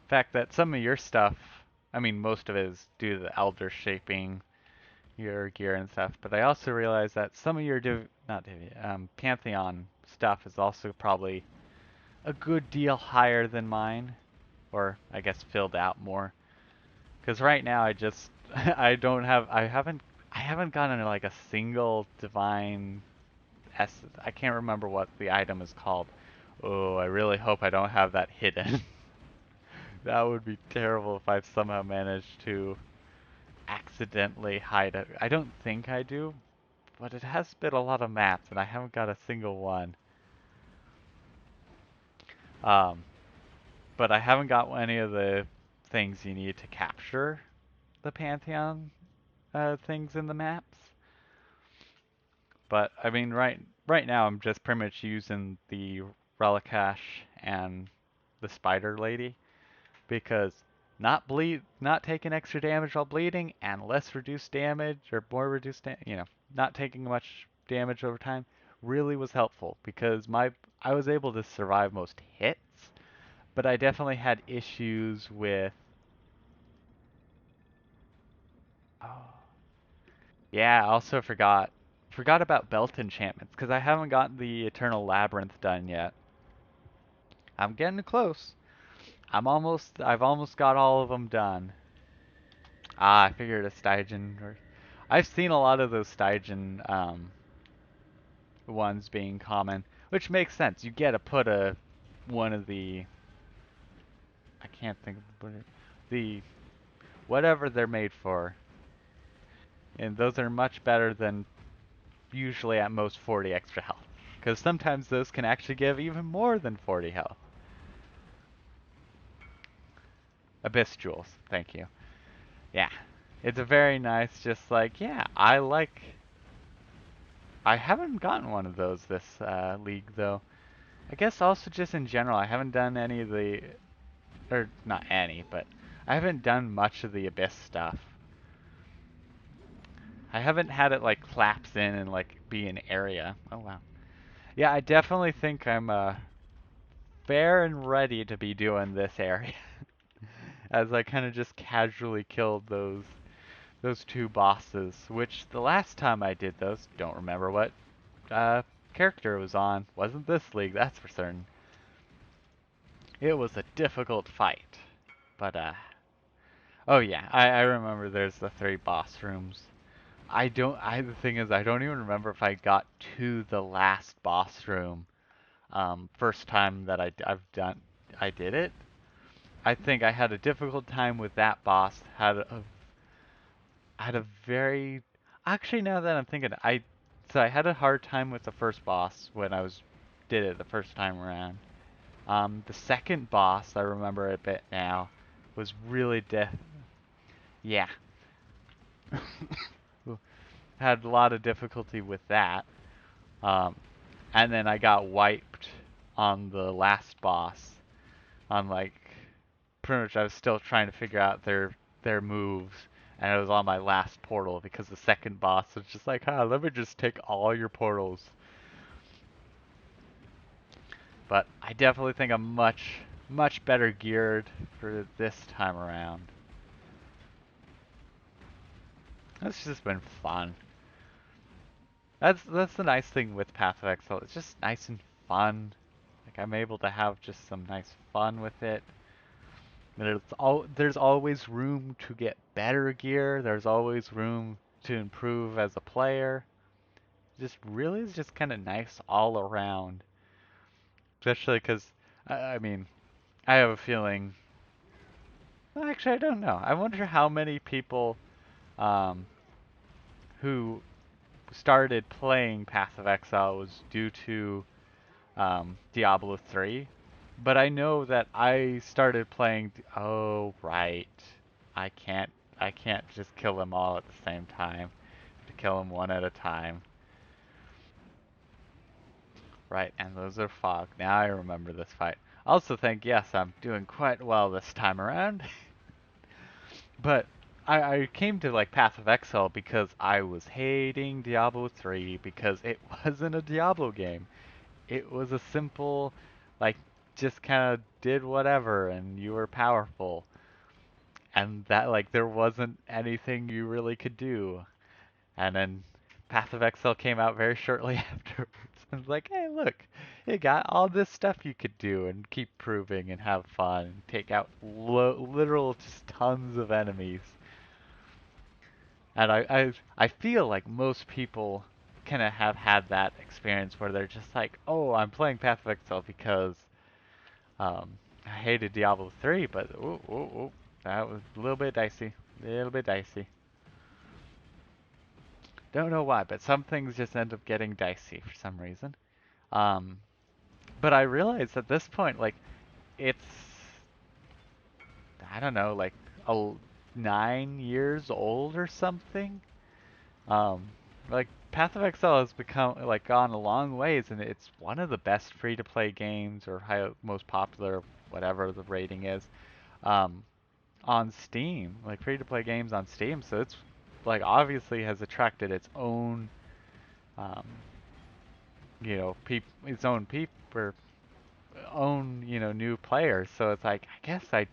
fact that some of your stuff, I mean, most of it is due to the elder shaping your gear and stuff, but I also realized that some of your Pantheon stuff is also probably a good deal higher than mine, or I guess filled out more. Because right now I haven't gotten like a single divine essence. I can't remember what the item is called. Oh, I really hope I don't have that hidden. That would be terrible if I somehow managed to accidentally hide it. I don't think I do, but it has been a lot of maps and I haven't got a single one. Um, but I haven't got any of the things you need to capture the Pantheon things in the maps. But I mean, right now I'm just pretty much using the Relicash and the Spider Lady because not taking extra damage while bleeding and less reduced damage or more reduced, not taking much damage over time really was helpful because I was able to survive most hits, but I definitely had issues with. Oh, yeah, I also forgot about belt enchantments because I haven't gotten the Eternal Labyrinth done yet. I'm getting close. I've almost got all of them done. Ah, I figured a Stygian or I've seen a lot of those Stygian ones being common, which makes sense. You get to put one of the I can't think of the whatever they're made for, and those are much better than usually at most 40 extra health, because sometimes those can actually give even more than 40 health. Abyss Jewels. Thank you. Yeah. It's a very nice, just like, yeah, I like... I haven't gotten one of those this league, though. I guess also just in general, I haven't done any of the... Or, not any, but I haven't done much of the Abyss stuff. I haven't had it, like, collapse in and, like, be an area. Oh, wow. Yeah, I definitely think I'm fair and ready to be doing this area. As I kind of just casually killed those two bosses, which the last time I did those, don't remember what character it was on. Wasn't this league, that's for certain. It was a difficult fight. But, oh yeah, I remember there's the 3 boss rooms. The thing is, I don't even remember if I got to the last boss room, first time that I did it. I think I had a difficult time with that boss, had a very, actually now that I'm thinking, so I had a hard time with the first boss when did it the first time around. The second boss, I remember a bit now, was really yeah. Had a lot of difficulty with that. Um, and then I got wiped on the last boss. On like, pretty much I was still trying to figure out their moves. And it was on my last portal because the second boss was just like, let me just take all your portals. But I definitely think I'm much better geared for this time around. It's just been fun. That's the nice thing with Path of Exile. It's just nice and fun. Like I'm able to have just some nice fun with it. There's always room to get better gear. There's always room to improve as a player. Just really is just kind of nice all around. Especially because, I mean, I have a feeling. Well, actually, I don't know. I wonder how many people um, who started playing Path of Exile was due to Diablo 3. But I know that I started playing. Oh, right. I can't. I can't just kill them all at the same time. I have to kill them one at a time. Right, and those are fog. Now I remember this fight. I also think, yes, I'm doing quite well this time around. But I came to like Path of Exile because I was hating Diablo 3 because it wasn't a Diablo game. It was a simple, like, just kind of did whatever and you were powerful. And that, like, there wasn't anything you really could do. And then Path of Exile came out very shortly afterwards. I was like, hey, look, you got all this stuff you could do and keep proving and have fun and take out literal just tons of enemies. And I feel like most people kind of have had that experience where they're just like, oh, I'm playing Path of Exile because I hated Diablo 3, but ooh, ooh, ooh, that was a little bit dicey. A little bit dicey. Don't know why, but some things just end up getting dicey for some reason. Um, but I realize at this point, like, it's, I don't know, like, 9 years old or something. Um, like, Path of Exile has become, like, gone a long ways, and it's one of the best free-to-play games, or most popular, whatever the rating is, um, on Steam. Like, free-to-play games on Steam, so it's, like, obviously has attracted its own, um, its own or new players. So it's like, I guess I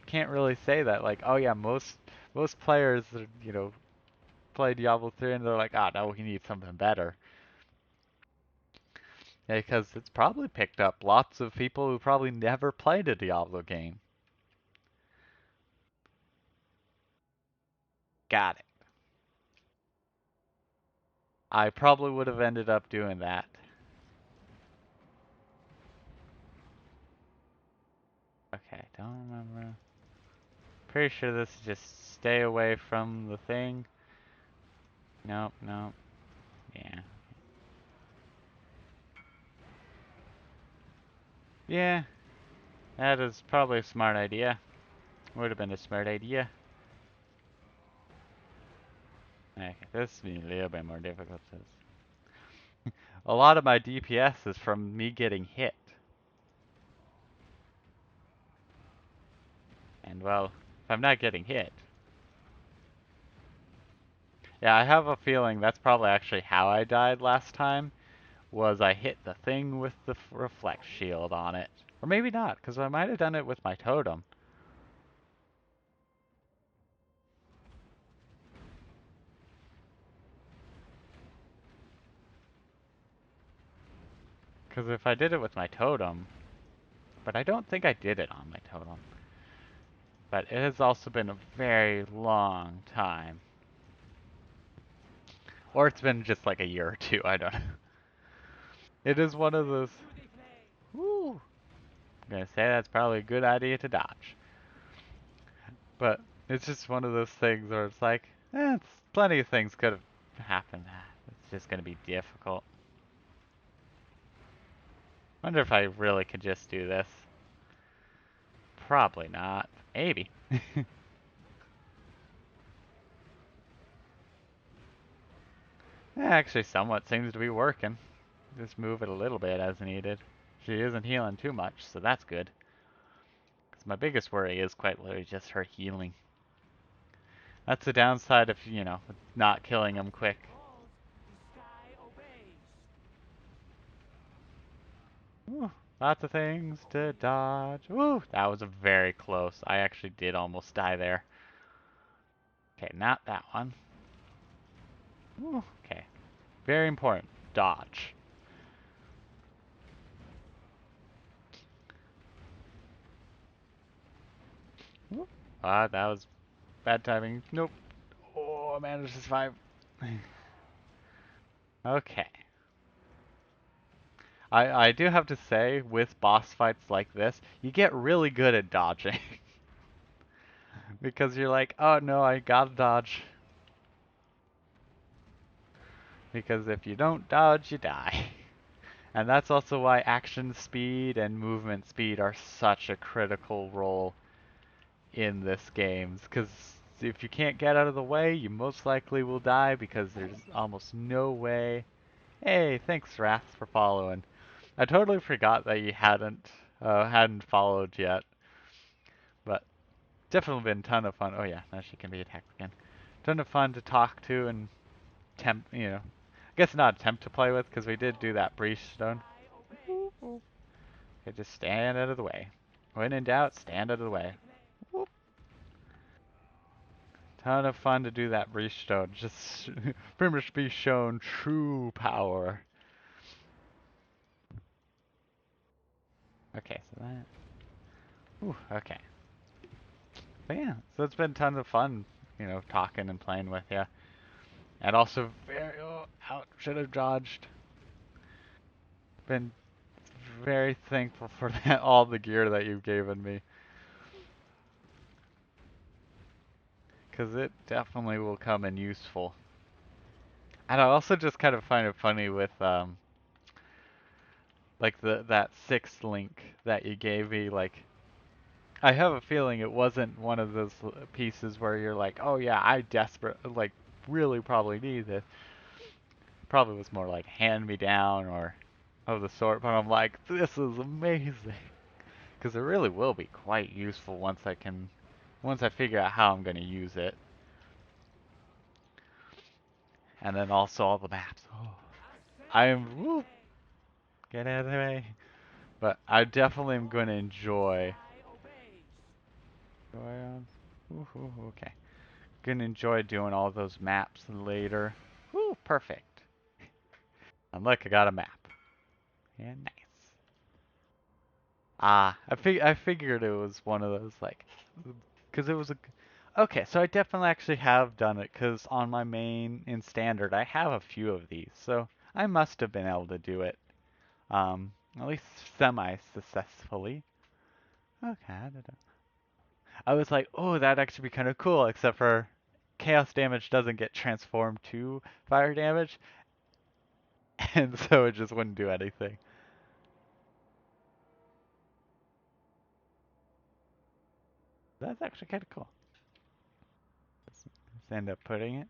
can't really say that, like, oh yeah, most players, play Diablo 3 and they're like, ah, no, we need something better. Yeah, because it's probably picked up lots of people who probably never played a Diablo game. Got it. I probably would have ended up doing that. Okay, don't remember. Pretty sure this is just stay away from the thing. Nope, nope. Yeah. Yeah, that is probably a smart idea. Would have been a smart idea. Okay, this is a little bit more difficult. A lot of my DPS is from me getting hit. And well, if I'm not getting hit. Yeah, I have a feeling that's probably actually how I died last time, was I hit the thing with the reflect shield on it. Or maybe not, because I might have done it with my totem. Because if I did it with my totem, but I don't think I did it on my totem. But it has also been a very long time. Or it's been just like a year or two, I don't know. It is one of those... Woo! I'm gonna say that's probably a good idea to dodge. But it's just one of those things where it's like, it's plenty of things could have happened. It's just gonna be difficult. Wonder if I really could just do this. Probably not. Maybe. Actually, somewhat seems to be working. Just move it a little bit as needed. She isn't healing too much, so that's good. Because my biggest worry is quite literally just her healing. That's the downside of, you know, not killing him quick. Ooh, lots of things to dodge. Ooh, that was a very close. I actually did almost die there. Okay, not that one. Ooh, okay. Very important. Dodge. Ooh. That was bad timing. Nope. Oh, I managed to survive. Okay. I do have to say, with boss fights like this, you get really good at dodging. Because you're like, oh no, I gotta dodge. Because if you don't dodge, you die. And that's also why action speed and movement speed are such a critical role in this game. Because if you can't get out of the way, you most likely will die because there's almost no way. Hey, thanks Wrath for following. I totally forgot that you hadn't followed yet, but definitely been a ton of fun. Oh yeah, now she can be attacked again. Ton of fun to talk to and tempt, you know. I guess not attempt to play with because we did do that breach stone. Okay, just stand out of the way. When in doubt, stand out of the way. Whoop. Ton of fun to do that breach stone. Just pretty much be shown true power. Okay, so that. Ooh, okay. But yeah, so it's been tons of fun, you know, talking and playing with you. And also very, oh, out, should have dodged. Been very thankful for that, all the gear that you've given me. Because it definitely will come in useful. And I also just kind of find it funny with, like that sixth link that you gave me, like, I have a feeling it wasn't one of those pieces where you're like, oh yeah, I like, really probably need this. Probably was more like hand me down or of the sort, but I'm like, this is amazing. Because it really will be quite useful once I figure out how I'm going to use it. And then also all the maps. Oh, I am, woo, get out of the way. But I definitely am going to enjoy. Okay. Gonna enjoy doing all those maps later. Woo, perfect. And look, I got a map. Yeah, nice. I figured it was one of those, like, because it was a... Okay, so I definitely actually have done it, because on my main in standard, I have a few of these, so I must have been able to do it, at least semi-successfully. Okay, I don't know. I was like, oh, that'd actually be kind of cool, except for chaos damage doesn't get transformed to fire damage, and so it just wouldn't do anything. That's actually kind of cool. Just end up putting it.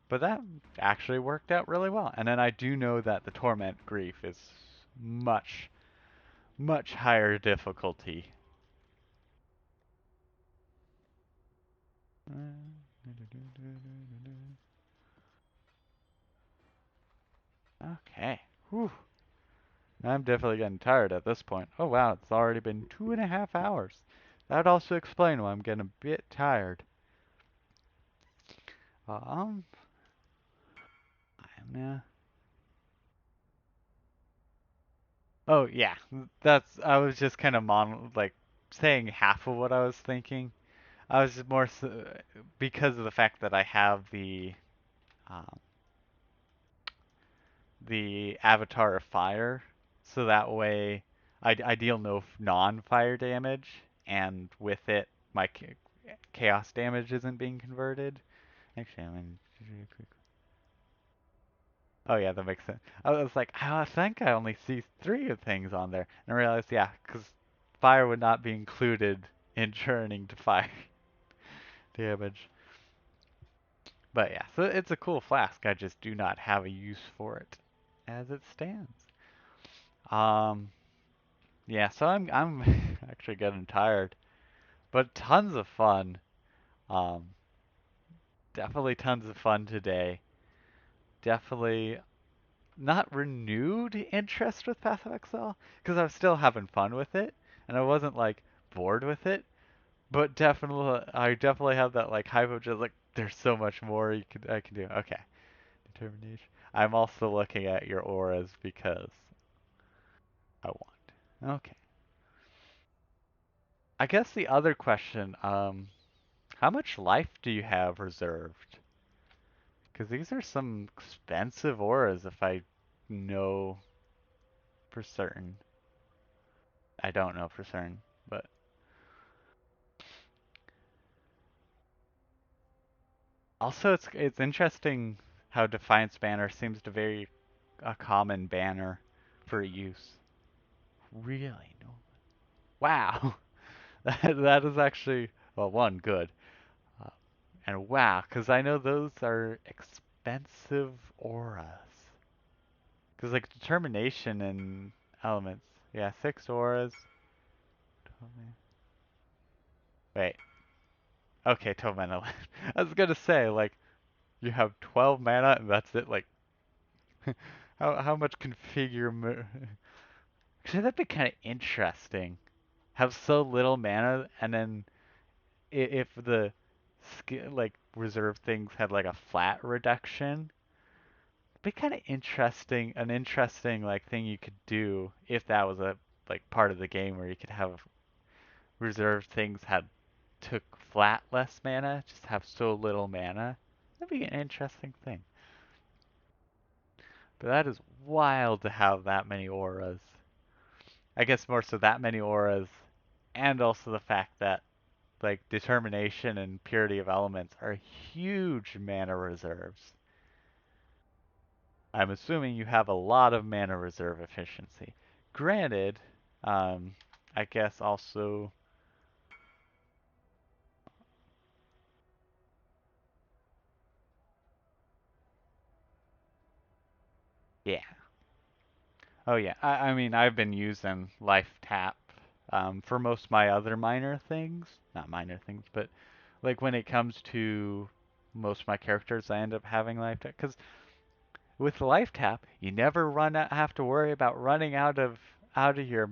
But that actually worked out really well. And then I do know that the Torment Grief is much, much higher difficulty. Okay. Whew. I'm definitely getting tired at this point. Oh wow, it's already been 2.5 hours. That would also explain why I'm getting a bit tired. Um, yeah. Oh yeah, that's. I was just kind of like saying half of what I was thinking. I was more because of the fact that I have um, the Avatar of Fire, so that way I deal no non-fire damage, and with it my chaos damage isn't being converted. Actually, I'm in. Oh yeah, that makes sense. I was like, I think I only see three of things on there, and I realized, yeah, because fire would not be included in churning to fire damage. But yeah, so it's a cool flask. I just do not have a use for it as it stands. Um, yeah, so I'm actually getting tired, but tons of fun. Um, definitely tons of fun today. Definitely not renewed interest with Path of Exile because I was still having fun with it and I wasn't like bored with it. But definitely, I definitely have that like hype of just like there's so much more I can do. Okay, determination. I'm also looking at your auras because I want. Okay. I guess the other question, how much life do you have reserved? Because these are some expensive auras if I know for certain. I don't know for certain, but also it's interesting how Defiance banner seems to be a common banner for use. Really? No. Wow. That is actually, well, one, good. Uh, and wow, because I know those are expensive auras. Because, like, determination and elements. Yeah, 6 auras. 12 mana. Wait. Okay, 12 mana. I was gonna say, like, you have 12 mana and that's it. Like, how much configure. Actually, that'd be kind of interesting. Have so little mana and then if the like reserve things had like a flat reduction, it'd be kind of interesting. An interesting like thing you could do if that was a like part of the game where you could have reserved things had took flat less mana, just have so little mana. That'd be an interesting thing. But that is wild to have that many auras. I guess more so that many auras, and also the fact that like determination and purity of elements are huge mana reserves. I'm assuming you have a lot of mana reserve efficiency. Granted, um, I guess also, yeah. Oh yeah, I mean I've been using life tap for most of my other minor things. Not minor things, but like when it comes to most of my characters, I end up having life tap because with life tap, you never have to worry about running out of your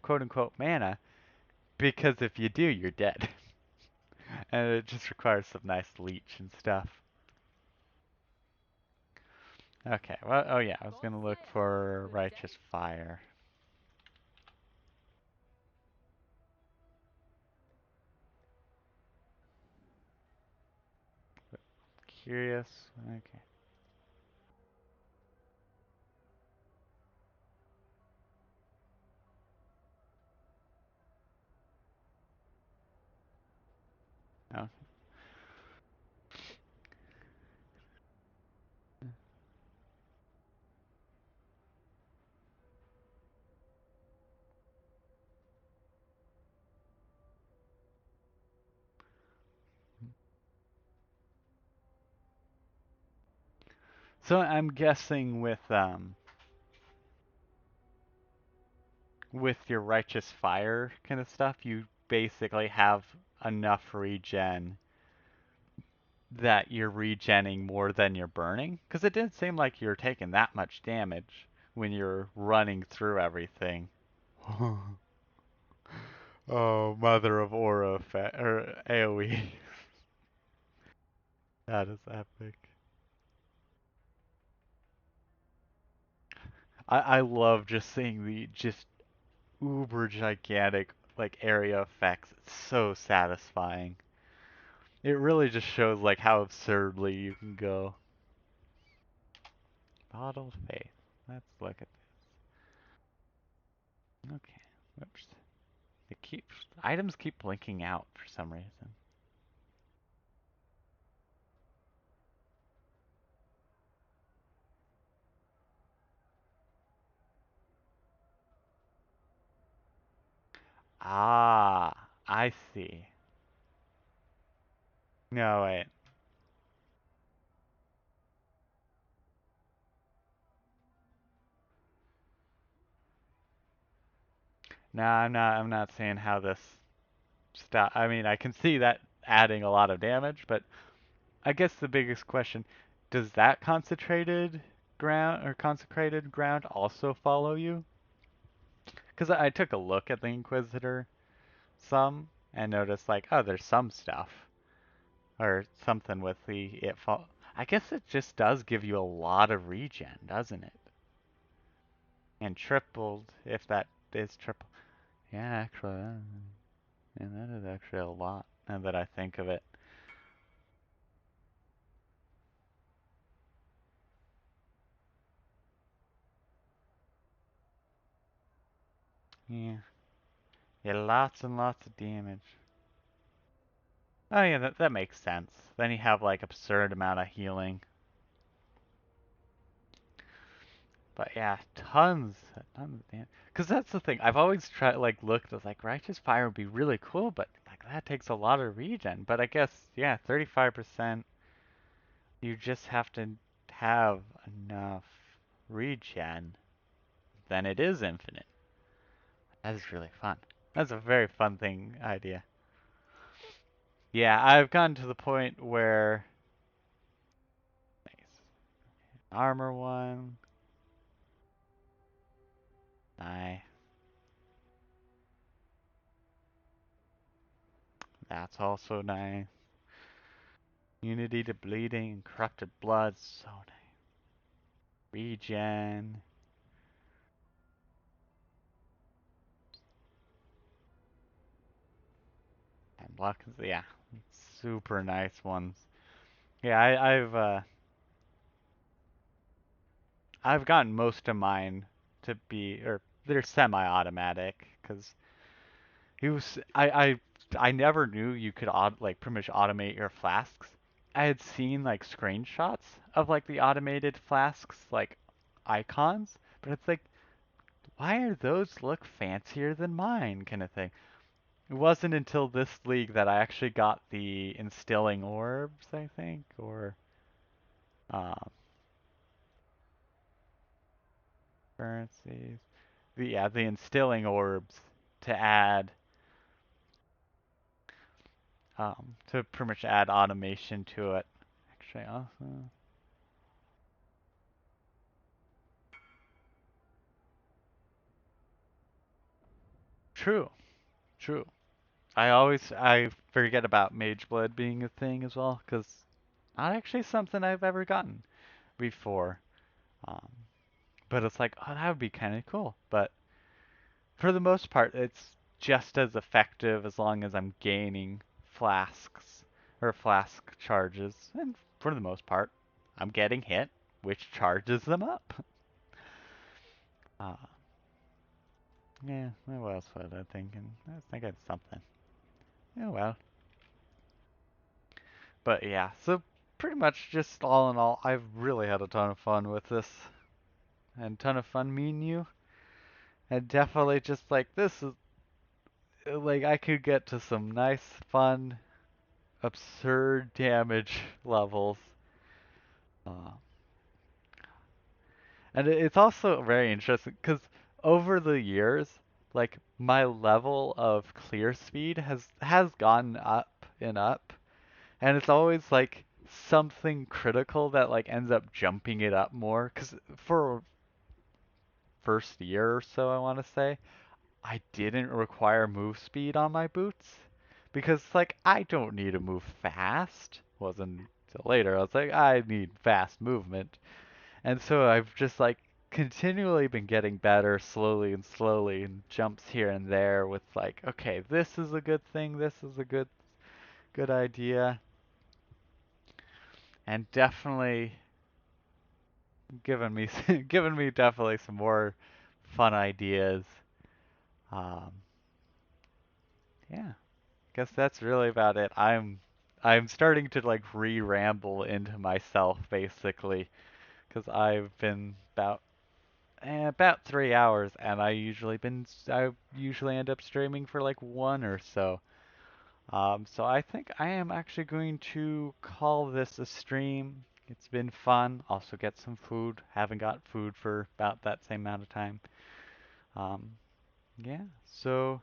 quote unquote mana because if you do, you're dead, and it just requires some nice leech and stuff. Okay, well, oh yeah, I was gonna look for righteous fire. Curious. Okay. Oh, So I'm guessing with your righteous fire kind of stuff, you basically have enough regen that you're regenning more than you're burning? Because it didn't seem like you're taking that much damage when you're running through everything. Oh, mother of aura or AoE. That is epic. I love just seeing the just uber gigantic like area effects. It's so satisfying. It really just shows like how absurdly you can go. Bottled faith. Let's look at this. Okay. Whoops. It keeps items keep blinking out for some reason. Ah, I see. No, wait. No, I'm not saying how this stop. I mean, I can see that adding a lot of damage, but I guess the biggest question, does that consecrated ground also follow you? Because I took a look at the Inquisitor some and noticed like, oh, there's some stuff or something with the it fall. I guess it just does give you a lot of regen, doesn't it? And tripled if that is triple. Yeah, actually, yeah, that is actually a lot now that I think of it. Yeah, yeah, lots and lots of damage. Oh yeah, that makes sense. Then you have like absurd amount of healing. But yeah, tons of damage. Cause that's the thing. I've always tried like looked. I was like, righteous fire would be really cool, but like that takes a lot of regen. But I guess yeah, 35%. You just have to have enough regen. Then it is infinite. That is really fun. That's a very fun thing idea. Yeah, I've gotten to the point where nice. Armor one. Nice. That's also nice. Unity to bleeding and corrupted blood. So nice. Regen. And block. Yeah. Super nice ones. Yeah, I've gotten most of mine to be, or they're semi-automatic, because he was, I never knew you could like pretty much automate your flasks. I had seen like screenshots of like the automated flasks like icons, but it's like, why are those look fancier than mine kind of thing. It wasn't until this league that I actually got the instilling orbs, I think, or um, currencies. The instilling orbs to add to pretty much add automation to it. Actually, also true, true. I forget about Mage Blood being a thing as well, because not actually something I've ever gotten before. Um, but it's like, oh, that would be kind of cool. But for the most part, it's just as effective as long as I'm gaining flasks or flask charges. And for the most part, I'm getting hit, which charges them up. Uh, yeah, what else was I thinking? I was thinking something. Oh well. But yeah, so pretty much just all in all, I've really had a ton of fun with this. And a ton of fun meeting you. And definitely just like this is like I could get to some nice, fun, absurd damage levels. Uh, And it's also very interesting because over the years, like my level of clear speed has gone up and up, and it's always like something critical that like ends up jumping it up more. Because for first year or so, I want to say, I didn't require move speed on my boots because like I don't need to move fast. Wasn't until later I was like I need fast movement. And so I've just like continually been getting better slowly and slowly and jumps here and there with like, okay, this is a good thing, this is a good idea. And definitely given me given me definitely some more fun ideas. Um, yeah, guess that's really about it. I'm starting to like re-ramble into myself basically because I've been about 3 hours, and I usually end up streaming for like one or so. So I think I am actually going to call this a stream. It's been fun. Also get some food. Haven't got food for about that same amount of time. Um, yeah. So,